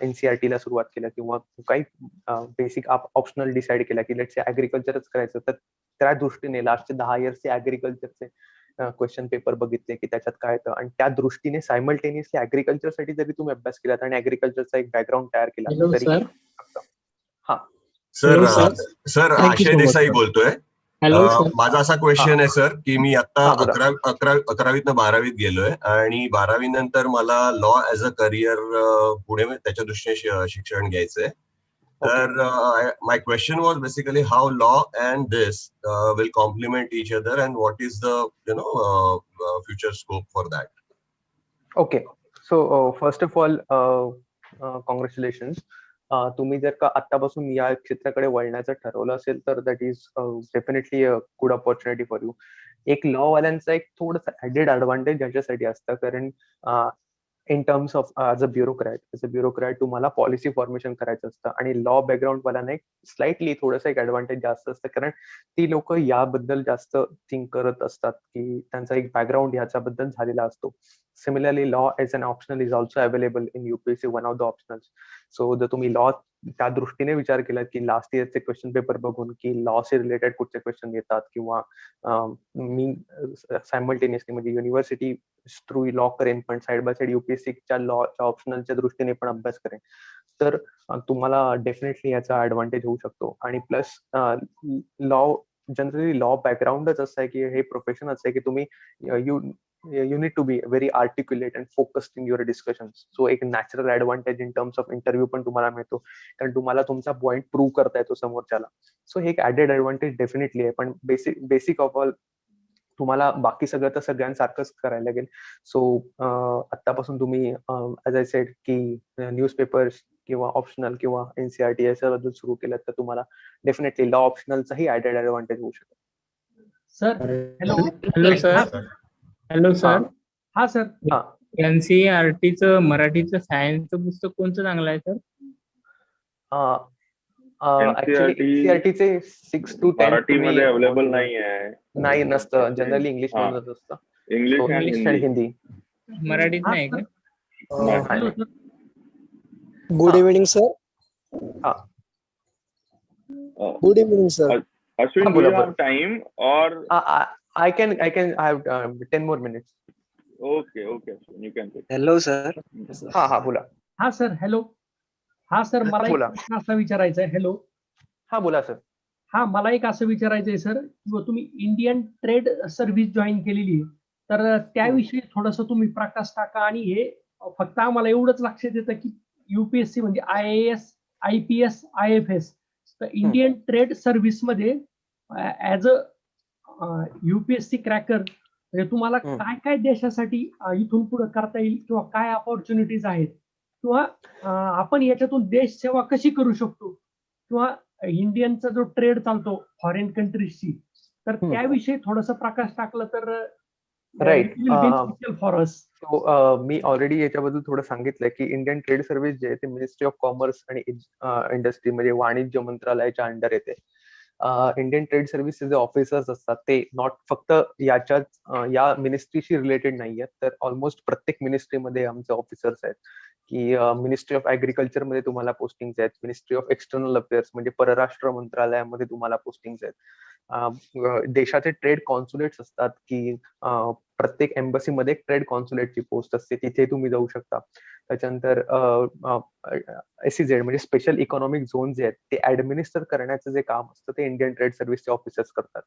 एनसीईआरटी ला सुरुवात केलं किंवा काही बेसिक ऑप्शनल डिसाईड केला की लेट्स से ऍग्रिकल्चरच करायचं, तर त्या दृष्टीने लास्टचे 10 इयर्सचे ऍग्रिकल्चरचे क्वेश्चन पेपर बघितले की त्याच्यात काय येतं, आणि त्या दृष्टीने सायमल्टेनियसली ऍग्रिकल्चरसाठी जरी तुम्ही अभ्यास केलात आणि ऍग्रिकल्चरचा एक बॅकग्राऊंड तयार केला तरी हा. सर आशय देसाई बोलतोय. माझा असा क्वेश्चन आहे सर की मी आता 11वीतनं 12वीत गेलोय आणि 12वी नंतर मला लॉ ऍज अ करिअर पुढे त्याच्या दृष्टीने शिक्षण घ्यायचंय. तर my question was basically how law and this will complement each other and what is the future scope for that. Okay, so first of all congratulations. तुम्ही जर का आतापासून या क्षेत्राकडे वळण्याचं ठरवलं असेल तर that is definitely a good opportunity for you. एक लॉ वाल्यांचा एक थोडंसं ऍडेड ऍडव्हान्टेज याच्यासाठी असतं, कारण in terms of as a bureaucrat तुम्हाला पॉलिसी फॉर्मेशन करायचं असतं, आणि लॉ बॅकग्राऊंड वाल्यांना एक स्लाइटली थोडंसं एक ऍडव्हान्टेज जास्त असतं, कारण ती लोक याबद्दल जास्त थिंक करत असतात की त्यांचा एक बॅकग्राऊंड याच्याबद्दल झालेला असतो. Similarly law as an optional is also available in UPSC, one of the optionals. So जर तुम्ही लॉ त्या दृष्टीने विचार केला की लास्ट इयरचे क्वेश्चन पेपर बघून की लॉशी रिलेटेड कुठचे क्वेश्चन येतात, किंवा मी सायमल्टेनियसली म्हणजे युनिव्हर्सिटी थ्रू लॉ करेन पण साइड बाय साइड युपीएससीच्या लॉच्या ऑप्शनलच्या दृष्टीने पण अभ्यास करेन, तर तुम्हाला डेफिनेटली याचा ऍडव्हान्टेज होऊ शकतो. आणि प्लस लॉ जनरली लॉ बॅकग्राऊंडच असं आहे की हे प्रोफेशन असं आहे की तुम्ही you need to be very articulate and focused in your discussions. So एक natural advantage in terms of interview पण तुम्हाला मिळतो, कारण तुम्हाला तुमचा पॉइंट प्रूव्ह करता येतो समोरच्याला. सो हे एक ऍडेड ऍडव्हान्टेज डेफिनेटली आहे. पण बेसिक ऑफ ऑल तुम्हाला बाकी सगळं तर सगळ्यांसारखंच करायला लागेल. सो आतापासून तुम्ही ऍज आय सेड की न्यूजपेपर्स किंवा ऑप्शनल किंवा एनसीईआरटी याच्याबद्दल सुरू केलं तर तुम्हाला डेफिनेटली लॉ ऑप्शनलचाही ऍडेड ऍडव्हान्टेज होऊ शकतो. Sir hello sir. Hello sir. हा सर. एनसीईआरटीचं मराठीचं सायन्सचं पुस्तक कोणतं चांगलं आहे सर? ऍक्च्युली एनसीईआरटीचे 6 to 10 मराठीमध्ये अवेलेबल नाही नसतं, जनरली इंग्लिश मधूनच असतं. इंग्लिश आणि हिंदी. मराठीत नाही का? Good evening sir. Good evening sir. Ashwin, do you have time or I can have 10 more minutes. Okay, Ashwin, you can take. Hello sir. हा बोला. हा सर. हॅलो. हा सर, मला एक प्रश्न असा विचारायचा आहे. हॅलो. हा बोला सर. हा, मला एक असं विचारायचं आहे सर, की तुम्ही इंडियन ट्रेड सर्व्हिस जॉईन केलेली आहे, तर त्याविषयी थोडस तुम्ही प्रकाश टाका. आणि हे फक्त आम्हाला एवढंच लक्षात येतं की युपीएससी म्हणजे IAS, IPS, IFS, तर इंडियन ट्रेड सर्व्हिस मध्ये ऍज अ युपीएससी क्रॅकर म्हणजे तुम्हाला काय काय देशासाठी इथून पुढे करता येईल, किंवा काय अपॉर्च्युनिटीज आहेत, किंवा आपण याच्यातून देश सेवा कशी करू शकतो, किंवा इंडियनचा जो ट्रेड चालतो फॉरेन कंट्रीजशी, तर त्याविषयी थोडस प्रकाश टाकलं तर राईट फॉर अस. मी ऑलरेडी याच्याबद्दल थोडं सांगितलंय की इंडियन ट्रेड सर्व्हिस जे आहे ते मिनिस्ट्री ऑफ कॉमर्स आणि इंडस्ट्री म्हणजे वाणिज्य मंत्रालयाच्या अंडर येते. इंडियन ट्रेड सर्व्हिसचे जे ऑफिसर्स असतात ते नॉट फक्त या मिनिस्ट्रीशी रिलेटेड नाही आहेत, तर ऑलमोस्ट प्रत्येक मिनिस्ट्रीमध्ये आमचे ऑफिसर्स आहेत. की मिनिस्ट्री ऑफ ऍग्रिकल्चर मध्ये तुम्हाला पोस्टिंग आहेत, मिनिस्ट्री ऑफ एक्सटर्नल अफेअर्स म्हणजे परराष्ट्र मंत्रालयामध्ये तुम्हाला पोस्टिंग आहेत. देशाचे ट्रेड कॉन्सुलेट्स असतात की प्रत्येक एम्बसीमध्ये एक ट्रेड कॉन्सुलेटची पोस्ट असते, तिथे तुम्ही जाऊ शकता. त्याच्यानंतर SEZ म्हणजे स्पेशल इकॉनॉमिक झोन जे आहेत ते ऍडमिनिस्टर करण्याचं जे काम असतं ते इंडियन ट्रेड सर्व्हिसचे ऑफिसर्स करतात.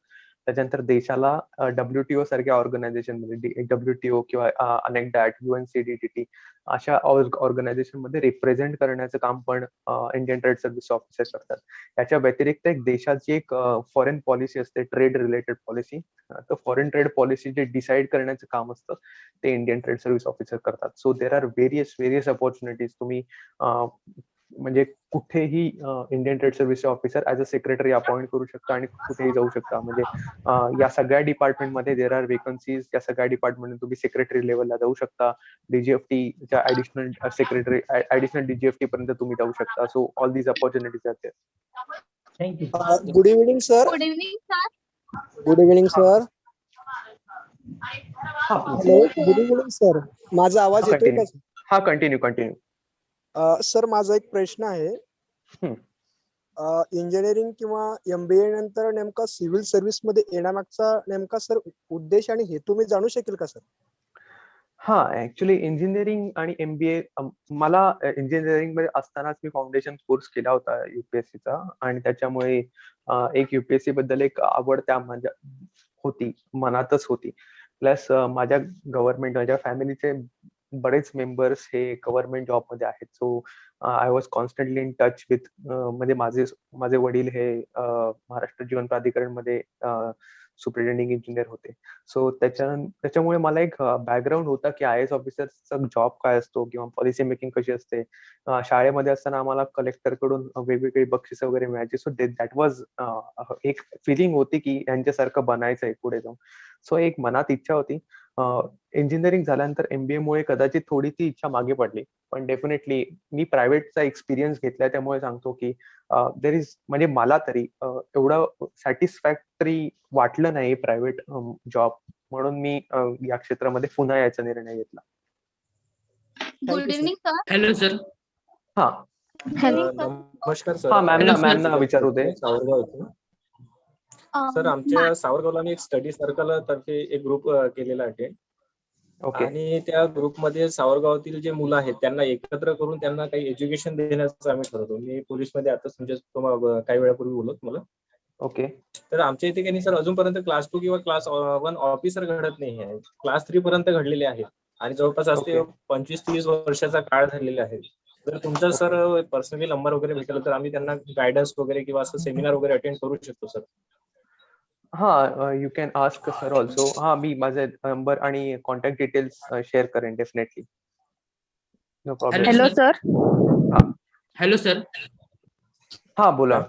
त्याच्यानंतर देशाला WTO सारख्या ऑर्गनायझेशन मध्ये WTO किंवा अनेकदा UNCDTT अशा ऑर्गनायझेशन मध्ये रिप्रेझेंट करण्याचं काम पण इंडियन ट्रेड सर्व्हिस ऑफिसर्स करतात. याच्या व्यतिरिक्त एक देशाची एक फॉरेन पॉलिसी असते, ट्रेड रिलेटेड पॉलिसी. तर फॉरेन ट्रेड पॉलिसी जे डिसाईड करण्याचं काम असतं ते इंडियन ट्रेड सर्व्हिस ऑफिसर करतात. So there are various opportunities. तुम्ही म्हणजे कुठेही Indian trade service officer as a secretary appoint करू शकता आणि कुठेही जाऊ शकता. म्हणजे या सगळ्या डिपार्टमेंटमध्ये देर आर वेकन्सीज. या सगळ्या डिपार्टमेंट तुम्ही सेक्रेटरी लेवलला जाऊ शकता. DGFTच्या ऍडिशनल सेक्रेटरी, ऍडिशनल DGFT पर्यंत तुम्ही जाऊ शकता. सो ऑल दीज अपॉर्च्युनिटीज आहेत. Thank you. Good evening sir. Good evening sir. Good evening sir. Hello, good evening sir. माझा आवाज येतोय का? हा, कंटिन्यू. सर माझा एक प्रश्न आहे. इंजिनिअरिंग किंवा MBA नंतर नेमका सिव्हिल सर्व्हिस मध्ये येण्यामागचा नेमका सर उद्देश आणि हेतू मी जाणू शकेल का सर? हा, ऍक्च्युली इंजिनिअरिंग आणि MBA मला इंजिनिअरिंग मध्ये असतानाच मी फाउंडेशन कोर्स केला होता UPSCचा आणि त्याच्यामुळे एक UPSC बद्दल एक आवड त्या माझ्या मनातच होती. प्लस माझ्या फॅमिलीचे बरेच मेंबर्स हे गव्हर्नमेंट जॉब मध्ये आहेत. So I was constantly in touch with म्हणजे माझे वडील हे महाराष्ट्र जीवन प्राधिकरण मध्ये सुपरिटेंडिंग इंजिनियर होते. सो त्याच्यामुळे मला एक बॅकग्राऊंड होता की IAS ऑफिसरचा जॉब काय असतो किंवा पॉलिसी मेकिंग कशी असते. शाळेमध्ये असताना आम्हाला कलेक्टर कडून वेगवेगळी बक्षीस वगैरे मिळायची. सो दॅट वॉज एक फिलिंग होती की यांच्यासारखं बनायचंय पुढे जाऊन. सो एक मनात इच्छा होती. इंजिनिअरिंग झाल्यानंतर MBA मुळे कदाचित थोडी ती इच्छा मागे पडली, पण डेफिनेटली मी प्रायव्हेटचा एक्सपिरियन्स घेतलाय त्यामुळे सांगतो की देर इज म्हणजे मला तरी एवढं सॅटिस्फॅक्टरी वाटलं नाही प्रायव्हेट जॉब, म्हणून मी या क्षेत्रामध्ये पुन्हा याचा निर्णय घेतला. Good evening sir. Hello sir. हा, नमस्कार सर. हा मॅमना विचारू दे. सर आमच्या सावरगावला मी एक स्टडी सर्कल तर्फे एक ग्रुप केलेला आहे. आणि त्या ग्रुपमध्ये सावरगावातील जे मुलं आहेत त्यांना एकत्र करून त्यांना काही एज्युकेशन देण्याचं आम्ही ठरवतो. मी पोलीसमध्ये आता म्हणजे काही वेळापूर्वी बोललो तुम्हाला. ओके. तर आमच्या इथे काही सर अजूनपर्यंत क्लास 2 किंवा क्लास 1 ऑफिसर घडत नाही आहे. क्लास 3 पर्यंत घडलेले आहेत आणि जवळपास असते 25-30 वर्षाचा काळ धरलेला आहे. जर तुमचा सर पर्सनली नंबर वगैरे भेटला तर आम्ही त्यांना गायडन्स वगैरे किंवा असं सेमिनार वगैरे अटेंड करू शकतो सर. हा, you can ask sir also. हा, मी माझे नंबर आणि कॉन्टॅक्ट डिटेल्स शेअर करेन definitely. No problem. Hello sir. Hello sir. हा, बोला.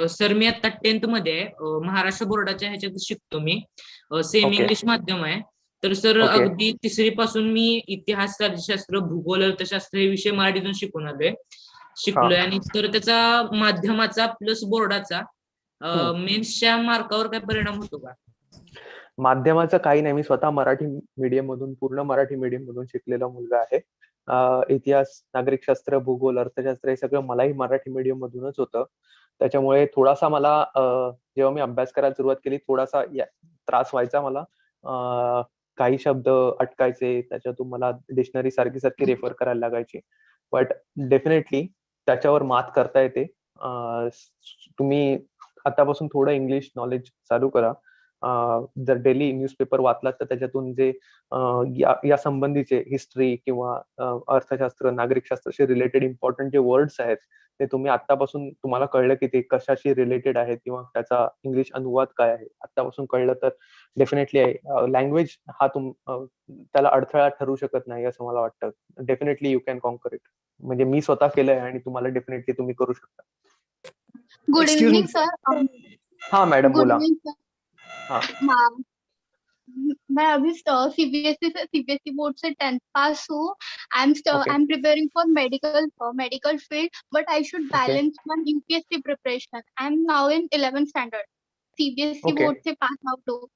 सर मी आता 10th मध्ये महाराष्ट्र बोर्डाच्या ह्याच्यात शिकतो मी. सेमी इंग्लिश माध्यम आहे. तर सर अगदी 3री पासून मी इतिहास, राज्यशास्त्र, भूगोल, अर्थशास्त्र हे विषय मराठीतून शिकलोय आणि तर त्याचा माध्यमाचा प्लस बोर्डाचा मेन्सच्या मार्कावर काय परिणाम होतो का? माध्यमाचा काही नाही. मी स्वतः पूर्ण मराठी मीडियम मधून शिकलेला मुलगा आहे. इतिहास, नागरिकशास्त्र, भूगोल, अर्थशास्त्र हे सगळं मलाही मराठी मीडियम मधूनच होतं. त्याच्यामुळे थोडासा मला जेव्हा मी अभ्यास करायला सुरुवात केली थोडासा त्रास व्हायचा मला. काही शब्द अटकायचे, त्याच्यातून मला डिक्शनरी सारखी रेफर करायला लागायची. बट डेफिनेटली त्याच्यावर मात करता येते. तुम्ही आतापासून थोडं इंग्लिश नॉलेज चालू करा. जर डेली न्यूजपेपर वाचलात तर त्याच्यातून जे या संबंधीचे हिस्ट्री किंवा अर्थशास्त्र, नागरिकशास्त्राशी रिलेटेड इम्पॉर्टंट जे वर्ड्स आहेत ते तुम्ही आतापासून तुम्हाला कळलं की ते कशाशी रिलेटेड आहेत किंवा त्याचा इंग्लिश अनुवाद काय आहे आतापासून कळलं तर डेफिनेटली लँग्वेज हा त्याला अडथळा ठरू शकत नाही असं मला वाटतं. Definitely you can conquer it. म्हणजे मी स्वतः केलंय आणि तुम्हाला डेफिनेटली तुम्ही करू शकता. Good evening sir. हा मॅडम, बोला. मैं अभी सीबीएसई बोर्ड से 10th पास हूँ. Okay. I'm preparing for medical field, but I should balance my UPSC preparation. I'm now in 11th standard. CBSE Okay. Board say pass out हूँ.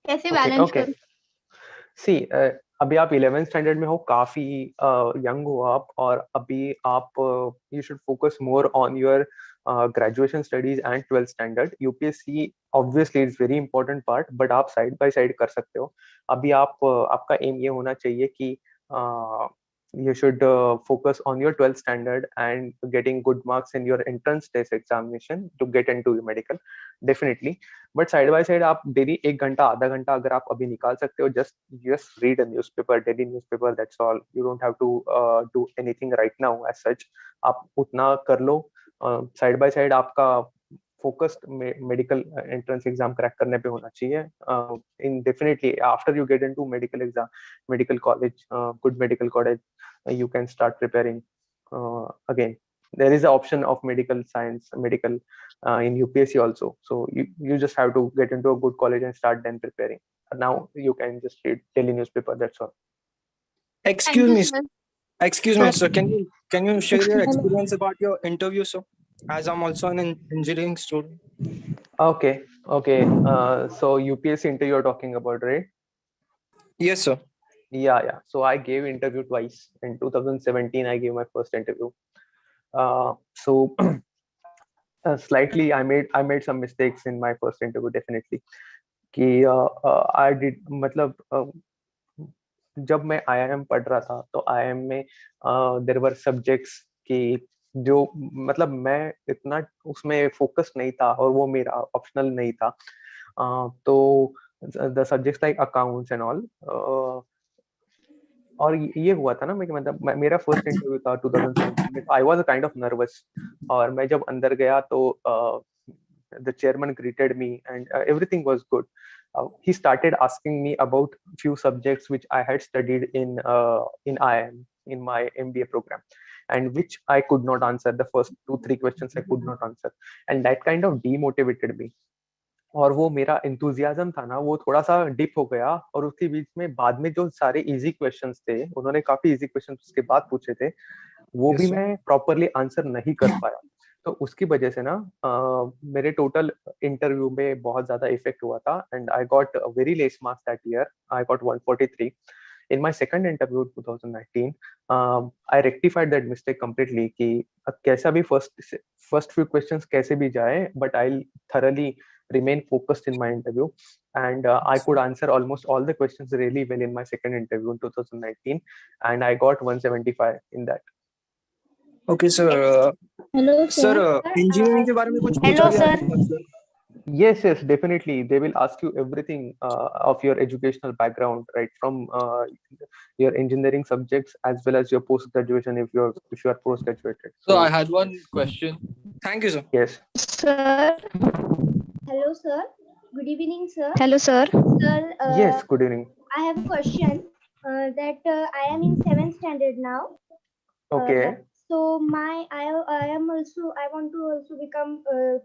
कैसे Okay. Balance Okay. करूँ? C अभी आप 11th standard में हो, काफी young हो आप, और अभी आप you should focus more on your graduation studies end 12th standard. UPSC obviously is very important part, but आप साइड बाय साइड कर सकते हो. अभी आपका एम ये होना चाहिए कि you should focus on your 12th standard and getting good marks in your entrance test examination to get into your medical, definitely. But side by side आप डेली 1 घंटा आधा घंटा अगर आप अभी निकाल सकते हो, just read a newspaper, daily newspaper, that's all. You don't have to do anything right now as such. आप उतना कर लो. साइड बाय साइड आपका focused medical entrance exam crack करने पे होना चाहिए. In definitely after you get into medical exam, medical college, good medical college, you can start preparing again. There is an option of medical science, medical in UPSC also. So you just have to get into a good college and start then preparing. Now you can just read daily newspaper, that's all. Excuse me, sir. excuse me, sir. Can you share your experience about your interview, sir? As I'm also an engineering student. Okay. So UPSC interview you're talking about, right? Yes, sir. Yeah. So I gave interview twice. In 2017, I gave my first interview. So slightly, I made some mistakes in my first interview, definitely. कि I did, मतलब जब मैं IIM पढ़ रहा था, तो IIM में there were subjects कि जो मतलब मैं इतना उसमें फोकस नहीं था, और वो मेरा ऑप्शनल नहीं था. तो the subjects like accounts and all. और ये हुआ था ना, मतलब मेरा फर्स्ट इंटरव्यू था 2017 में. I was kind of nervous, और मैं जब अंदर गया तो the chairman greeted me and everything वाज good. he started asking me about few subjects which I had studied in IIM in my MBA program, and which I could not answer. The first 2-3 questions I could not answer, and that kind of demotivated me. और वो मेरा enthusiasm था ना, वो थोड़ा सा deep हो गया. और उसके बीच में बाद में जो सारे इजी क्वेश्चंस थे, उन्होंने काफी इजी क्वेश्चंस उसके बाद पूछे थे, वो भी मैं प्रॉपरली आंसर नहीं कर पाया. तो उसकी वजह से ना मेरे टोटल इंटरव्यू में बहुत ज्यादा इफेक्ट हुआ था, and I got very less marks that year. I got 143. In my second interview 2019, I rectified that mistake completely कि कैसा भी first few questions कैसे भी जाए, but I'll thoroughly remain focused in my interview, and I could answer almost all the questions really well in my second interview in 2019, and I got 175 in that. Okay, sir. Hello, Sir, engineering के बारे में कुछ पूछा गया है, sir? Yes, definitely. They will ask you everything of your educational background, right from your engineering subjects as well as your post graduation if you are post graduated. So I had one question. Thank you, sir. Yes. Sir. Hello, sir. Good evening, sir. Hello, sir. Sir. Yes. Good evening. I have a question. That I am in 7th standard now. Okay. So I want to also become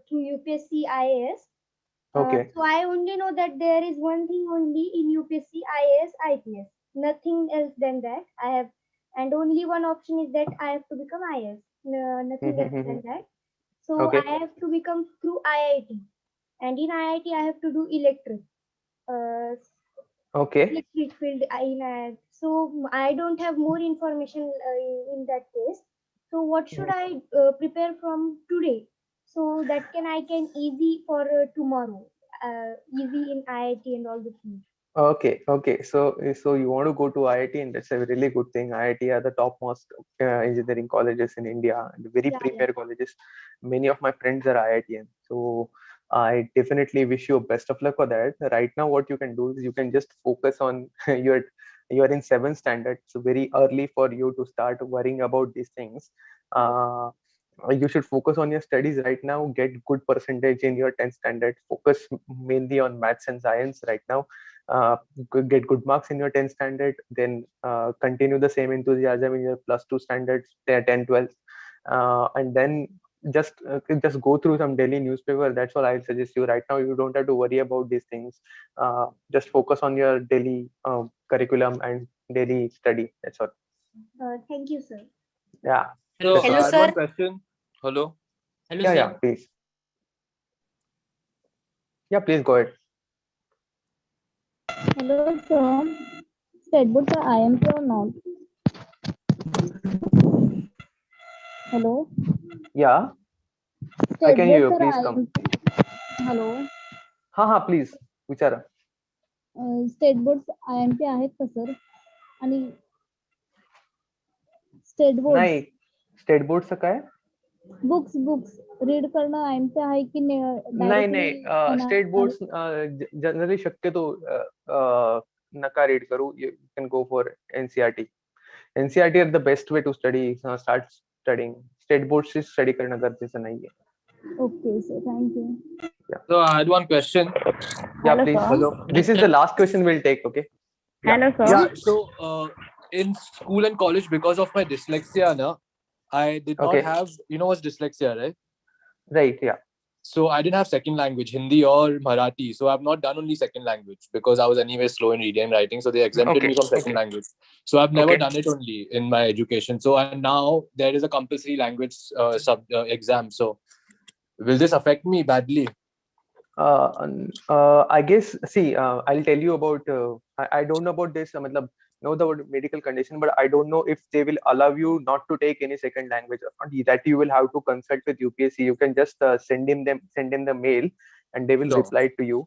through UPSC IAS. Okay. So I only know that there is one thing only in UPSC IAS IPS. Nothing else than that. I have, and only one option is that I have to become IAS. Nothing else than that. So Okay. I have to become through IIT, and in IIT I have to do electric. Okay. Electric field in IIT. So I don't have more information in that case. So what should I prepare from today, so that I can easy for tomorrow, easy in IIT and all the things. Okay. So you want to go to IIT, and that's a really good thing. IIT are the topmost engineering colleges in India, and very prepared colleges. Many of my friends are IITians, so I definitely wish you best of luck for that. Right now, what you can do is you can just focus on you are in 7th standard, so very early for you to start worrying about these things. You should focus on your studies right now. Get good percentage in your 10th standard. Focus mainly on maths and science right now. Get good marks in your 10th standard. Then continue the same enthusiasm in your +2 standards, 10, 12, and then just go through some daily newspaper. That's all I'll suggest you. Right now, you don't have to worry about these things. Just focus on your daily curriculum and daily study. That's all. Thank you, sir. Yeah. So, Hello, I have sir. one question. Hello. Hello, Yeah, please. Yeah, please go ahead. Hello, sir. State boards are IMP or not? Hello. Yeah, I State can hear you. boards are Please come. IMP. Hello. हा please विचारा. State board IMP आहेत का sir? आणि state board नाही, state बोर्डचं काय? Books read करणं IMP आहे की नाही स्टेट बोर्ड्स जनरली शक्यतो नका रीड करू. You can go for NCERT are the best way to study. Start studying. State बोर्ड्सची स्टडी करणं गरजेचं नाहीये. Okay, sir. Thank you. Yeah. So I had one question. Yeah, Hello, please. sir. Hello. This is the last question we'll take. Okay. Hello, sir. Yeah. So in school and college, because of my dyslexia, I did not Okay. have. You know what's dyslexia, right? Right. Yeah. So I didn't have second language, Hindi or Marathi. So I've not done only second language because I was anyway slow in reading and writing. So they exempted Okay, me from second okay. language. So I've never Okay. done it only in my education. So and now there is a compulsory language exam. So will this affect me badly? I guess. See, I'll tell you about. I don't know about this. Matlab, know the medical condition, but I don't know if they will allow you not to take any second language. That you will have to consult with UPSC. You can just send him the mail, and they will Sure. reply to you.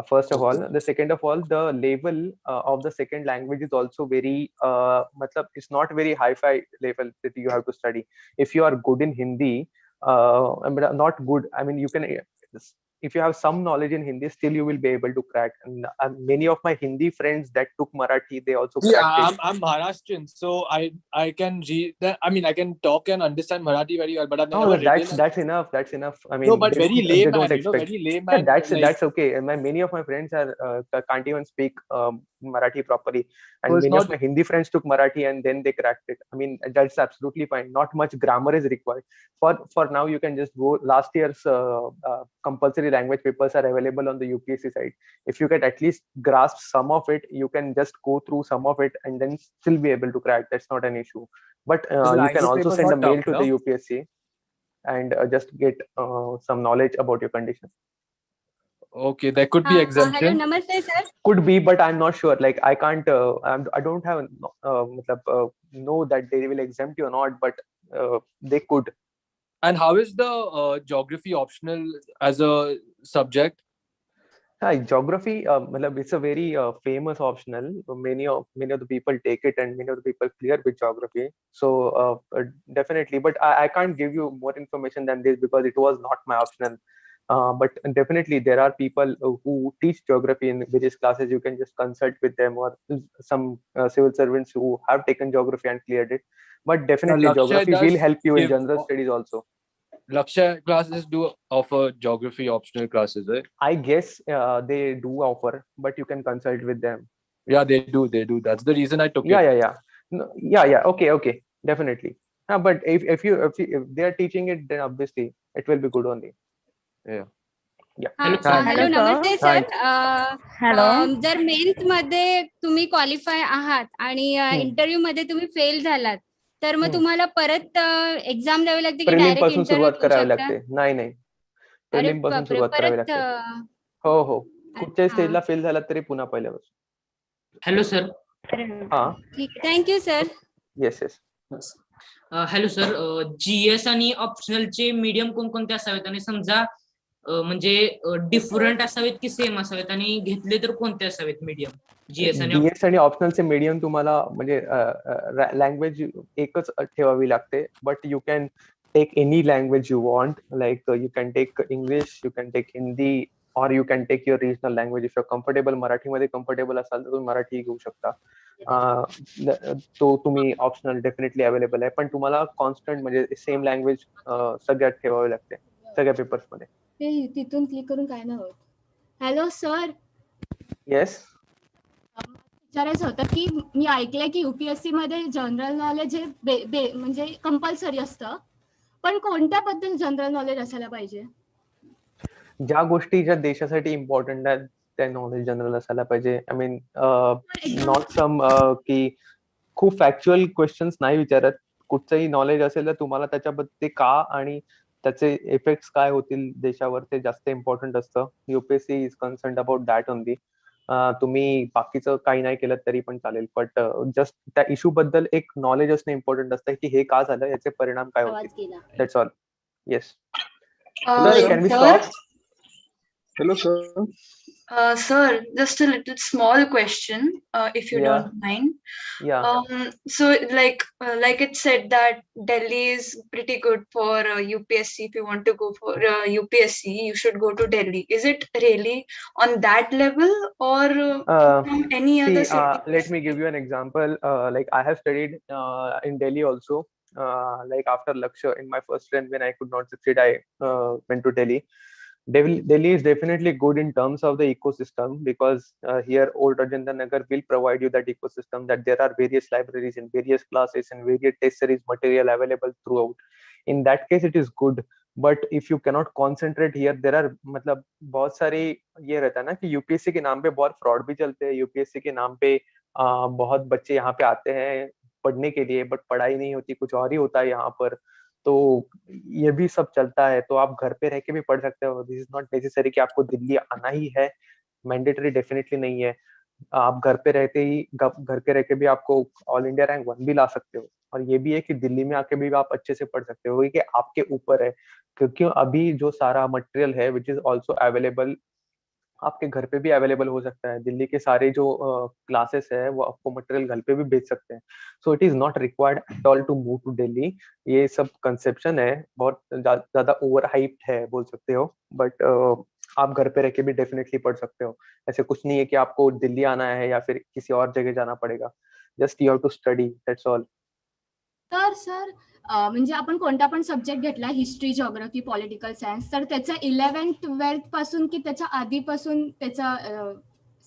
First of all, the second of all, the level of the second language is also very. Matlab, it's not very hi-fi level that you have to study. If you are good in Hindi, but not good. I mean, you can. If you have some knowledge in Hindi, still you will be able to crack. And many of my Hindi friends that took Marathi, they also Yeah, cracked it. I'm Maharashtrian, so I can read that. I mean, I can talk and understand Marathi very well, but I've never No, written. that's enough. That's enough. I mean, No, but very they layman, don't expect. very layman. Yeah, that's like, okay. And many of my friends are can't even speak Marathi properly, and So it's many of not- my Hindi friends took Marathi and then they cracked it. I mean, that's absolutely fine. Not much grammar is required. For now, you can just go. Last year's compulsory language papers are available on the UPSC site. If you can at least grasp some of it, you can just go through some of it and then still be able to crack. That's not an issue. But the you can language also paper's send a not mail tough, to no? the UPSC and just get some knowledge about your condition. Okay, there could be exemption. Hello, namaste, sir. Could be, but I'm not sure. Like I can't. I don't have know that they will exempt you or not, but they could. And how is the geography optional as a subject? Hi, geography. It's a very famous optional. Many of the people take it, and many of the people clear with geography. So definitely, but I can't give you more information than this because it was not my optional. But definitely, there are people who teach geography in various classes. You can just consult with them, or some civil servants who have taken geography and cleared it. But definitely, Lakshay geography does will help you in give- general studies also. Lakshay classes do offer geography optional classes, right? I guess they do offer, but you can consult with them. Yeah, they do. They do. That's the reason I took Yeah, it. yeah. No, yeah. Okay, definitely. But if they are teaching it, then obviously it will be good only. Yeah. Hello, Hello, Namaste Hi. Sir. Hello. जर men's मध्ये तुम्ही qualify आहात आणि interview मध्ये तुम्ही fail झालात तर मग तुम्हाला परत एक्झाम द्यावी लागते की प्रिलिम डायरेक्ट पासून इंटरव्ह्यू सुरुवात देऊ करावी शकता? लागते. नाही अरे प्रिलिम पासून बापरे, सुरुवात करावी परत लागते. हो कुठच्याही स्टेजला फेल झाला तरी पुन्हा पहिल्यापासून. Hello sir. हा ठीक आहे. Thank you sir. Yes. Hello sir. GS आणि ऑप्शनलचे मीडियम कोणकोणते असावेत आणि समजा म्हणजे डिफरंट असावेत की सेम असावेत आणि घेतले तर कोणते असावेत मीडियम GS आणि DS आणि ऑप्शनलचे मीडियम तुम्हाला म्हणजे लँग्वेज एकच ठेवावी लागते. But you can take any language you want. Like you can take English, you can take Hindi, or you can take your regional language. If you're comfortable मराठीमध्ये comfortable असाल तर तुम्ही मराठी घेऊ शकता. तो तुम्ही ऑप्शनल डेफिनेटली अवेलेबल आहे. पण तुम्हाला कॉन्स्टंट म्हणजे सेम लँग्वेज सगळ्यात ठेवावी लागते सगळ्या पेपर्स मध्ये. ते तिथून क्लिक करून काय नाही होत. Hello sir. येस. विचारायचं होतं की मी ऐकलंय की UPSC मध्ये जनरल नॉलेज हे म्हणजे कंपल्सरी असतं. पण कोणत्याबद्दल जनरल नॉलेज असायला पाहिजे? ज्या गोष्टी ज्या देशासाठी इम्पॉर्टंट आहेत त्या नॉलेज जनरल असायला पाहिजे. आय मीन नॉट सम की खूप फॅक्च्युअल क्वेश्चन्स नाही विचारत. कुठचंही नॉलेज असेल तर तुम्हाला त्याच्याबद्दल ते का आणि त्याचे इफेक्ट्स काय होतील देशावर ते जास्त इम्पॉर्टंट असतं. UPSC is concern about that only. तुम्ही बाकीचं काही नाही केलं तरी पण चालेल, बट जस्ट त्या इश्यू बद्दल एक नॉलेज असणं इम्पॉर्टंट असतं की हे का झालं, याचे परिणाम काय होतील. That's all. Yes sir, can we stop? Hello, sir. Sir, just a little small question, if you Yeah. don't mind. Yeah. So like it said that Delhi is pretty good for UPSC. If you want to go for UPSC, you should go to Delhi. Is it really on that level or from any other city? Let me give you an example. Like I have studied in Delhi also. Like after Lakshya in my first strength, when I could not succeed, I went to Delhi. Delhi is definitely good in terms of the ecosystem because here Old Rajendra Nagar will provide you that ecosystem, that there are various libraries and various classes and various test series material available throughout. In that case it is good, but if you cannot concentrate here, there are मतलब बहुत सारी ये रहता है ना कि UPSC के नाम पे बहुत फ्रॉड भी चलते हैं. यूपीएससी के नाम पे बहुत बच्चे यहाँ पे आते हैं पढ़ने के लिए, बट पढ़ाई नहीं होती, कुछ और ही होता है यहाँ पर. तो ये भी सब चलता है. तो आप घर पे रह के भी पढ़ सकते हो. दिस इज नॉट नेसेसरी कि आपको दिल्ली आना ही है. मैंडेटरी डेफिनेटली नहीं है. आप घर पे रहते ही घर के रह के भी आपको ऑल इंडिया रैंक 1 भी ला सकते हो. और ये भी है कि दिल्ली में आके भी आप अच्छे से पढ़ सकते हो, कि आपके ऊपर है. क्योंकि अभी जो सारा मटेरियल है विच इज ऑल्सो अवेलेबल, आपके घर पे भी अवेलेबल हो सकता है. दिल्ली के सारे जो क्लासेस है वो आपको मटेरियल घर पे भी भेज सकते हैं. So it is not required at all to move to Delhi. ये सब कंसेप्शन है, बहुत ज्यादा ओवर हाइप्ड है बोल सकते हो, बट आप घर पे रह के भी डेफिनेटली पढ़ सकते हो. ऐसे कुछ नहीं है कि आपको दिल्ली आना है या फिर किसी और जगह जाना पड़ेगा. Just you have to study, that's all. तर सर म्हणजे आपण कोणता पण सब्जेक्ट घेतला, हिस्ट्री, जिओग्राफी, पॉलिटिकल सायन्स, तर त्याचा 11th-12th पासून की त्याच्या आधीपासून त्याचा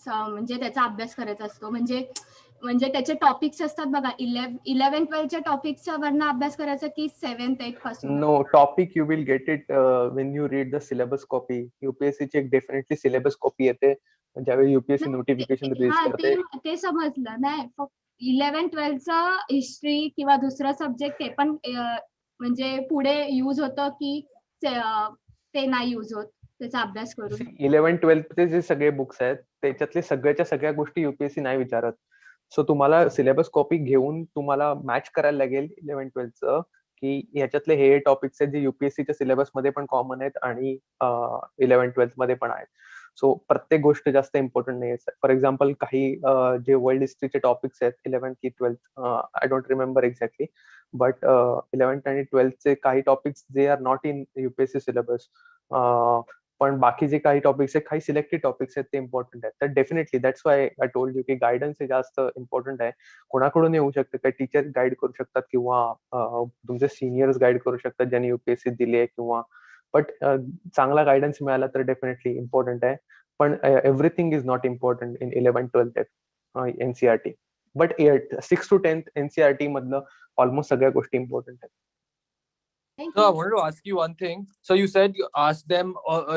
म्हणजे त्याचा अभ्यास करायचा असतो? म्हणजे त्याचे टॉपिक्स असतात बघा, 11th-12th टॉपिक्सचा वरनं अभ्यास करायचा की 7th-8th पासून? No, topic you will get it when you read the syllabus copy. UPSC ची एक डेफिनेटली सिलेबस कॉपी येते ज्यावेळी यूपीएससी नोटिफिकेशन रिलीज करते. ते समजलं नाही, फक्त 11th-12th हिस्ट्री किंवा दुसरा सब्जेक्ट ते पण म्हणजे पुढे युज होतं की ते नाही युज होत त्याचा अभ्यास करून? 11th-12th चे जे सगळे बुक्स आहेत त्याच्यातले सगळ्याच्या सगळ्या गोष्टी युपीएससी नाही विचारत. सो तुम्हाला सिलेबस कॉपी घेऊन तुम्हाला मॅच करायला लागेल 11th-12th की ह्याच्यातले हे टॉपिक्स आहेत जे युपीएससीच्या सिलेबस मध्ये पण कॉमन आहेत आणि 11th-12th मध्ये पण आहेत. सो प्रत्येक गोष्ट जास्त इम्पॉर्टंट नाही आहे. फॉर एक्झाम्पल काही जे वर्ल्ड हिस्ट्रीचे टॉपिक्स आहेत 11th की 12th, I don't remember exactly, but 11th आणि 12th चे काही टॉपिक्स जे are not in UPSC syllabus, पण बाकी जे काही टॉपिक्स आहेत, काही सिलेक्टेड टॉपिक्स आहेत ते इम्पॉर्टंट आहेत. तर definitely that's why I told you की गायडन्स हे जास्त इम्पॉर्टंट आहे. कोणाकडून येऊ शकतं, काही टीचर गाईड करू शकतात किंवा तुमचे सिनियर्स गाईड करू शकतात ज्यांनी युपीएससी दिली आहे, किंवा बट चांगला गायडन्स मिळाला तर डेफिनेटली इम्पॉर्टंट आहे. पण everything is not important in 11th-12th NCERT, but 6th to 10th NCERT मधलं ऑलमोस्ट सगळ्या गोष्टी इम्पॉर्टंट आहेत. So I wanted to ask you one thing. So you said you asked them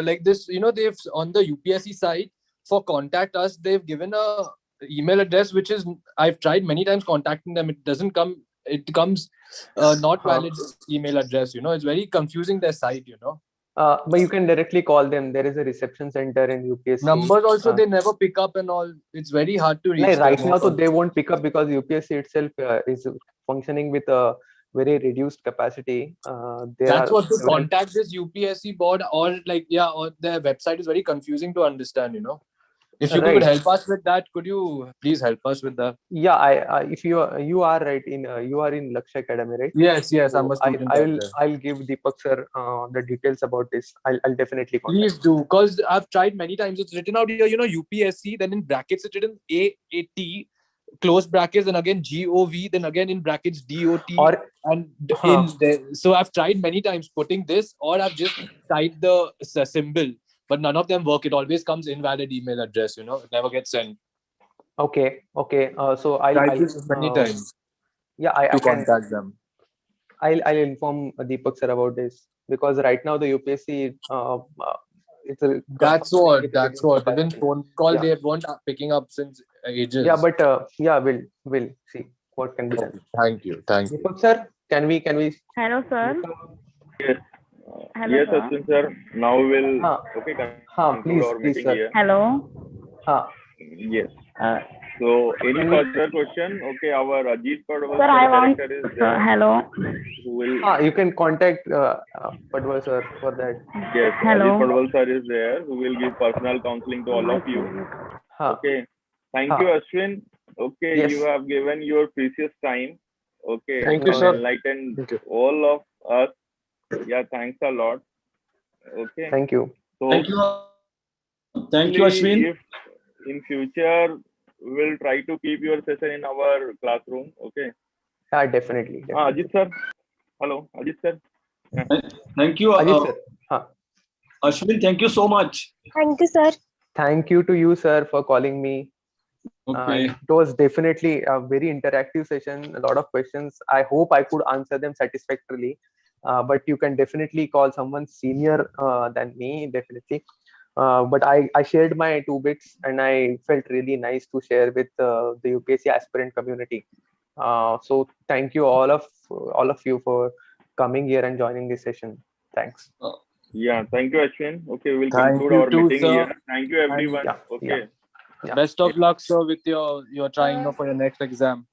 like this, you know, they've on the UPSC side for contact us, they've given a email address which is, I've tried many times contacting them. It doesn't come. It comes not valid email address. You know, it's very confusing their site. You know. But you can directly call them. There is a reception center in UPSC. Numbers also they never pick up and all. It's very hard to reach. Right now, so they won't pick up because UPSC itself is functioning with a very reduced capacity. That's what to contact this UPSC board, or like or their website is very confusing to understand. You know, if you could help us with that, could you please help us with that? Yeah, if you are right in you are in Lakshya Academy, right? Yes, so I'm a student. I'll give Deepak sir the details about this. I'll definitely contact. Please do, because I've tried many times. It's written out here, you know, UPSC. Then in brackets it's written AAT. Close brackets, and again GOV, then again in brackets DOT, and in there. So I've tried many times putting this, or I've just typed the symbol, but none of them work. It always comes invalid email address. You know, it never gets sent. Okay. So I'll many times. Yeah, I can contact them. I'll inform Deepak sir about this, because right now the UPSC it's a That's what. Even phone call Yeah. they weren't picking up since ages. Yeah, but we'll see what can be done. Thank you. Deepak sir, can we Hello, sir. Yes. Hello, Yes, sir. Ashwin sir. Now we'll conclude please, our meeting sir. here. Hello. Yes. So any further question? Okay, our Ajit Padwal Sir, I want. director is Sir, there. hello. Who will? You can contact Padwal sir for that. Yes, Hello. Ajit Padwal sir is there, who will give personal counseling to all of you. Okay. Thank you, Ashwin. Okay, Yes. you have given your precious time. Okay, Thank you, and sir. enlightened Thank you. all of us. Yeah, thanks a lot. Okay. Thank you. So Thank you. Thank you, hopefully, Ashwin. if in future we'll try to keep your session in our classroom. Okay. Yeah, definitely. Ajit sir. Hello, Ajit sir. Thank you, Ajit sir. Ashwin. Thank you so much. Thank you, sir. Thank you to you, sir, for calling me. Okay. It was definitely a very interactive session. A lot of questions. I hope I could answer them satisfactorily. But you can definitely call someone senior than me, definitely. But I shared my 2 bits, and I felt really nice to share with the UPSC aspirant community. So thank you all of you for coming here and joining this session. Thanks. Yeah, thank you, Ashwin. Okay, we'll Thank conclude you our too, meeting sir. here. Thank you, everyone. Okay. Yeah. Best of luck, sir, with your trying for your next exam.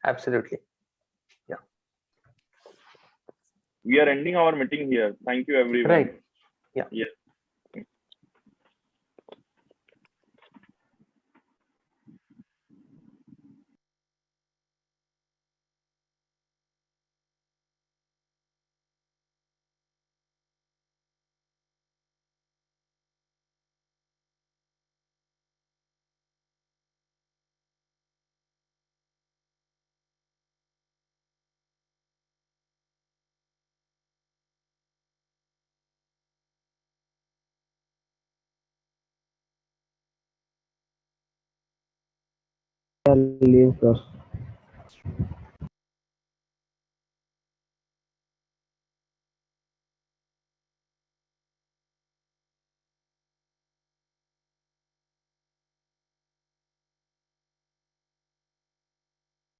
Absolutely. Yeah. We are ending our meeting here. Thank you, everyone. Right. Yeah. Yes. Leave, sir.